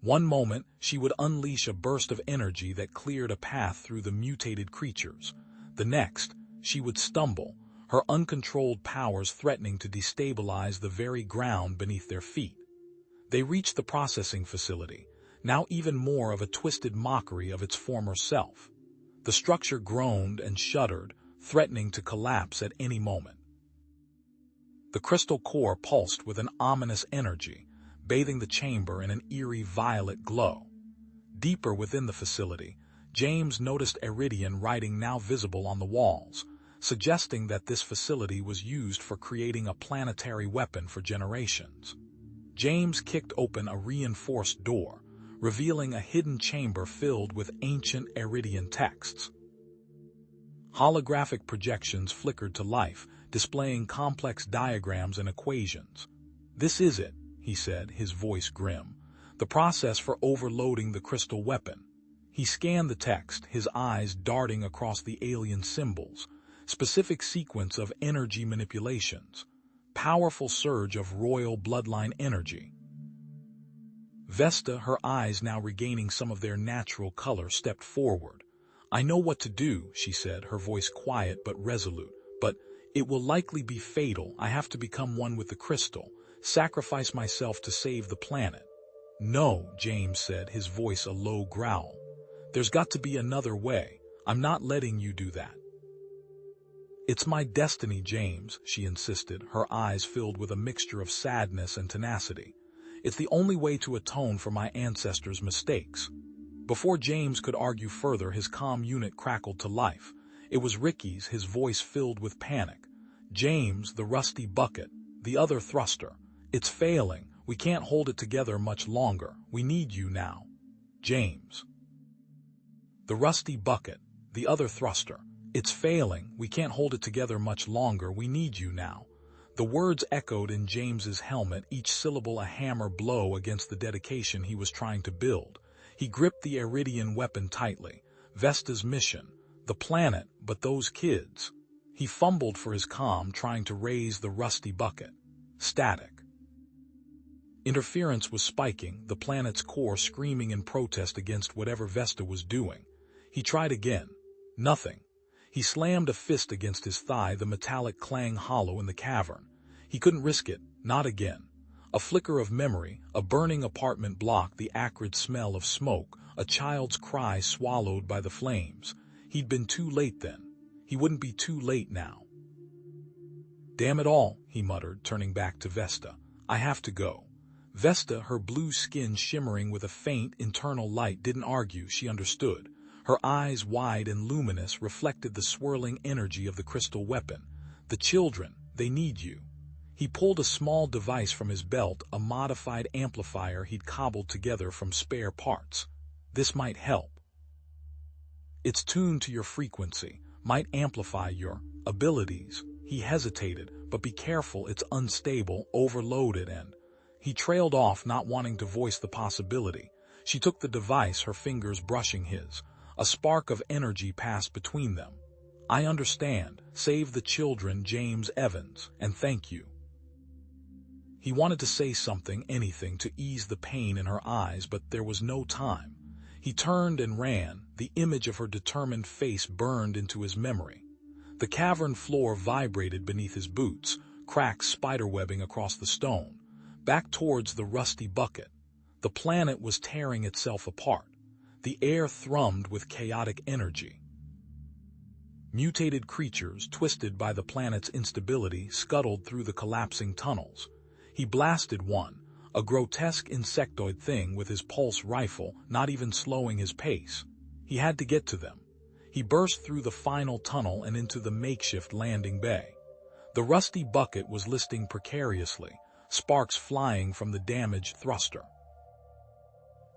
One moment, she would unleash a burst of energy that cleared a path through the mutated creatures. The next, she would stumble, her uncontrolled powers threatening to destabilize the very ground beneath their feet. They reached the processing facility, now even more of a twisted mockery of its former self. The structure groaned and shuddered, threatening to collapse at any moment. The crystal core pulsed with an ominous energy, bathing the chamber in an eerie violet glow. Deeper within the facility, James noticed Iridian writing now visible on the walls, suggesting that this facility was used for creating a planetary weapon for generations. James kicked open a reinforced door, revealing a hidden chamber filled with ancient Iridian texts. Holographic projections flickered to life, displaying complex diagrams and equations. This is it, he said, his voice grim. The process for overloading the crystal weapon. He scanned the text, his eyes darting across the alien symbols. Specific sequence of energy manipulations. Powerful surge of royal bloodline energy. Vesta, her eyes now regaining some of their natural color, stepped forward. I know what to do, she said, her voice quiet but resolute. But it will likely be fatal. I have to become one with the crystal, sacrifice myself to save the planet. No, James said, his voice a low growl. There's got to be another way. I'm not letting you do that. It's my destiny, James, she insisted, her eyes filled with a mixture of sadness and tenacity. It's the only way to atone for my ancestors' mistakes. Before James could argue further, his comm unit crackled to life. It was Ricky's, his voice filled with panic. James, the rusty bucket, the other thruster. It's failing. We can't hold it together much longer. We need you now. James. The rusty bucket, the other thruster. It's failing. We can't hold it together much longer. We need you now. The words echoed in James's helmet, each syllable a hammer blow against the dedication he was trying to build. He gripped the Iridian weapon tightly. Vesta's mission. The planet, but those kids. He fumbled for his comm, trying to raise the rusty bucket. Static. Interference was spiking, the planet's core screaming in protest against whatever Vesta was doing. He tried again. Nothing. He slammed a fist against his thigh, the metallic clang hollow in the cavern. He couldn't risk it, not again. A flicker of memory, a burning apartment block, the acrid smell of smoke, a child's cry swallowed by the flames. He'd been too late then. He wouldn't be too late now. Damn it all, he muttered, turning back to Vesta. I have to go. Vesta, her blue skin shimmering with a faint internal light, didn't argue. She understood. Her eyes, wide and luminous, reflected the swirling energy of the crystal weapon. The children, they need you. He pulled a small device from his belt, a modified amplifier he'd cobbled together from spare parts. This might help. It's tuned to your frequency, might amplify your abilities. He hesitated, but be careful, it's unstable, overloaded, and... He trailed off, not wanting to voice the possibility. She took the device, her fingers brushing his. A spark of energy passed between them. I understand. Save the children, James Evans, and thank you. He wanted to say something, anything, to ease the pain in her eyes, but there was no time. He turned and ran. The image of her determined face burned into his memory. The cavern floor vibrated beneath his boots, cracks spiderwebbing across the stone. Back towards the rusty bucket. The planet was tearing itself apart. The air thrummed with chaotic energy. Mutated creatures, twisted by the planet's instability, scuttled through the collapsing tunnels. He blasted one, a grotesque insectoid thing, with his pulse rifle, not even slowing his pace. He had to get to them. He burst through the final tunnel and into the makeshift landing bay. The rusty bucket was listing precariously, sparks flying from the damaged thruster.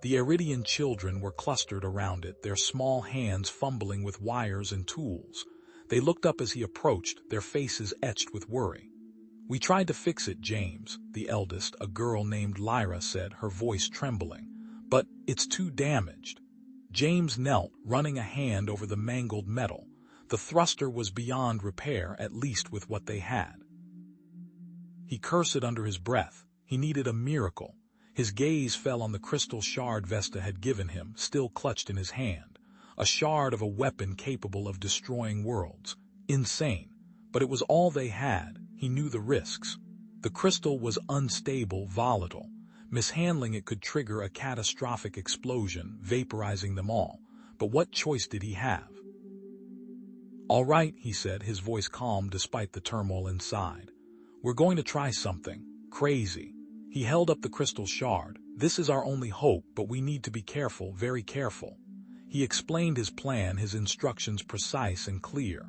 The Iridian children were clustered around it, their small hands fumbling with wires and tools. They looked up as he approached, their faces etched with worry. We tried to fix it, James, the eldest, a girl named Lyra, said, her voice trembling. But it's too damaged. James knelt, running a hand over the mangled metal. The thruster was beyond repair, at least with what they had. He cursed under his breath. He needed a miracle. His gaze fell on the crystal shard Vesta had given him, still clutched in his hand. A shard of a weapon capable of destroying worlds. Insane. But it was all they had. He knew the risks. The crystal was unstable, volatile. Mishandling it could trigger a catastrophic explosion, vaporizing them all. But what choice did he have? All right, he said, his voice calm despite the turmoil inside. We're going to try something crazy. He held up the crystal shard. This is our only hope, but we need to be careful, very careful. He explained his plan, his instructions precise and clear.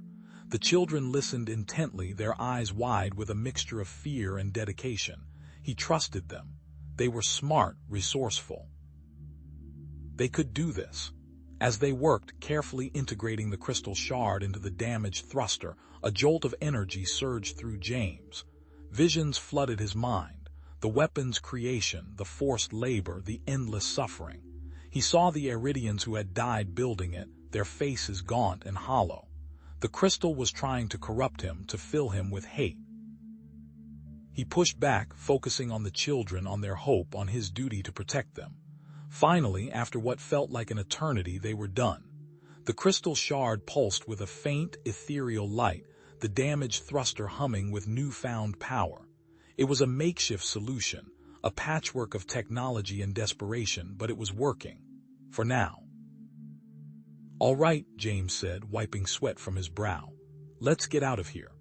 The children listened intently, their eyes wide with a mixture of fear and dedication. He trusted them. They were smart, resourceful. They could do this. As they worked, carefully integrating the crystal shard into the damaged thruster, a jolt of energy surged through James. Visions flooded his mind. The weapon's creation, the forced labor, the endless suffering. He saw the Iridians who had died building it, their faces gaunt and hollow. The crystal was trying to corrupt him, to fill him with hate. He pushed back, focusing on the children, on their hope, on his duty to protect them. Finally, after what felt like an eternity, they were done. The crystal shard pulsed with a faint, ethereal light, the damaged thruster humming with newfound power. It was a makeshift solution, a patchwork of technology and desperation, but it was working. For now. All right, James said, wiping sweat from his brow. Let's get out of here.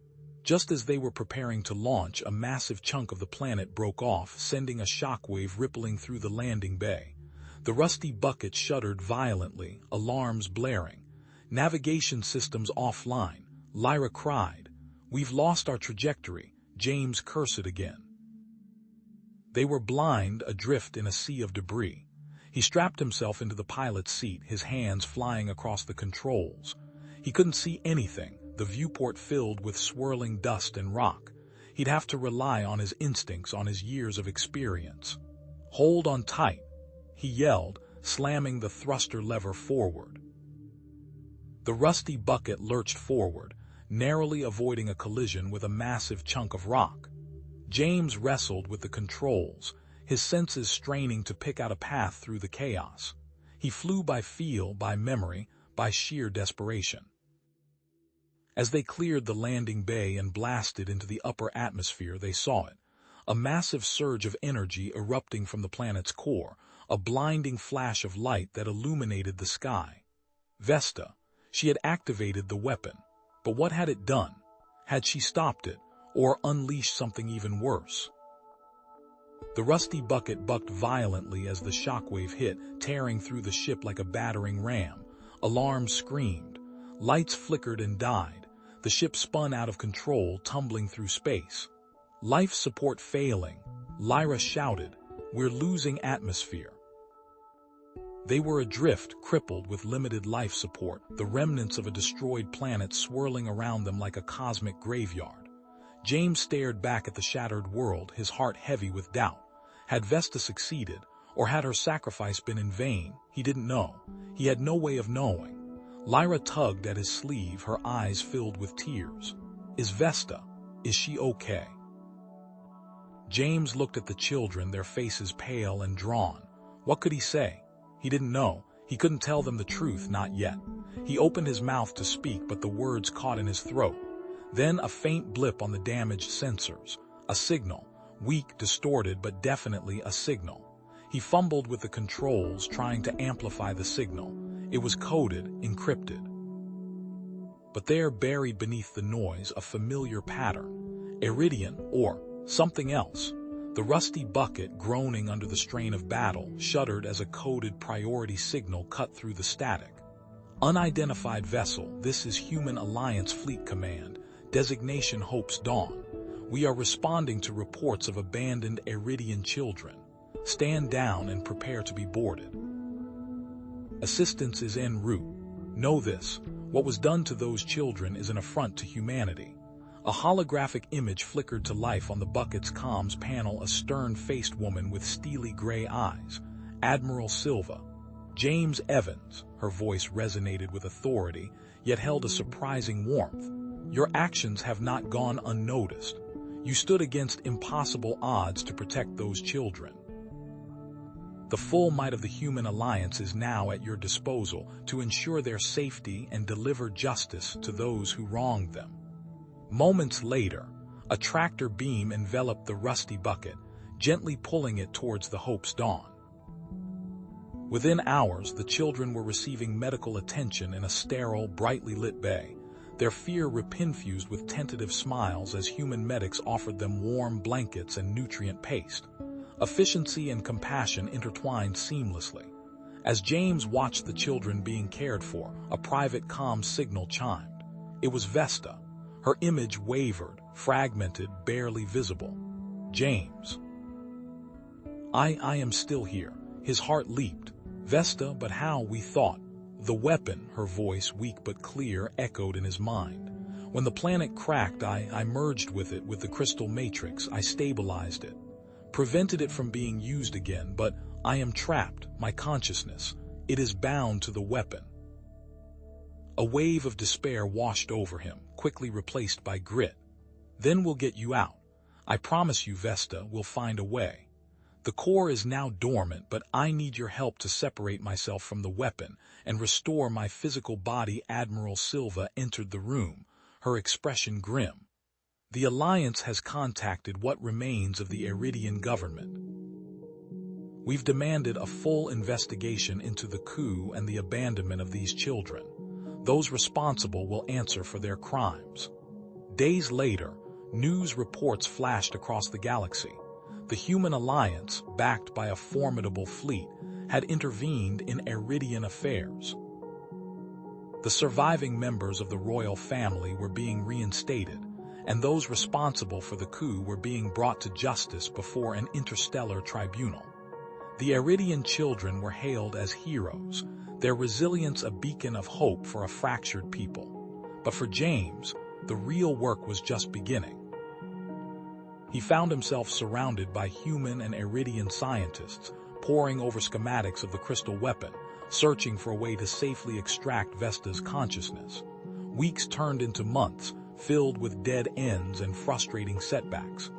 Just as they were preparing to launch, a massive chunk of the planet broke off, sending a shockwave rippling through the landing bay. The rusty bucket shuddered violently, alarms blaring. Navigation systems offline. Lyra cried. We've lost our trajectory. James cursed again. They were blind, adrift in a sea of debris. He strapped himself into the pilot's seat, his hands flying across the controls. He couldn't see anything, the viewport filled with swirling dust and rock. He'd have to rely on his instincts, on his years of experience. Hold on tight, he yelled, slamming the thruster lever forward. The rusty bucket lurched forward, narrowly avoiding a collision with a massive chunk of rock. James wrestled with the controls, his senses straining to pick out a path through the chaos. He flew by feel, by memory, by sheer desperation. As they cleared the landing bay and blasted into the upper atmosphere, they saw it. A massive surge of energy erupting from the planet's core, a blinding flash of light that illuminated the sky. Vesta, she had activated the weapon. But what had it done? Had she stopped it? or unleash something even worse. The rusty bucket bucked violently as the shockwave hit, tearing through the ship like a battering ram. Alarms screamed. Lights flickered and died. The ship spun out of control, tumbling through space. Life support failing. Lyra shouted, "We're losing atmosphere." They were adrift, crippled with limited life support, the remnants of a destroyed planet swirling around them like a cosmic graveyard. James stared back at the shattered world, his heart heavy with doubt. Had Vesta succeeded, or had her sacrifice been in vain? He didn't know. He had no way of knowing. Lyra tugged at his sleeve, her eyes filled with tears. Is she okay? James looked at the children, their faces pale and drawn. What could he say? He didn't know. He couldn't tell them the truth, not yet. He opened his mouth to speak, but the words caught in his throat. Then a faint blip on the damaged sensors. A signal. Weak, distorted, but definitely a signal. He fumbled with the controls, trying to amplify the signal. It was coded, encrypted. But there, buried beneath the noise, a familiar pattern. Iridian, or something else. The rusty bucket, groaning under the strain of battle, shuddered as a coded priority signal cut through the static. Unidentified vessel, this is Human Alliance Fleet Command. Designation Hope's Dawn. We are responding to reports of abandoned Iridian children. Stand down and prepare to be boarded. Assistance is en route. Know this, what was done to those children is an affront to humanity. A holographic image flickered to life on the bucket's comms panel, a stern-faced woman with steely gray eyes. Admiral Silva. James Evans, her voice resonated with authority, yet held a surprising warmth. Your actions have not gone unnoticed. You stood against impossible odds to protect those children. The full might of the Human Alliance is now at your disposal to ensure their safety and deliver justice to those who wronged them. Moments later, a tractor beam enveloped the rusty bucket, gently pulling it towards the Hope's Dawn. Within hours, the children were receiving medical attention in a sterile, brightly lit bay, their fear infused with tentative smiles as human medics offered them warm blankets and nutrient paste. Efficiency and compassion intertwined seamlessly. As James watched the children being cared for, a private comm signal chimed. It was Vesta. Her image wavered, fragmented, barely visible. James. I am still here. His heart leaped. Vesta, but how, we thought. The weapon, her voice, weak but clear, echoed in his mind. When the planet cracked, I merged with it, with the crystal matrix. I stabilized it. Prevented it from being used again, but I am trapped, my consciousness. It is bound to the weapon. A wave of despair washed over him, quickly replaced by grit. Then we'll get you out. I promise you, Vesta, we'll find a way. The core is now dormant, but I need your help to separate myself from the weapon and restore my physical body. Admiral Silva entered the room, her expression grim. The Alliance has contacted what remains of the Iridian government. We've demanded a full investigation into the coup and the abandonment of these children. Those responsible will answer for their crimes. Days later, news reports flashed across the galaxy. The Human Alliance, backed by a formidable fleet, had intervened in Iridian affairs. The surviving members of the royal family were being reinstated, and those responsible for the coup were being brought to justice before an interstellar tribunal. The Iridian children were hailed as heroes, their resilience a beacon of hope for a fractured people. But for James, the real work was just beginning. He found himself surrounded by human and Iridian scientists, poring over schematics of the crystal weapon, searching for a way to safely extract Vesta's consciousness. Weeks turned into months, filled with dead ends and frustrating setbacks.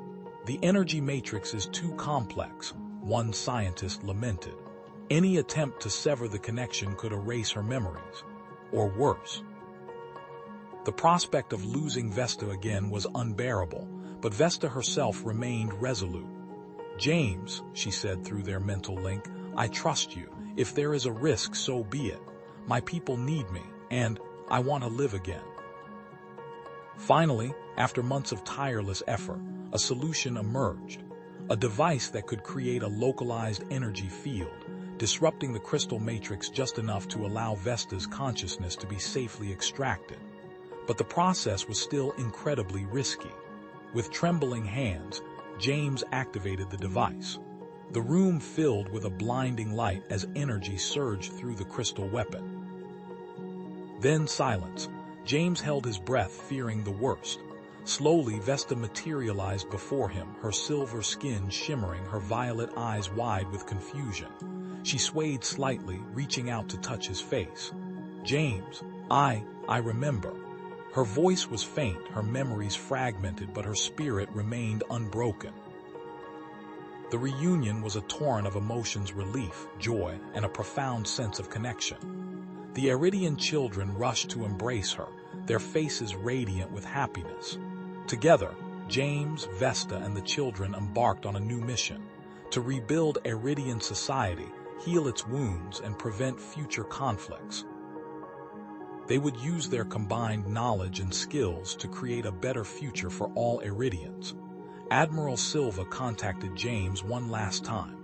The energy matrix is too complex, one scientist lamented. Any attempt to sever the connection could erase her memories, or worse. The prospect of losing Vesta again was unbearable, but Vesta herself remained resolute. James, she said through their mental link, I trust you. If there is a risk, so be it. My people need me, and I want to live again. Finally, after months of tireless effort, a solution emerged. A device that could create a localized energy field, disrupting the crystal matrix just enough to allow Vesta's consciousness to be safely extracted. But the process was still incredibly risky. With trembling hands, James activated the device. The room filled with a blinding light as energy surged through the crystal weapon. Then silence. James held his breath, fearing the worst. Slowly, Vesta materialized before him, her silver skin shimmering, her violet eyes wide with confusion. She swayed slightly, reaching out to touch his face. "James, I remember." Her voice was faint, her memories fragmented, but her spirit remained unbroken. The reunion was a torrent of emotions: relief, joy, and a profound sense of connection. The Iridian children rushed to embrace her, their faces radiant with happiness. Together, James, Vesta, and the children embarked on a new mission: to rebuild Iridian society, heal its wounds, and prevent future conflicts. They would use their combined knowledge and skills to create a better future for all Iridians. Admiral Silva contacted James one last time.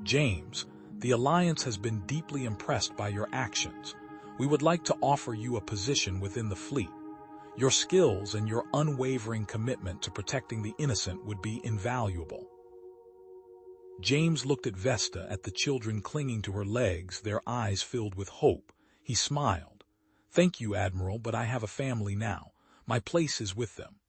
"James, the Alliance has been deeply impressed by your actions. We would like to offer you a position within the fleet. Your skills and your unwavering commitment to protecting the innocent would be invaluable." James looked at Vesta, at the children clinging to her legs, their eyes filled with hope. He smiled. "Thank you, Admiral, but I have a family now. My place is with them."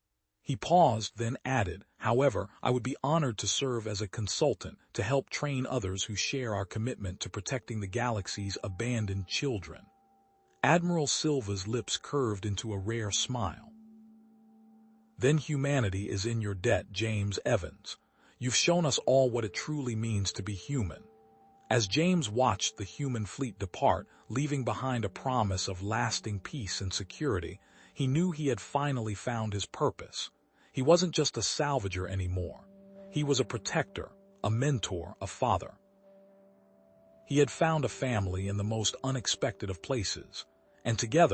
He paused, then added, "However, I would be honored to serve as a consultant to help train others who share our commitment to protecting the galaxy's abandoned children." Admiral Silva's lips curved into a rare smile. "Then humanity is in your debt, James Evans. You've shown us all what it truly means to be human." As James watched the human fleet depart, leaving behind a promise of lasting peace and security, he knew he had finally found his purpose. He wasn't just a salvager anymore. He was a protector, a mentor, a father. He had found a family in the most unexpected of places, and together